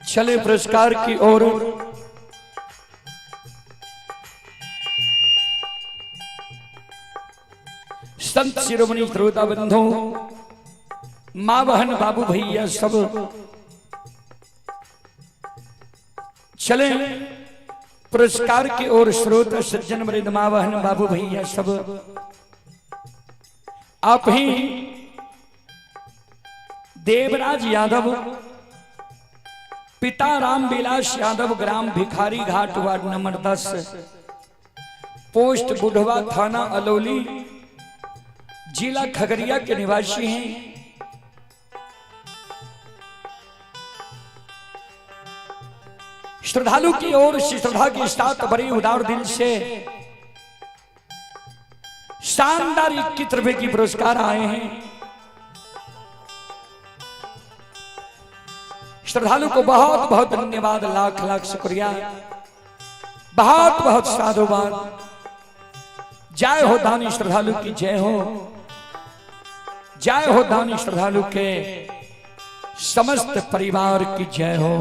चले पुरस्कार की ओर। संत शिरोमणि श्रोता बंधु, मां बहन बाबू भैया सब चले पुरस्कार की ओर। श्रोता सज्जन वृंद, मां बहन बाबू भैया सब आप ही देवराज यादव, पिता रामविलास यादव, ग्राम भिखारी घाट, वार्ड नंबर 10, पोस्ट बुढ़वा, थाना अलौली, जिला खगड़िया के निवासी हैं। श्रद्धालु की ओर से श्रद्धा के साथ बड़े उदार दिल से शानदार 21 रुपए की पुरस्कार आए हैं। श्रद्धालु को बहुत बहुत धन्यवाद, लाख लाख शुक्रिया, बहुत बहुत साधुवाद। जय हो दानी श्रद्धालु की, जय हो, जय हो दानी श्रद्धालु के समस्त परिवार की जय हो।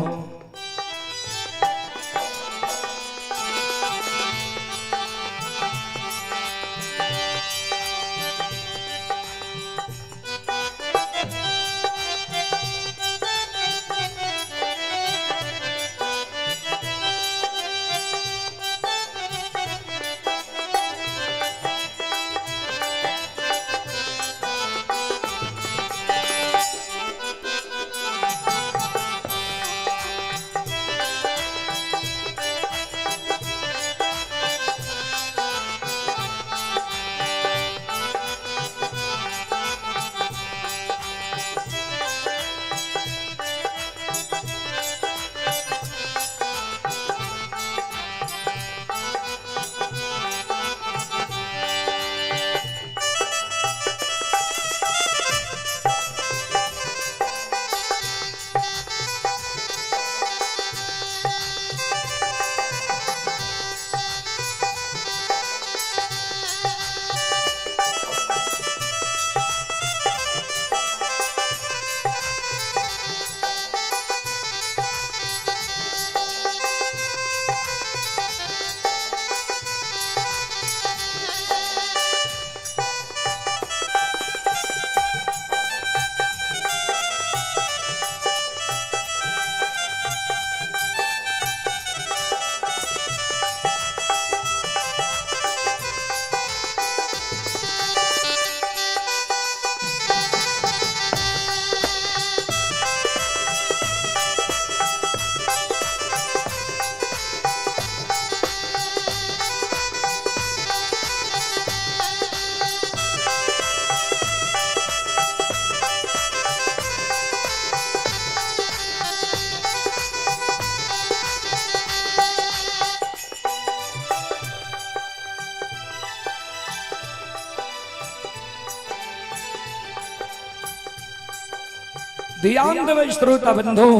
ध्यान देव श्रोता बंधु,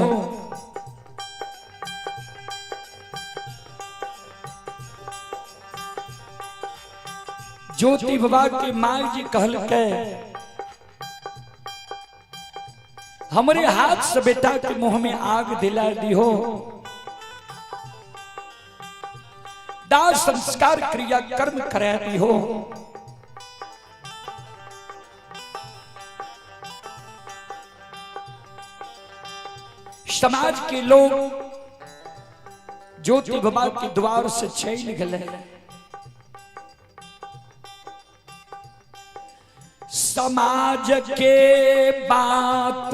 ज्योति बाबा के माँ जी कहल के हमारे हाथ से बेटा के मुंह में आग दिला दी हो, दाह संस्कार क्रिया कर्म करा दी हो। समाज के लोग ज्योति बाबा के द्वार से चल गए। समाज के बात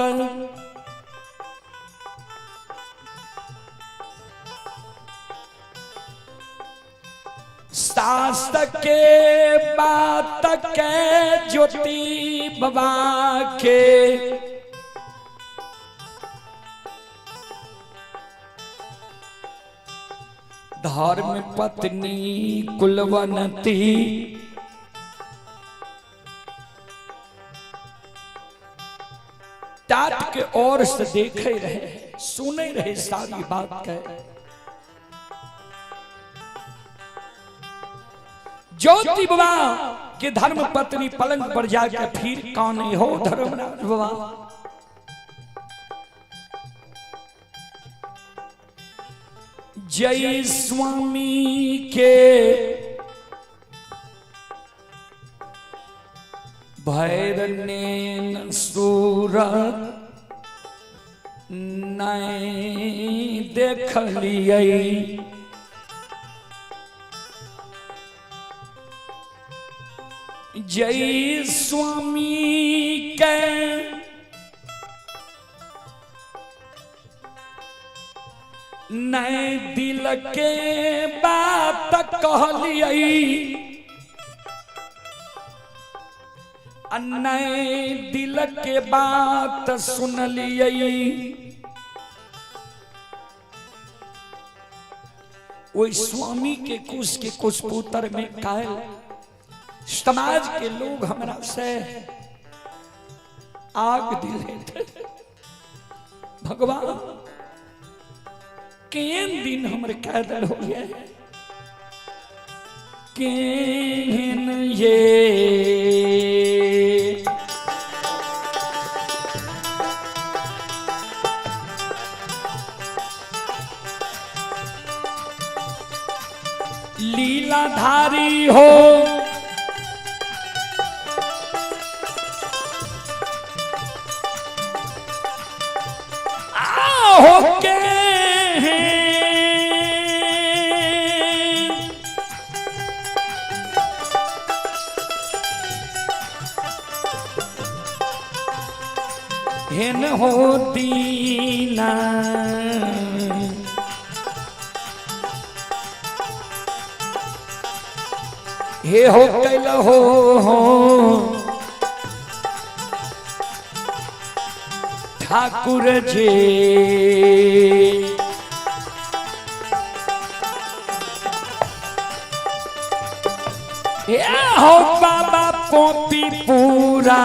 शास्त्र के बात के ज्योति बाबा के धर्म पत्नी कुलवंती टाट के और से देखे रहे सुने रहे सारी बात कह ज्योति बाबा के धर्म पत्नी पलंग पर जाकर फिर कौन हो धर्मराज बाबा जय स्वामी के भैरने सूरत नहीं देख लिये जय स्वामी के नए दिल के बात कहलिए नए दिल के बात सुन लिए वही स्वामी के कुछ पुत्र में कायल समाज के लोग हमरा से आग दिले थे भगवान केन दिन हमरे कैदल हो गए केन ये लीलाधारी हो हो के हेन हो दीना हे हो कैल हो ठाकुर जी हे हो बाबा पोपी पूरा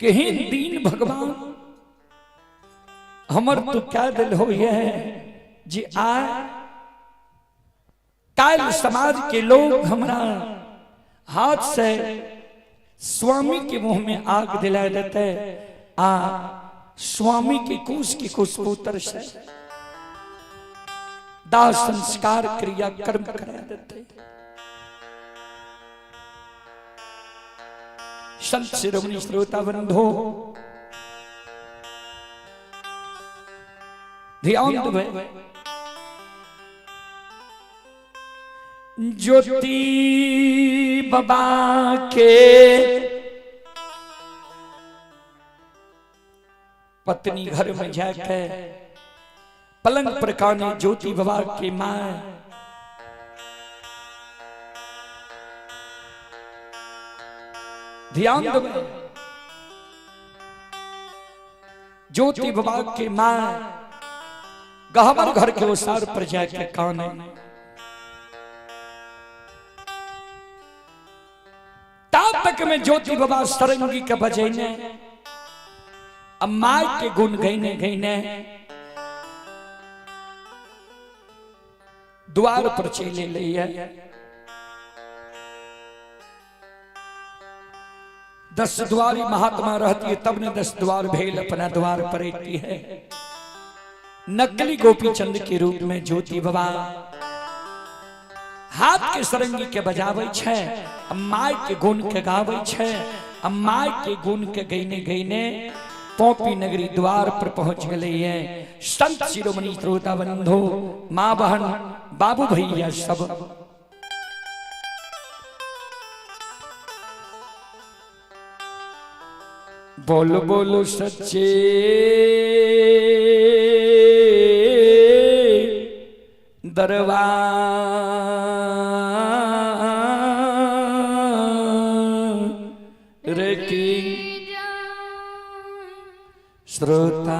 कहीं दीन भगवान हमर तो क्या दिल हो ये जी आए काल समाज के लोग हमारा हाथ से स्वामी के मुंह में आग दिला देते स्वामी के कुछ पुत्र से दाह संस्कार क्रिया कर्म करा देते संत शिरोमणि श्रोता बंधो ध्यान दे ज्योति बाबा के पत्नी घर में जाके पलंग पर काने ज्योति बाबा की मां ध्यान दो। ज्योति बाबा की मां गहवर घर के ओसार पर जाके काने तब तक में ज्योति बाबा सरंगी के बजैने अम्मा के गुण गईने गईने द्वार पर चले लिया। 10 द्वारी महात्मा रहती है तब ने 10 द्वार भेल अपना द्वार पर रहती है। नकली गोपी चंद के रूप में ज्योति बाबा हाथ के सरंगी के बजावे छे, अम्मा के गुण के गावे छे, अम्मा के गुण के गईने गईने पोपी नगरी द्वार पर पहुंच गए हैं। संत शिरोमणि श्रोता बंधु मां बहन बाबू भैया सब बोलो बोलो सच्चे दरबार की श्रोता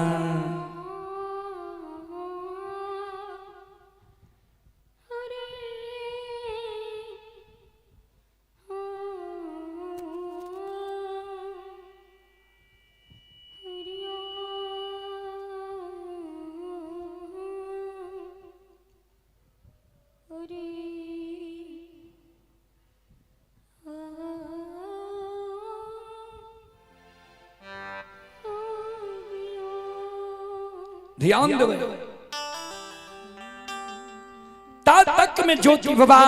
ध्यान दो। तक में ज्योति बाबा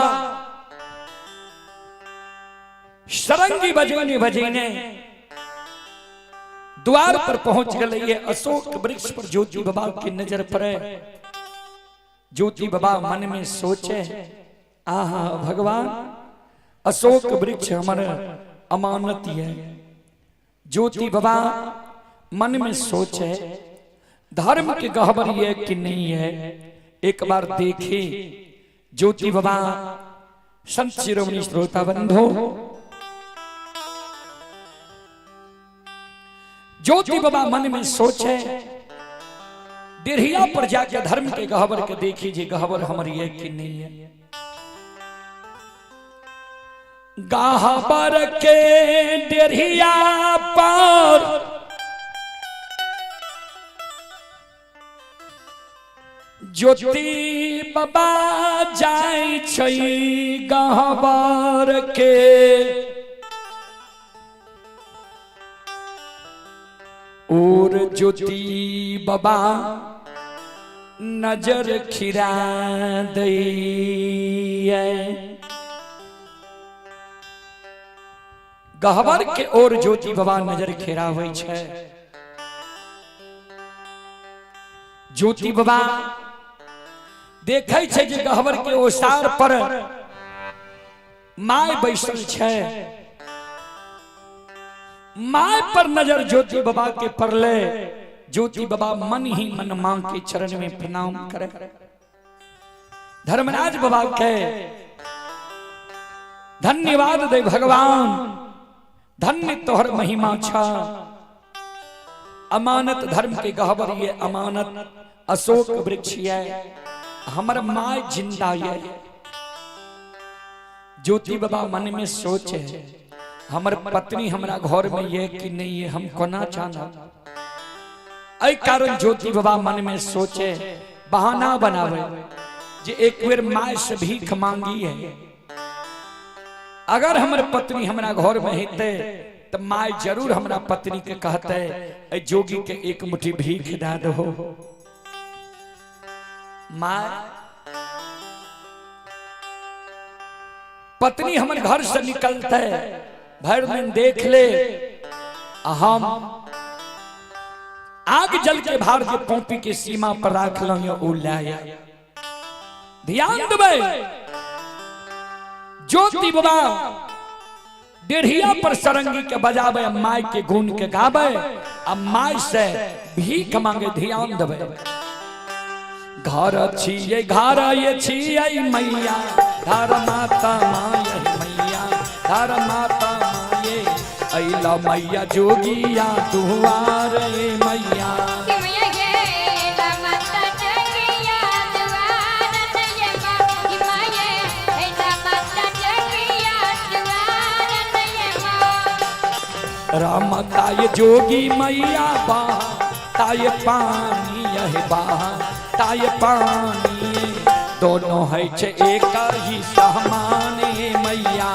सरंगी बजने बजने द्वार पर पहुंच गए। ये अशोक वृक्ष पर ज्योति बाबा की नजर पड़े। ज्योति बाबा मन में सोचे आहा भगवान अशोक वृक्ष हमारे अमानत है। ज्योति बाबा मन में सोचे धर्म के गहबर ये कि नहीं है। एक बार देखे ज्योति बाबा संत शिरोमणि श्रोता बंधु ज्योति बाबा मन में सोचे डेढ़िया पर जाके धर्म के गहबर के देखी जी गहबर हमारी है कि नहीं है। गहबर के डेढ़िया पर ज्योति बाबा जाय छै गहबर के और ज्योति बाबा नजर खिरा दैये। गहबर के और ज्योति बाबा नजर खिरावे छै। ज्योति बाबा देखे छे जे गहबर के ओसार पर माय बैसल छे। माय पर नजर ज्योति बाबा के पड़ले। ज्योति बाबा मन ही मन मां के चरण में प्रणाम करे। धर्मराज बाबा के धन्यवाद दे भगवान धन्य तोहर महिमा छा। अमानत धर्म के गहबर ये अमानत अशोक वृक्ष है। हमर माय जिंदा है। ज्योति बाबा मन में सोचे हमर पत्नी हमरा घर में ये कि नहीं है हम कोना जाना। ऐ कारण ज्योति बाबा मन में सोचे बहाना बनावे जे एक बेर माय से भीख मांगी है। अगर हमर पत्नी हमरा घर में हेते तो माय जरूर हमरा पत्नी के कहते ऐ जोगी के एक मुट्ठी भीख दे दो। माय पत्नी हमारे घर से निकलते भर दिन देख ले हम आग जल के भार के पोपी के सीमा पर राख लो या ध्यान देवे ज्योति बाबा डेढ़िया पर सरंगी के बजावे, माई के गुण के गावे, अब माई से भीख मांगे ध्यान देवे। घर छिए घर ये छिए मैया, घर माता माये मैया, घर माता माये, अइला मैया जोगिया दुआरे मैया। राम ताय जोगी मैया बहा, ताय पानी यह बहा, ताय पानी दोनों है छे एक ही समान मैया।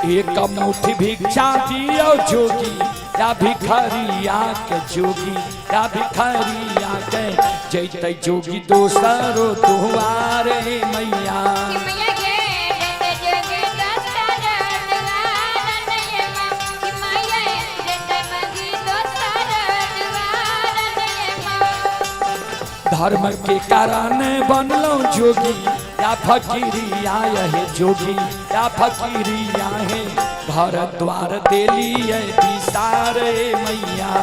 एक मुट्ठी भिक्षा दियो जोगी, या भिखारिया के जोगी, या भिखारिया के जैते जोगी दोसरो दुआरे मैया। धर्म के कारण बनलो जोगी, या फकीरिया है जोगी, या फकीरिया है घर द्वार देलिए विसारे मैया।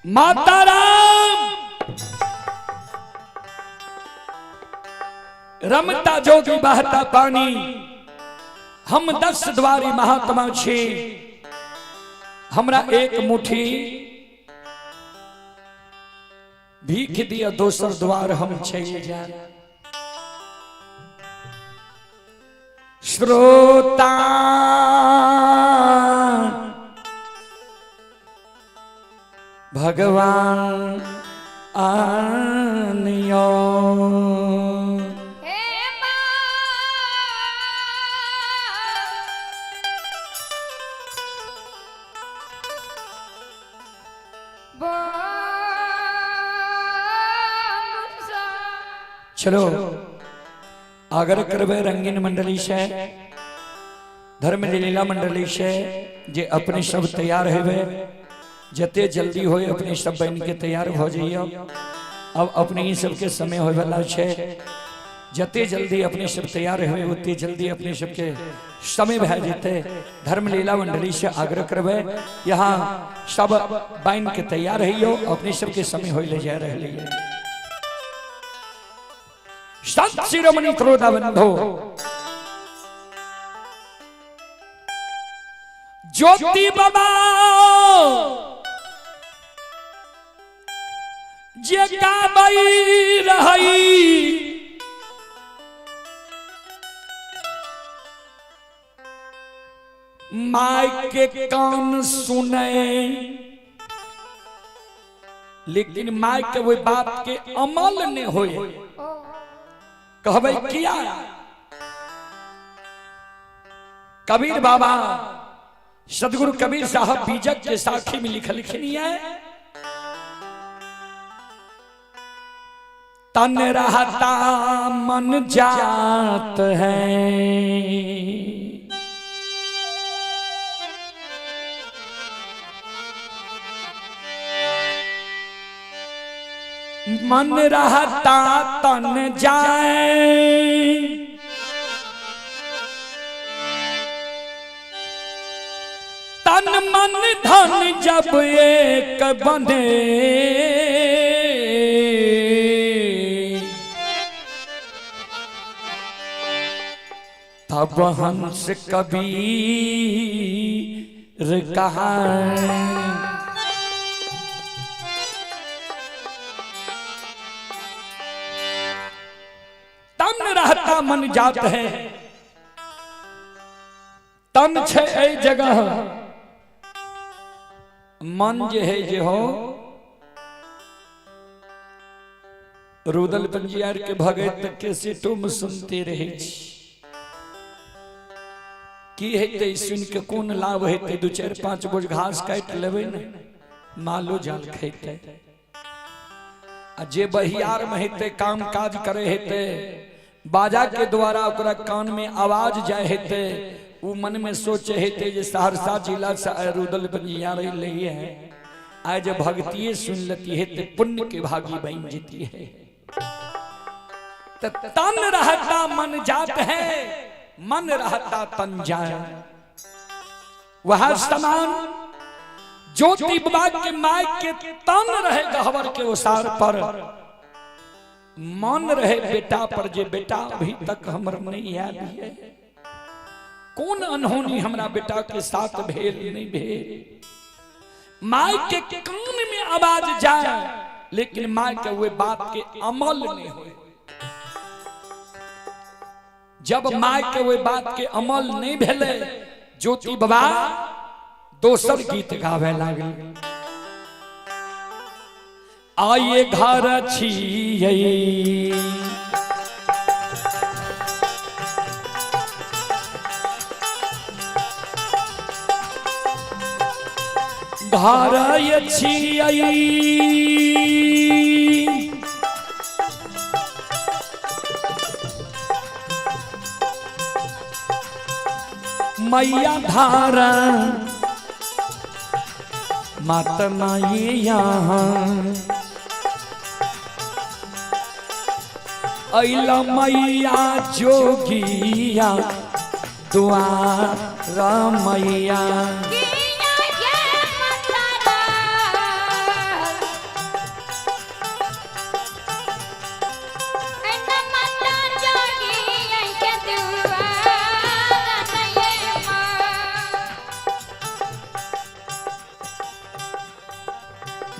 माता राम रमता जोगी बहता पानी, हम 10 द्वारी महात्मा छे, हमरा एक मुट्ठी भीख दिया दोसर द्वार हम चले जाए। श्रोता भगवान आनियो, चलो आग्रह करबे रंगीन मंडली से, धर्म लीला मंडली से जे अपने सब तैयार हेबे, जते जल्दी होए अपने सब बन के तैयार हो जाइयो। अब अपने ही सबके समय होए वाला छे, जते जल्दी अपने सब तैयार हुए उतनी जल्दी अपने सबके समय भे जेते। धर्म लीला मंडली से आग्रह करबे, यहाँ सब बन के तैयार रहियो, अपने सबके समय होए ले जा रहे। संत शिरोमणि क्रोधा बंधो ज्योति बाबा जे गाबई रही, माई के कान सुने, लेकिन माई के वो बात के अमल ने होए। कहबे किया कबीर बाबा सदगुरु कबीर साहब बीजक के साखी में लिखनी है, तन रहता मन जात है, मन रहता तन जाए, तन मन धन जब एक बने, तब हंस कबीर कहा। रहता मन जात है, तन छे ए जगह, मन जे है जे हो रुदल पंजियार के भगत तक के से तुम सुनते रहे की है ते सुन के कौन लाभ है ते 2-4-5 बोझ घास काट लेबे न मालो जाल खेते आ जे बहियार में हेते काम काज करे हेते बाजा के द्वारा ओकरा कान में आवाज जाए हेते वो मन में सोचे हेते जे सहरसा जिला से रुदल बनिया रही है आज भक्तिये सुन लेती है तो पुण्य के भागी बन जीती है। तो तन रहता मन जात है मन रहता तन जाए वह समान ज्योति बाबा के माय के तन रहे गहवर के उसार पर मन रहे बेटा पर जे बेटा अभी तक हमर नहीं याद है कौन अनहोनी हमरा बेटा के साथ भेल नहीं भेल। माय के कान में आवाज जाए लेकिन माय के हुए बात के अमल नहीं हुए। जब माय के हुए बात के अमल नहीं भेले ज्योति बाबा दोसर गीत गावे लागल। आइए घर छियै घर छियै मैया धारा माता माई यहाँ अइला मैया जोगिया द्वारा मैया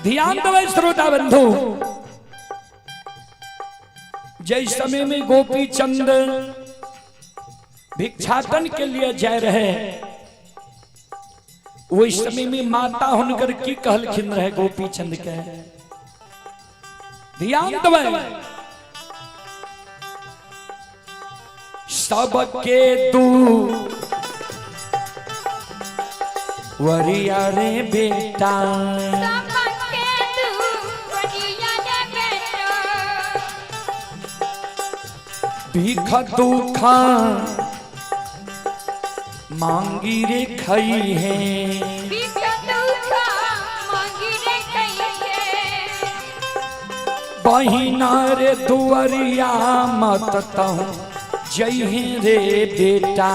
ध्यान देवे श्रोता बंधु जय समय में गोपी चंद भिक्षाटन के लिए जा रहे वही समय में माता हुनकर की कहलखिन रहे गोपी चंद के ध्यान देवे सबके तू वरिया रे बेटा भीख दुखा मांगी रे खई है बहिना रे दुआरिया मत कहूं जय रे बेटा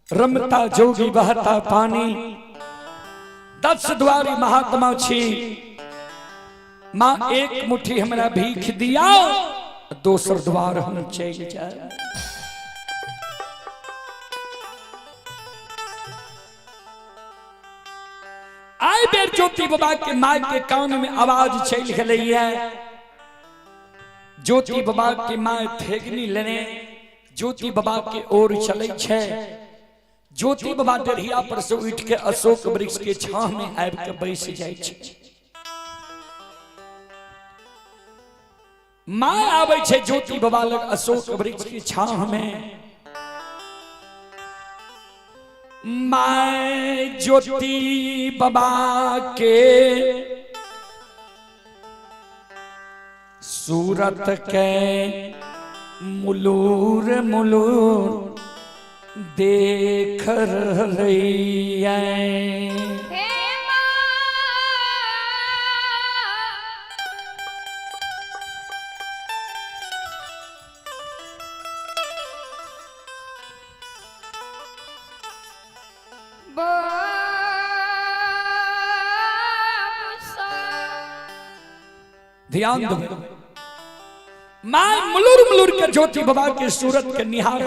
रमता जोगी बहता पानी 10 द्वारी महात्मा छी माँ एक मुट्ठी हमरा भीख दिया दोसर द्वार हम चल जाए। आए बेर ज्योति बाबा के माय के कान में आवाज चल गई है। ज्योति बाबा के माय ठेगनी लेने ज्योति बाबा के ओर चले छे। ज्योति बाबा डरिया पर से उठ के अशोक वृक्ष के छाह में आबि के बैस जाय छे। माय आबै छे ज्योति बाबा लग अशोक वृक्ष के छाह में। माय ज्योति बाबा के सूरत के मुलूर मुलूर देख रही है। ध्यान दो माय मुलूर मुलूर के ज्योति बाबा के सूरत के निहार।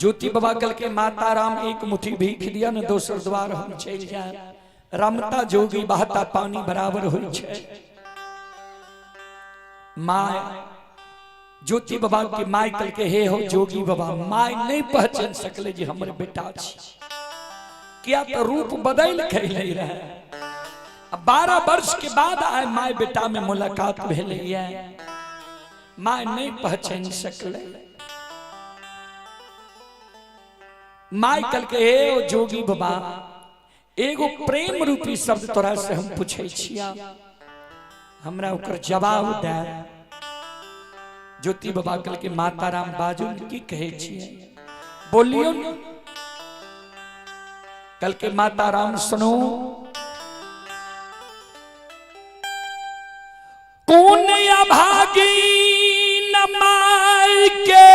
ज्योति बाबा कल के माता राम एक मुट्ठी भीख दिया न दोसर द्वार हम चल जाए। रमता जोगी बहता पानी बराबर हुई छे। माय ज्योति बाबा के माय कल के हे हो जोगी बाबा। माय नहीं पहचान सकले जी हमरे बेटा छी किया तो रूप बदल के नहीं रहे। अब 12 वर्ष के बाद आए माय बेटा में मुलाकात भेले माय नहीं पहचान सकले। माय कल के हे ओ जोगी बाबा एगो प्रेम रूपी शब्द तोरा से हम पूछे छिया, हमरा ओकर जवाब दे। ज्योति बाबा कल के माता राम बाजू की कहे छिए बोलियो न। कल के माता राम सुनो, कौन अभागी न माय के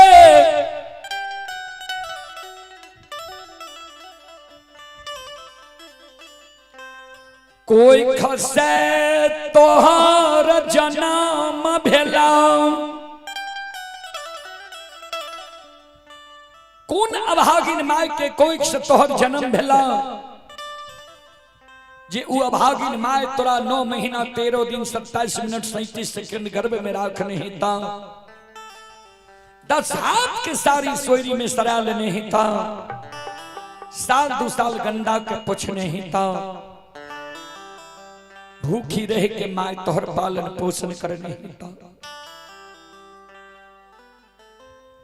कोई खसे तोहर जन्म भेला। कौन अभागिन माय के कोई से तोहर जन्म भेला, जे उ अभागिन माय तोरा 9 महीना 13 दिन 27 मिनट 37 सेकंड गर्भ में रखने हेता, 10 हाथ के सारी सोयरी में सरा लेने हेता, साल 2 साल गंदा के पुछने हेता, भूखी रह के माय तोहर पालन पोषण करने हेता।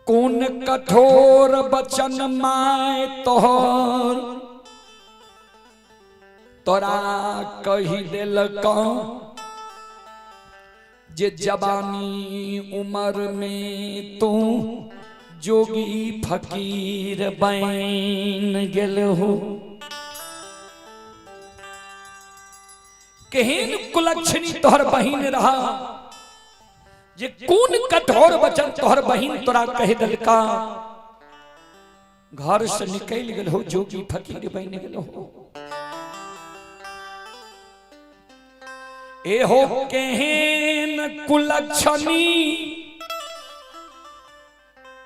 कौन कठोर बचन माय तोहर तोरा कही दिलका, जे जवानी उम्र में तू जोगी फकीर बन गेल हो। केहन कुलक्षणी तोहर बहिन रहा, जे कौन कठोर वचन तोहर बहिन तोरा कह दिलका, घर से निकल गेल हो जोगी फकीर बन गेल हो। ए हो केहन कुलक्षणी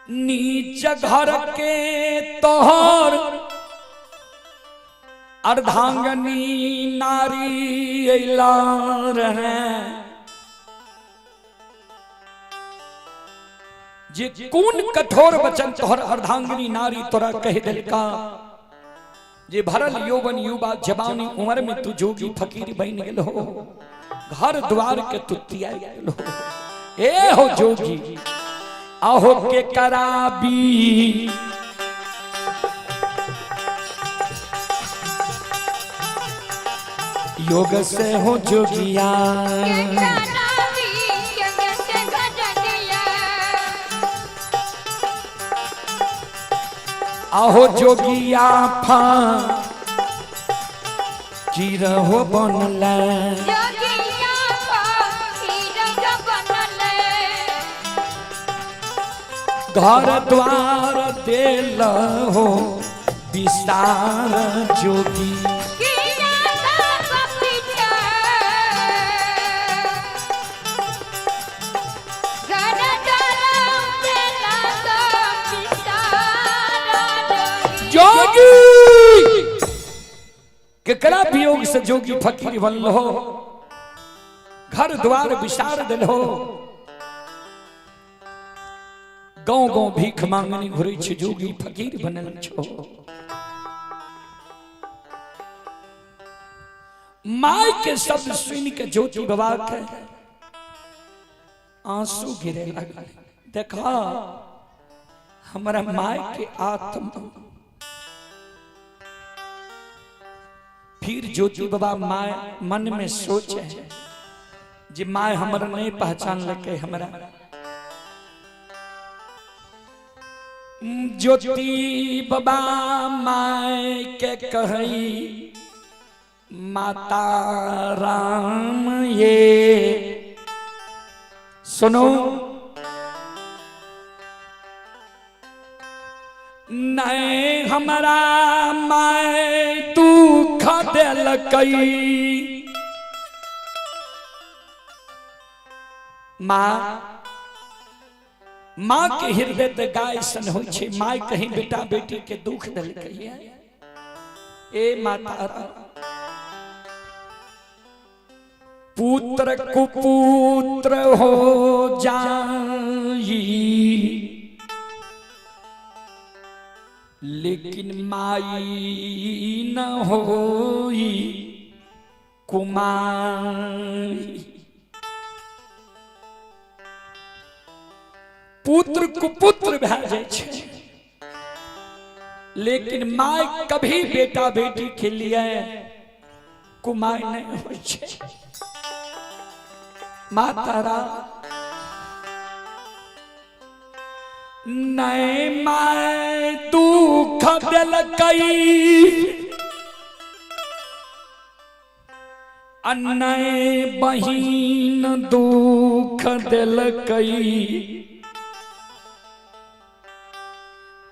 नीच घर के तोहर अर्धांगनी नारी अइला रहे, जे कौन कठोर वचन तोहर अर्धांगनी नारी तोरा कह दिलका, जे भरल यौवन युवा जवानी उम्र में तू जोगी फकीर बन गेल हो, घर द्वार के तुतिया गेल हो। ए हो जोगी आहो के कराबी योग से हो जोगिया, आहो जोगिया फा चीर हो बनले, घर द्वार देल हो विस्तार जोगी। जोगी केकरा वियोग से जोगी फकीर बनल हो, घर द्वार विसार दिल हो, गांव गांव भीख मांगनी घुरे छ जोगी फकीर बनल छो। माय के शब्द सुन के ज्योति बाबा के आंसू गिरे लगे। देखा हमारा माय के आत्मा, फिर ज्योति बाबा माय मन में सोचे जे माय हमरा नहीं पहचान लगे। हमरा ज्योति बाबा माय के कही माता राम ये सुनो, नहीं हमारा माय दुख दिलकई। माँ के हृदय ते गाय सन हो छे। माय कहीं बेटा बेटी के दुख दिलकई। ए माता पुत्र कुपुत्र हो जाई, लेकिन माई न होई कुमारी। पुत्र कुपुत्र भए जाइ छै, लेकिन माय कभी बेटा बेटी के लिए कुमाई नहीं होइ छै। माता राम नहीं माय दुख देलकै, नहीं बहिन दुख देलकै,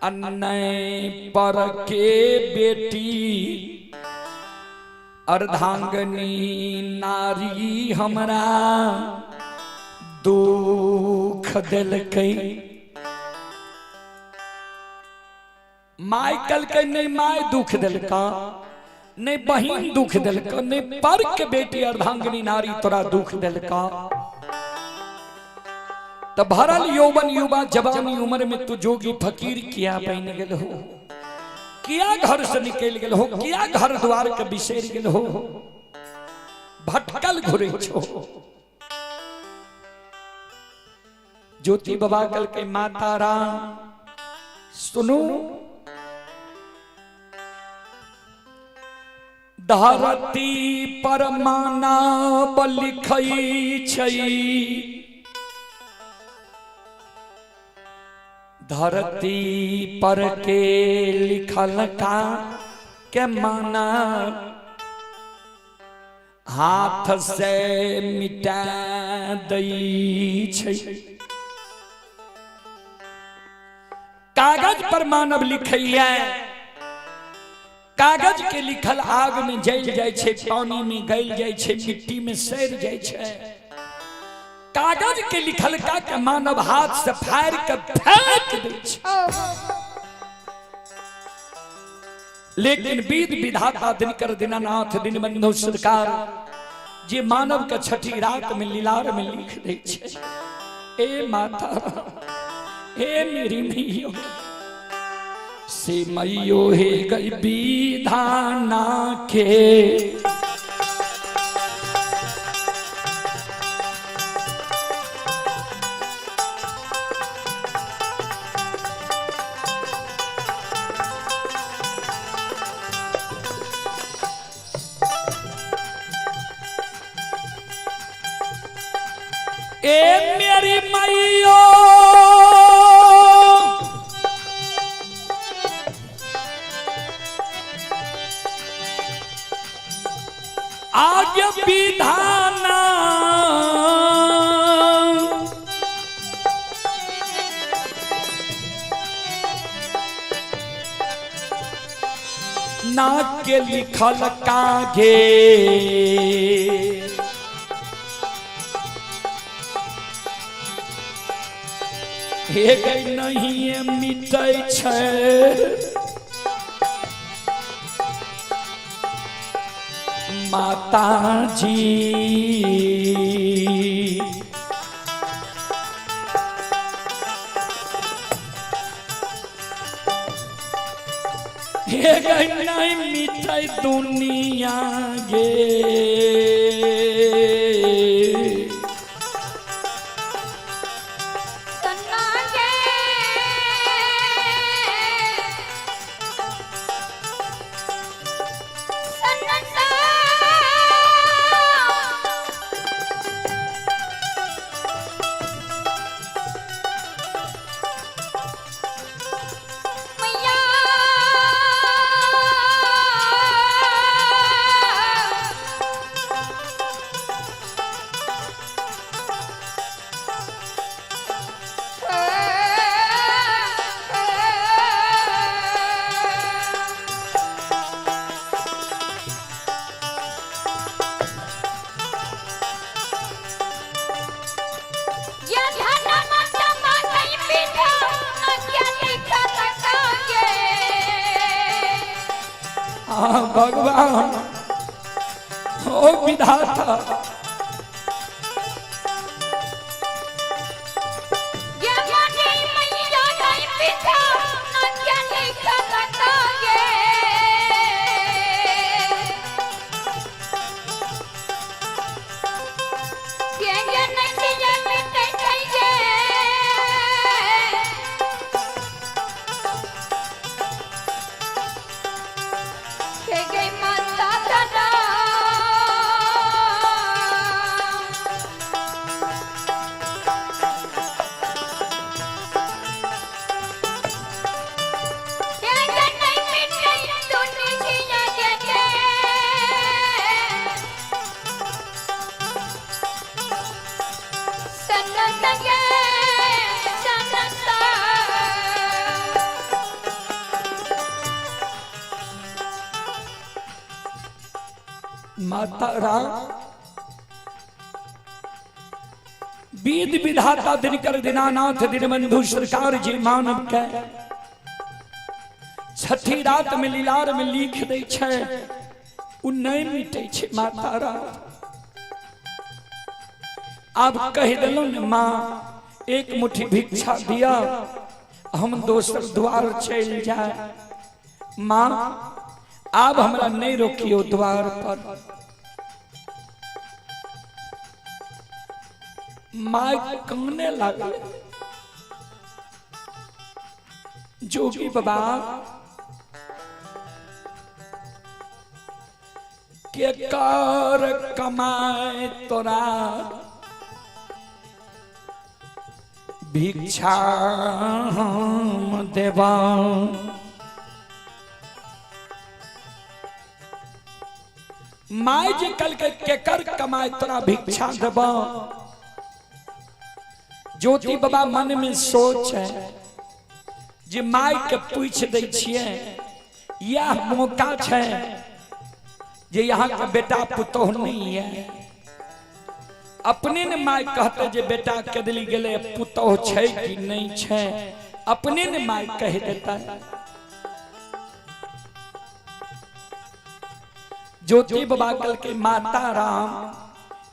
नहीं पर के बेटी अर्धांगनी नारी हमरा दुख देलकै। माय कहलकै नहीं माय दुख देलका, नहीं बहिन दुख देलका, नहीं पर के बेटी अर्धांगनी नारी तोरा दुख देलका। तो भरल यौवन युवा जवानी उम्र में तू जोगी फकीर किया बन गेल हो, किया घर से निकल गेल हो, किया घर द्वार के बिसर गेल हो, भटकल घुरे छो। ज्योति बाबा कल के माता राम सुनो, धरती पर मानव लिखै छै, धरती पर के लिखल का के माना हाथ से मिटा दै छै। कागज पर मानव लिखैया, कागज के लिखल आग में जल जाय छै, पानी में गल जाय छै, मिट्टी में सड़ जाय छै। कागज के लिखल का के मानव हाथ से फाड़ के फेंक दै छै। लेकिन विध विधाता दिनकर दीनानाथ दीनबंधु सरकार जे मानव के छठी रात में लीलार में लिख दै छै, ए माता हे मेरी मैयो से मैयो हे गई विधाना के, ए मेरी मैयो आगे विधाना ना के लिखल कागे, हे गई नहीं मिटै छै। माता जी हे गई नहीं मिटै दुनिया गे, भगवान ओ विधाता ये मने मैया नहीं पिता न क्या लिखा माता राम वेद विधाता दिनकर दीनानाथ दीनबंधु सरकार जी मानव के छठी रात में लीलार में लिख दे छै उ नहीं मिटे छै माता राम। अब कह दिलो ने माँ एक मुट्ठी भिक्षा दिया हम दोसर द्वार चल जाए। माँ आप हमरा नहीं रोकियो द्वार पर। माँ काने लगे। जोगी बाबा के कर कमाए तोरा भिक्षा हम देवा। माय जे कल के केकर कमाए तोरा भिक्षा देवा। ज्योति बाबा मन में सोच है जे माय के पूछ दे छिए यह मौका है जे यहाँ का बेटा पुतोह नहीं है। अपने ने माय कहते जे बेटा कदली गेले पुतोह छै कि नहीं छै अपने ने माय कह देता है। ज्योति बाबा कल के माता राम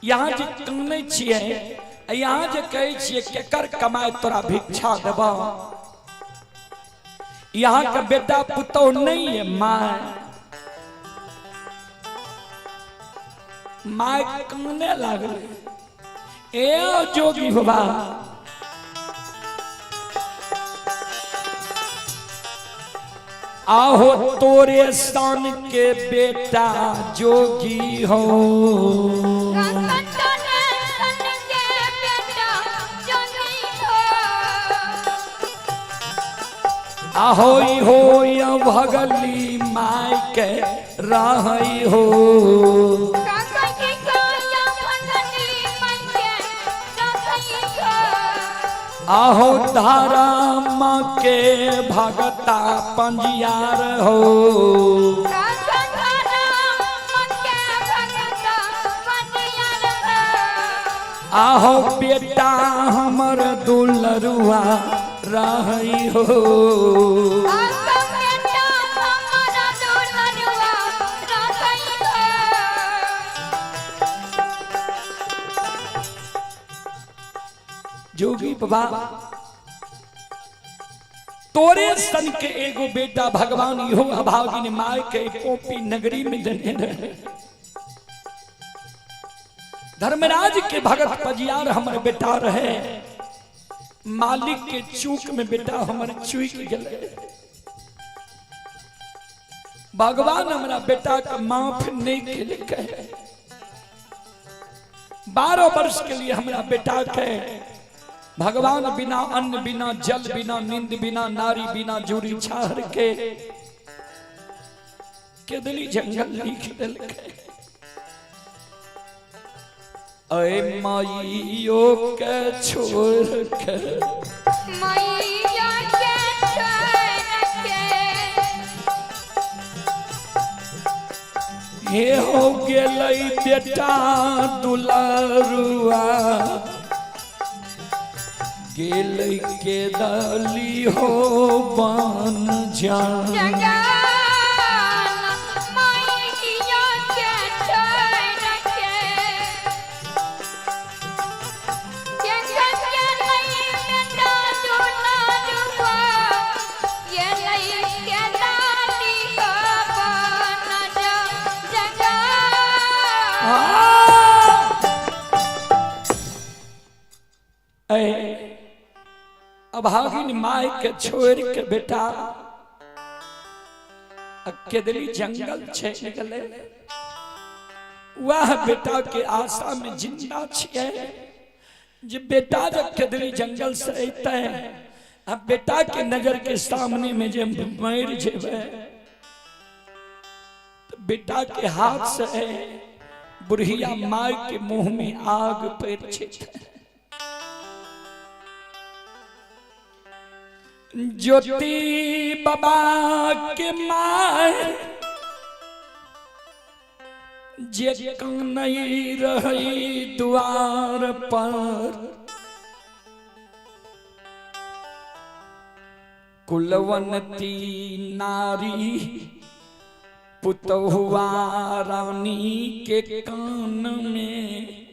यहाँ जे काने छिए यहाँ जे कहे छिए केकर कमाए तोरा भिक्षा देबा। यहाँ का बेटा पुतोह नहीं है माय। माय काने लागले ए जोगी बाबा आहो तोरे सन के बेटा जोगी हो। आहोई हो या भगली माय के राहई हो। आहो धारा माँ के भगता पंजियार हो। आहो बेटा हमर दुलरुआ रही हो। जोगी बाबा तोरे सन के एगो बेटा भगवान इहो अभागिन माय के पोपी नगरी में देने रहे। धर्मराज के भगत पजियार हमर बेटा रहे। मालिक के चूक में बेटा हमर चूक गए। भगवान हमारा बेटा का माफ नहीं के 12 वर्ष के लिए हमारा बेटा के भगवान बिना अन्न बिना जल बिना नींद बिना नारी बिना जूरी छाड़ के दिली जंगल लिख दिल के। अरे माइयो के छोड़ के मैया के छोड़ के हे हो गेलै बेटा दुलारुआ गेलै के दली हो बन जान। अभागिन माय के छोड़ के बेटा केदली जंगल छे गले। वह बेटा के आशा में जिंदा छिए जे बेटा जब केदली जंगल से अते अब बेटा के नजर के सामने में जे मर जेबे तो बेटा के हाथ से बुढ़िया माय के मुंह में आग पैर छे। ज्योति बाबा के माय जे कानई रही द्वार पर कुलवंती नारी पुतहुआ रानी के कान में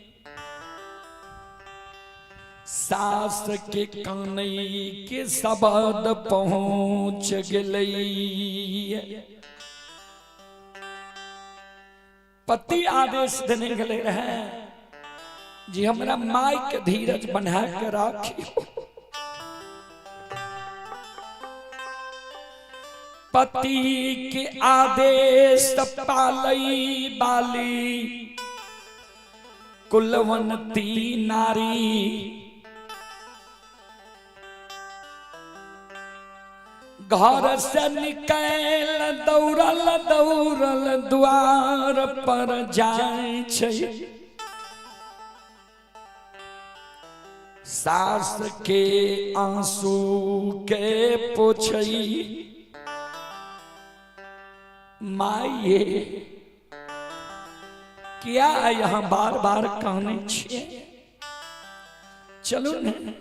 सास के कानई के शब्द पहुंच गई। पति आदेश देने गले रहे जी हमरा माई के धीरज बना के राखी। पति के आदेश पालई बाली कुलवंती नारी घर से निकल दौड़ल दौड़ल द्वार पर जाय छै। सास के आंसू के पोछई माये क्या यहाँ बार बार कहने छिए चलो न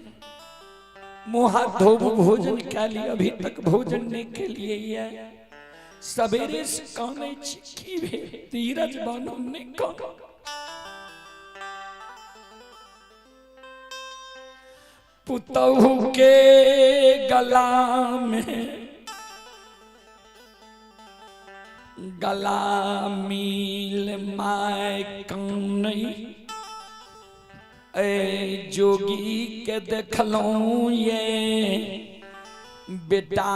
मुँह हाथ धो भोजन के लिए अभी तक भोजन नहीं के लिए है सवेरे से कहने छिए धीरज बानो ने कहा पुतहु के गला में गला मिल माय कानई ए जोगी के देखलौं ये बेटा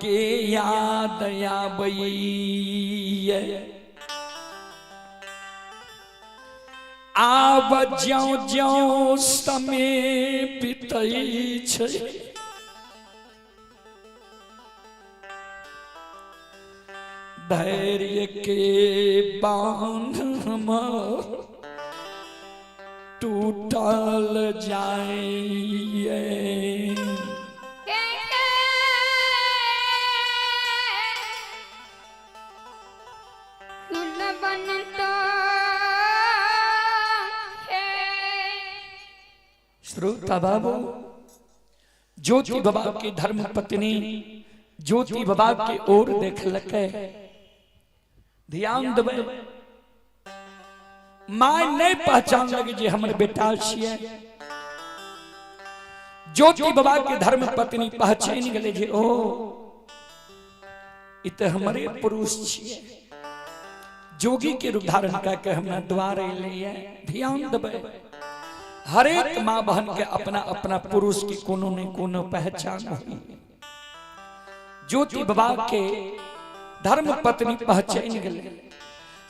के याद आबई। आब ज्यों ज्यों समय बीतै छै धैर्य के बांध हमर टूटल जाए। श्रोता बाबू ज्योति बाबा की धर्म पत्नी ज्योति बाबा की ओर देख लके ध्यान देवे मां नहीं पहचान लगे जे हमर बेटा छिए। ज्योति बाबा के धर्म पत्नी पहचान गेले जे ओ इत हमरे पुरुष छिए। जोगी के रूप धारण करके हमरा द्वार अइले। ध्यान देवे हर एक मां बहन के अपना अपना पुरुष की कोनो ने कोनो पहचान हुई। ज्योति बाबा के धर्म पत्नी पहचान गए।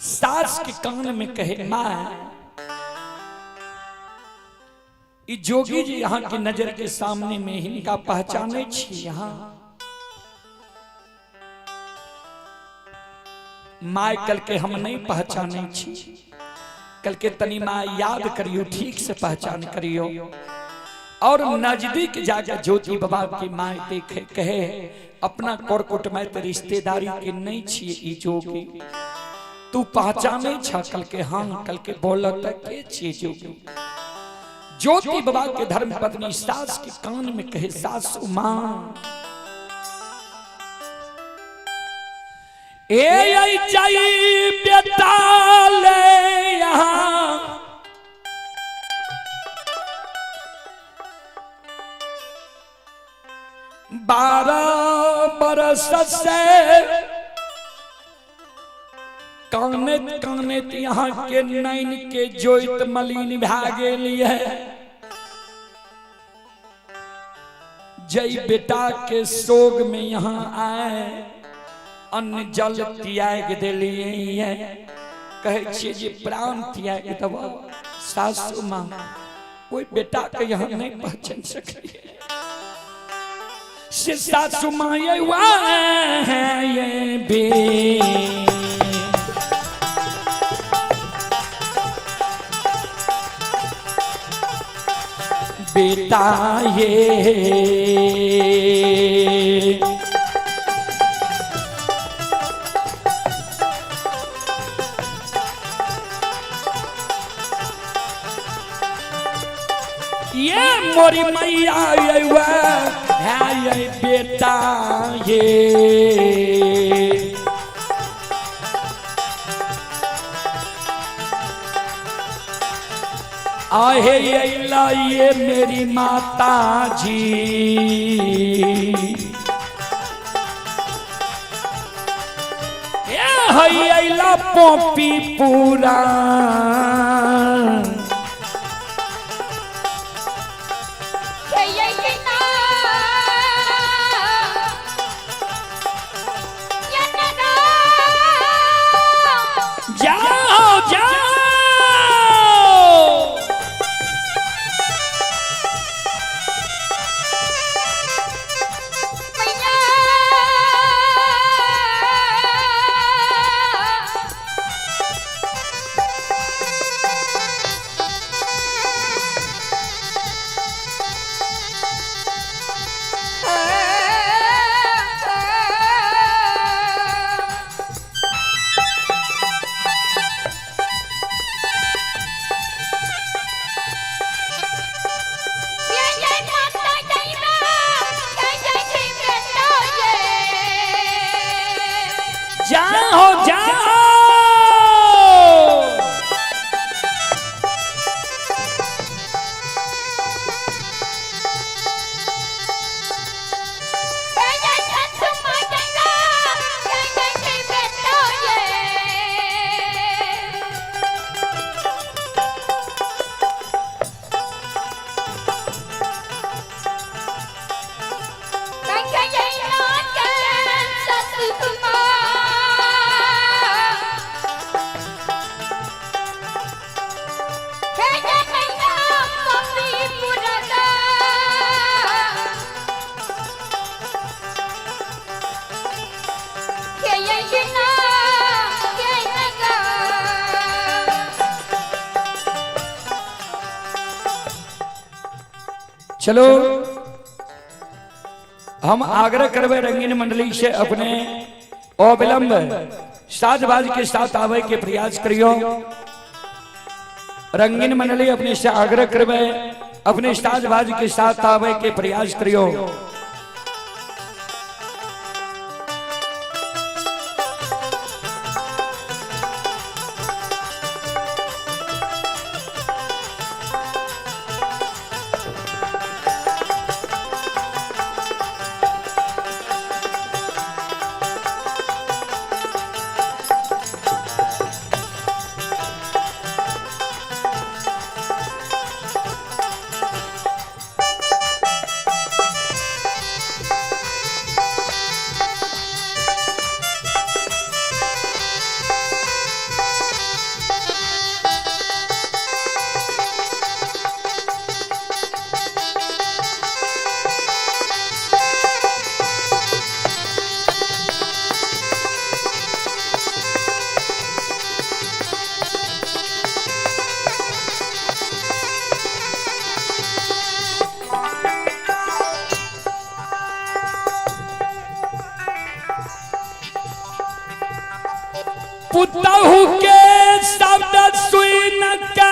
सास के कान में कहे मां ई जोगी जी यहाँ की नजर के सामने में हिनका पहचाने छी। यहाँ माय कल के हम नहीं पहचाने छी। कल के तनी मां याद करियो ठीक से पहचान करियो। और नजदीक जाकर ज्योति बाबा की मां देखे कहे अपना कोरकोट में ते रिश्तेदारी के नहीं छिए ई जोगी तू पहचाने छ कल के। हाँ कल के बोलत के छिए जोगी। ज्योति बाबा के धर्म पत्नी सास के कान में कहे सासू मां ए आई जाई बेटा ले यहाँ 12 बरस से कानत कानत यहाँ के नैन के जोइत मलिन भा गेली है। जय बेटा के सोग में यहाँ आए अन्न जल त्याग दिलिए। कहे छे जे प्राण त्याग दबा सासू मां कोई बेटा के यहाँ नहीं पहचान सके। से सासू मां ये बे बेटा ये ये मोरी मैया है ये बेटा ये आहे ये मेरी माता जी ये पोपी पूरा जाओ जाओ चलो हम आग्रह करवे रंगीन मंडली से अपने अविलंब साजबाज के साथ आवे के प्रयास करियो। रंगीन मंडली अपने से आग्रह करवे अपने साजबाज के साथ आवे के प्रयास करियो। पुतहु के शब्द सुन के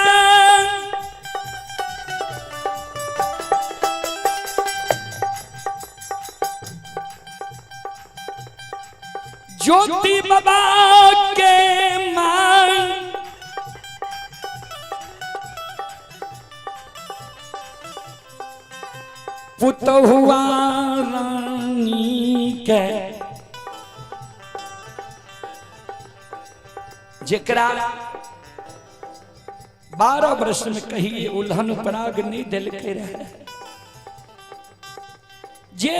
ज्योति बाबा के माई पुतहुआ रानी के जेकरा 12 वर्ष में कही उल्हन पराग नहीं दिल के रहे जे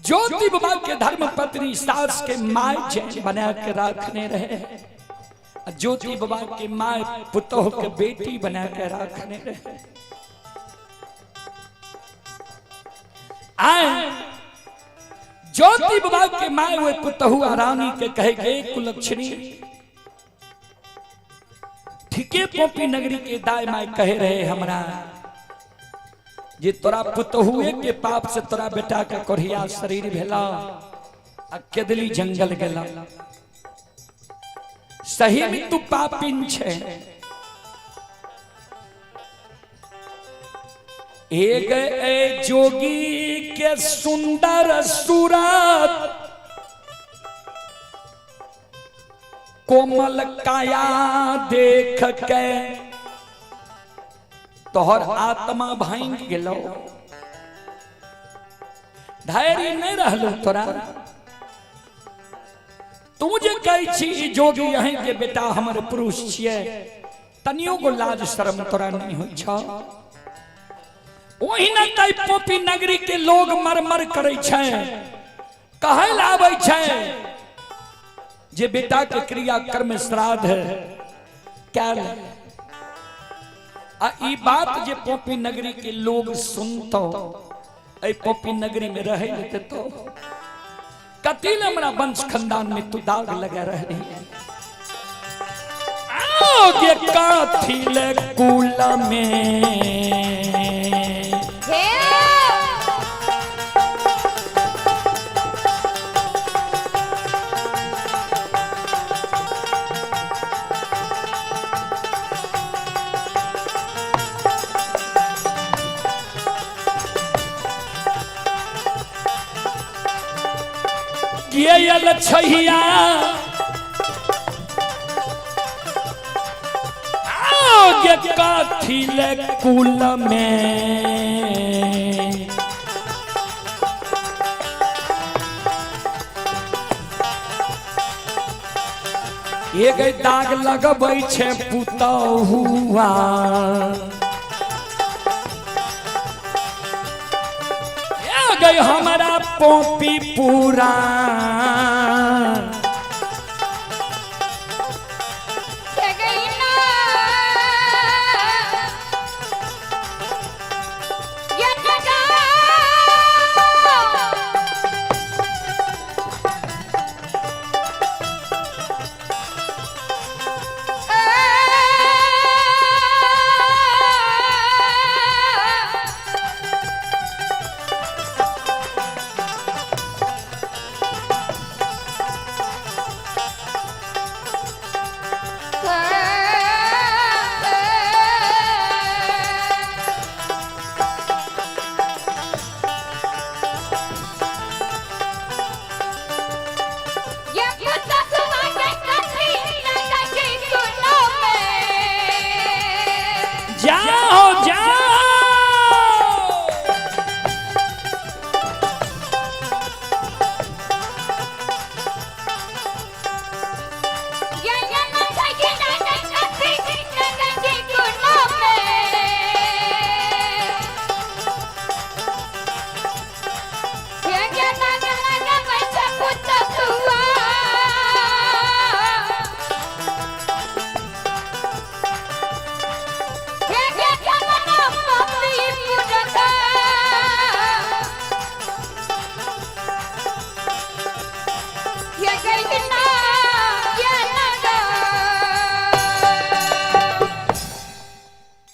ज्योति बाबा के धर्म पत्नी सास के माय जैन बना के रखने रहे, ज्योति बाबा के माय पुतोह के बेटी बना के रखने रहे। आए ज्योति बाबा के माय वो पुतहु रानी के कहे गए कुलक्षणी ठीके पोपी नगरी के दाई माय कहे रहे हमरा जे तोरा पुतहुए के पाप से तोरा बेटा का कोढ़िया शरीर भेला आ केदली जंगल गेला। सही में तू पापिन छे एक ए जोगी के सुंदर सूरत, कोमल काया देख के तोहर आत्मा भांग गेलो, धैर्य नहीं रहलो तोरा। तू जे कहै छी जोगी यहीं के बेटा हमर पुरुष छियै, तनियो को लाज शर्म तोरा नहीं होइ छ। ओहिना तै पोपी नगरी के लोग मरमर करै छै, कहै लाबै छै जे बेटा के क्रिया कर्म श्राद्ध है कैल। आ ई बात जे पोपी नगरी के लोग सुनतो, ऐ पोपी नगरी में रहे लेते तो कतिल हमरा वंश खानदान में तू दाग लगा रही है। आगे काथिल कुल में ये छहिया आगे काथिल कुल में एक दाग लगबै छै पुतहुआ, गई हमारा पोपी पूरा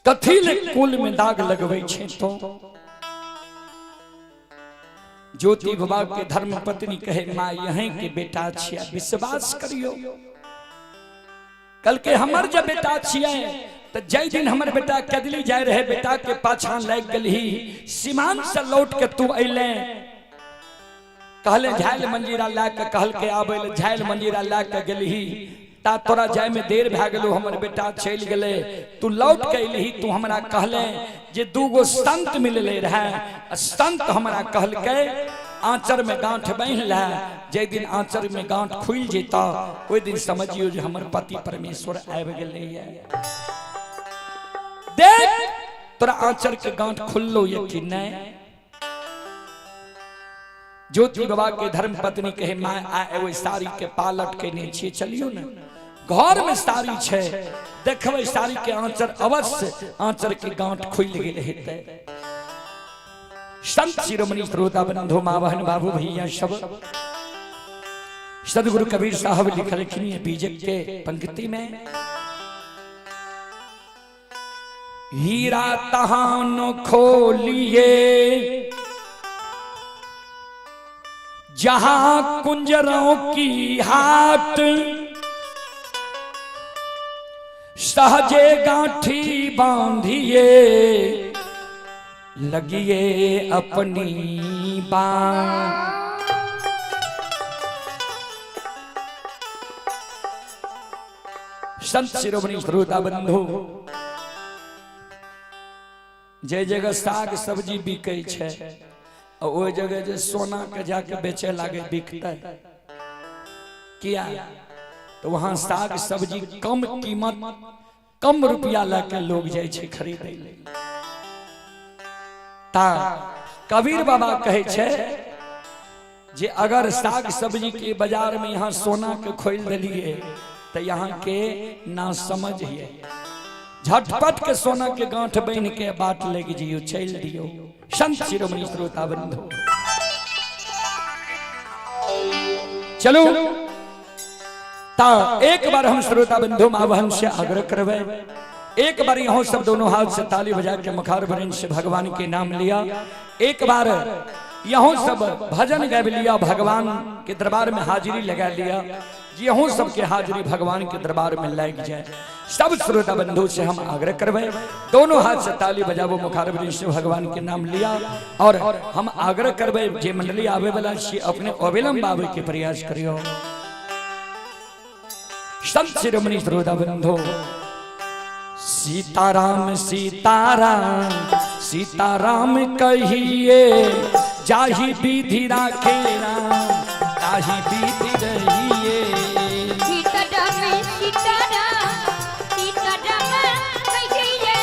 कथिल कुल में दाग लगबै छै तो ज्योति बाबा के धर्म पत्नी कहे माँ यहीं के बेटा छिया, विश्वास करियो। कल के हमर जब बेटा छिया तो जय दिन हमर बेटा कदली जाय रहे, बेटा के पाछा लग गलही, सीमान से लौट के तू अइले, कहले झाइल मंजीरा ला के, कहल के आबे झाइल मंजीरा ला के गलही, ता तोरा जाय में देर भै गेलो, हमर बेटा चल गेले, तू लौट के अइलही। तू हमरा कहले जे दूगो संत मिलले रहे, संत हमरा कहल के आंचर में गांठ बांध ले, जे दिन आंचर में गांठ खुल जेता ओइ दिन समझियो जे हमर पति परमेश्वर आबि गेले है। देख तोरा आंचर के गांठ खुललो ये कि नहीं। ज्योति बाबा के धर्म पत्नी कहे माँ आए साड़ी के पालट के नहीं छे, चलियो ना घर में साड़ी छे, देखबै साड़ी के आंचर अवश्य आंचर के गांठ खुल गेल हेतै। संत शिरोमणि श्रोता बंधु माँ बहन बाबू भैया सब सदगुरु कबीर साहब लिखलखिन बीजक के पंक्ति में, हीरा तहान खोलिए जहां कुंजरों की हाट, सहजे गांठी बांधिए लगिए अपनी बात। संत शिरोमणि श्रोता बंधु, जे जगह साग सब्जी बिकै छै ओ जगह जे सोना के जाके बेचे लागे बिकते किया? तो वहां साग सब्जी कम कीमत कम रुपया लाके लोग जाय छै खरीदै ले। ता कबीर बाबा कहे छै जे अगर साग सब्जी के बाजार में यहाँ सोना के खोल दिलिए तो यहाँ के ना समझ है, झटपट के सोना के गांठ बन के बाट लग जियो, चल दियो। संत शिरोमणि श्रोता बंधु, चलो ता एक बार हम श्रोता बंधु मावहन से आग्रह करवे, एक बार यहाँ सब दोनों हाथ से ताली बजा के मुखार भरन से भगवान के नाम लिया। एक बार यहाँ सब भजन गाय लिया, भगवान के दरबार में हाजिरी लगा लिया। यहाँ सबके हाजिरी भगवान के दरबार में लग जाए। सब श्रोता बंधु से हम आग्रह करवे, दोनों हाथ से ताली बजावो, मुखार भरन से भगवान के नाम लिया। और हम आग्रह करवे जे मंडली आवे वाला से अपने अविलंब आवे के प्रयास करियो। संत शिरोमणि श्रोता बंधु, सीताराम सीताराम सीताराम कहिए, जाहि विधि राखे राम ताहि विधि रहिए। सीताराम सीताराम सीताराम कहिए,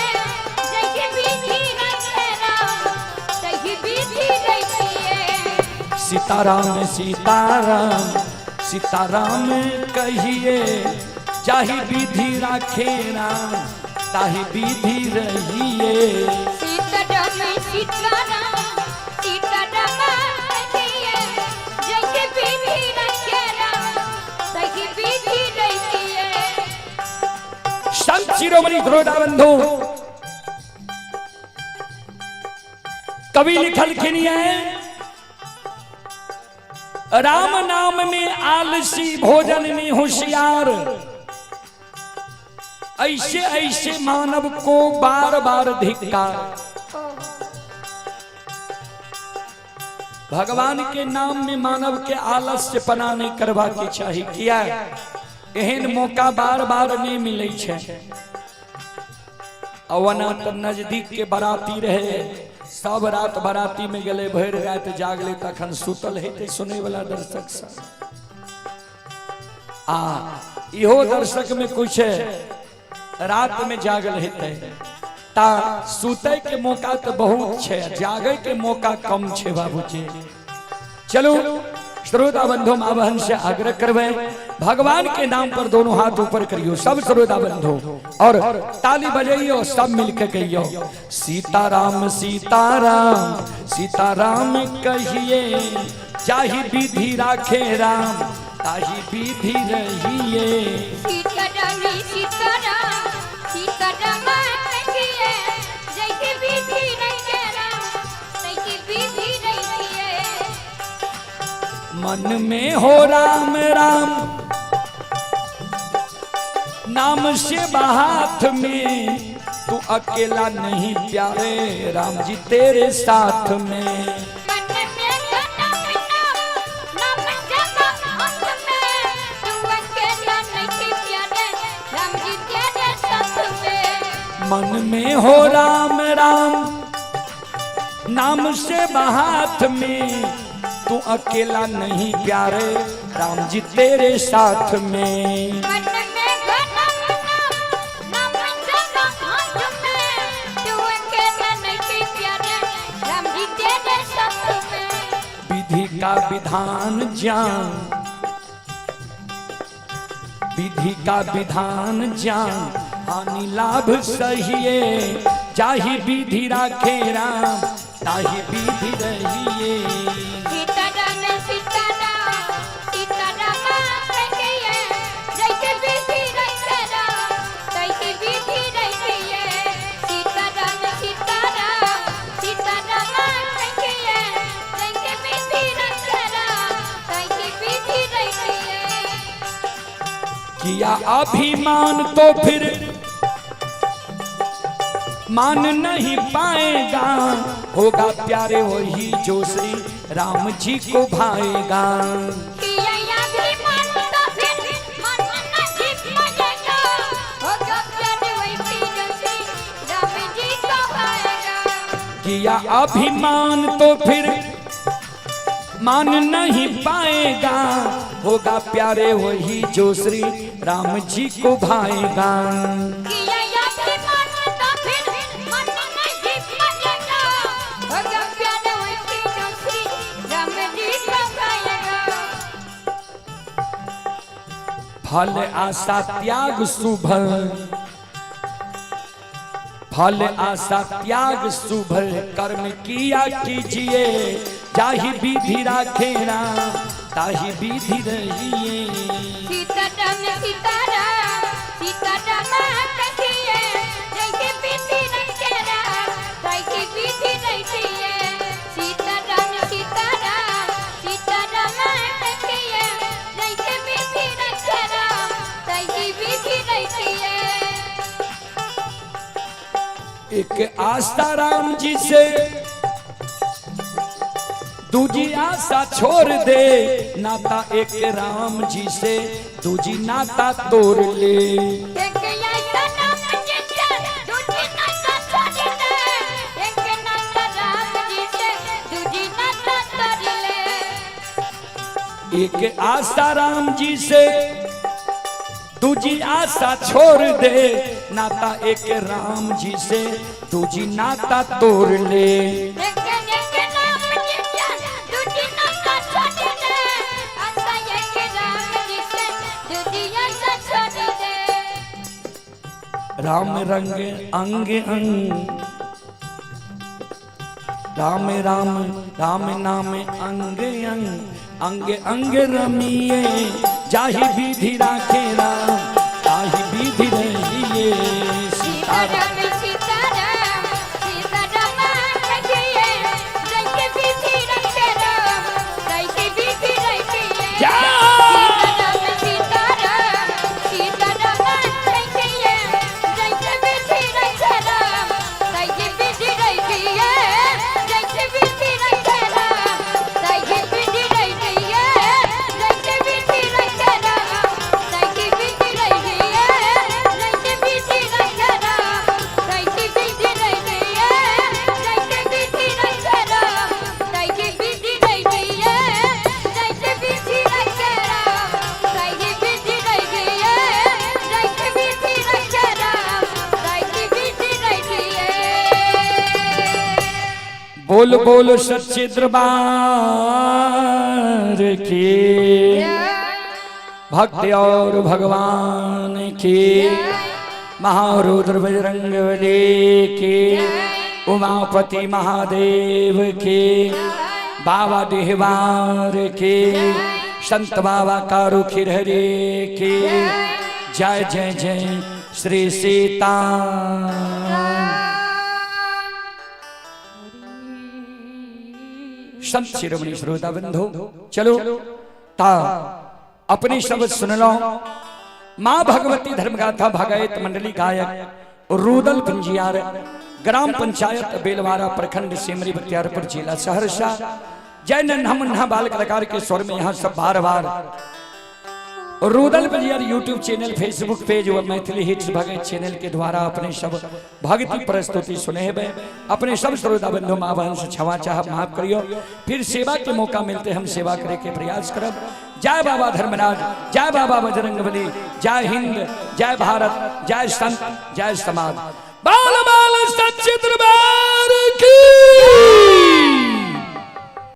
जाहि विधि राखे राम ताहि विधि रहिए। सीताराम सीताराम सीताराम कहिए, जाहि विधि राखे राम ताहि विधि रहिए। सीताराम सीताराम सीताराम कहिए, जाहि विधि राखे राम ताहि विधि रहिए। संत शिरोमणि श्रोता बंधु, कवि लिखल खिनिए, राम नाम में आलसी भोजन में होशियार, ऐसे ऐसे मानव को बार बार धिक्कार। भगवान के नाम में मानव के आलस्य पना नहीं करवा के चाहिए। किया एहन मौका बार बार नहीं मिले छे। अवना तो नजदीक के बराती रहे, सब रात बराती में गले, भर रात जागले, तखन सुतल हेते सुने वाला दर्शक सब। इहो दर्शक में कुछ रात में जागल हेते, ता सुते के मौका तो बहुत छे, जागे के मौका कम छे बाबूजी। चलो श्रोता बंधु मावहन से आग्रह करवे, भगवान के नाम पर दोनों हाथ ऊपर करियो सब श्रोता बंधु, और ताली बजाइयो, सब मिलकर कहियो सीताराम सीताराम सीताराम कहिए, जाहि विधि राखे राम ताहि विधि रहिए। सीताराम सीताराम सीताराम कहिए, जाहि विधि राखे राम ताहि विधि रहिए। मन में हो राम राम नाम से हाथ में, तू अकेला नहीं प्यारे राम जी तेरे साथ में। मन में नाम नाम से हाथ में, तू अकेला नहीं प्यारे राम जी तेरे साथ में। मन में हो राम राम नाम से हाथ में, तू अकेला नहीं प्यारे राम जी तेरे साथ में। मन में नाम से हाथ में, तू अकेला नहीं प्यारे राम जी तेरे साथ में। विधि का विधान जान, विधि का विधान जान, हानि लाभ सहिए, जाहि विधि राखे राम ताहि विधि रहिए। सीताराम सीताराम सीताराम कहिए, जाहि विधि राखे राम ताहि विधि रहिए। सीताराम सीताराम सीताराम कहिए, जाहि विधि राखे राम ताहि विधि रहिए। किया अभिमान तो फिर मान नहीं पाएगा, होगा प्यारे वही जो श्री राम जी को भाएगा। किया अभिमान तो फिर मन न जीत मजेगा, होगा प्यारे वही जो श्री राम जी को भाएगा। किया अभिमान तो फिर मान नहीं पाएगा, होगा प्यारे वही जो श्री राम जी को भाएगा। किया अभिमान तो फिर मन न जीत मजेगा, होगा प्यारे वही जो श्री राम जी को भाएगा। फल आशा त्याग शुभ, फल आशा त्याग शुभ कर्म किया कीजिए, जाहि विधि राखे राम ताहि विधि रहिए। सीताराम सीताराम सीताराम कहिए, जैसे विधि रखे राम ताहि विधि रहिए। सीताराम सीताराम सीताराम कहिए, जैसे विधि रखे राम ताहि विधि रहिए। एक आस्था राम जी से दूजी आशा छोड़ दे, नाता एक राम जी से दूजी नाता तोड़ ले। एक ऐसा नाम जिसे दूजी नाता छोड़ दे, एक नाता राम जी से दूजी नाता तोड़ ले। एक आशा राम जी से दूजी आशा छोड़ दे, नाता एक राम जी से दूजी नाता तोड़ ले। राम रंग अंग अंग, राम राम राम नाम अंग अंग, अंग अंग रमिए, जाहि विधि राखे राम ताहि विधि रहिए। सीताराम सीताराम सीताराम कहिए, जैसे विधि रखे राम ताहि विधि रहिए। सीताराम सीताराम सीताराम कहिए, जैसे विधि रखे राम ताहि विधि रहिए। जैसे विधि रखे राम ताहि विधि रहिए। जैसे विधि रखे राम ताहि विधि रहिए। जैसे विधि रखे राम ताहि विधि रहिए। जैसे विधि रखे राम ताहि विधि रहिए। जैसे विधि रखे राम ताहि विधि रहिए। जैसे विधि रखे राम ताहि विधि रहिए। बोल बोल सच्चे दरबार की, भक्ति और भगवान की, महारुद्र बजरंग बली की, उमापति महादेव की, बाबा देहवार की, संत बाबा कारू खिरहरे की। जय जय जय श्री सीता। संत शिरोमणि श्रोता बंधु, चलो ता अपनी शब्द सुन लो। माँ भगवती धर्मगाथा भगायत मंडली गायक रूदल पंजियार, ग्राम पंचायत बेलवारा, प्रखंड सिमरी बख्तियारपुर, जिला सहरसा। जय नन्हा मुन्हा बाल कलाकार के स्वर में यहाँ सब बार बार Rudal Panjiyar YouTube channel, Facebook page व मैथिली हिट्स भगत चैनल के द्वारा अपने सब भक्ति प्रस्तुति सुने हुए अपने सब श्रोता बंधु माँ बहन से क्षमा चाह माफ करियो। फिर सेवा के मौका मिलते हम सेवा करे के प्रयास करब। जय बाबा धर्मराज, जय बाबा बजरंगबली, जय हिंद, जय भारत, जय संत, जय समाज। बाल बाल सच्चे दरबार की।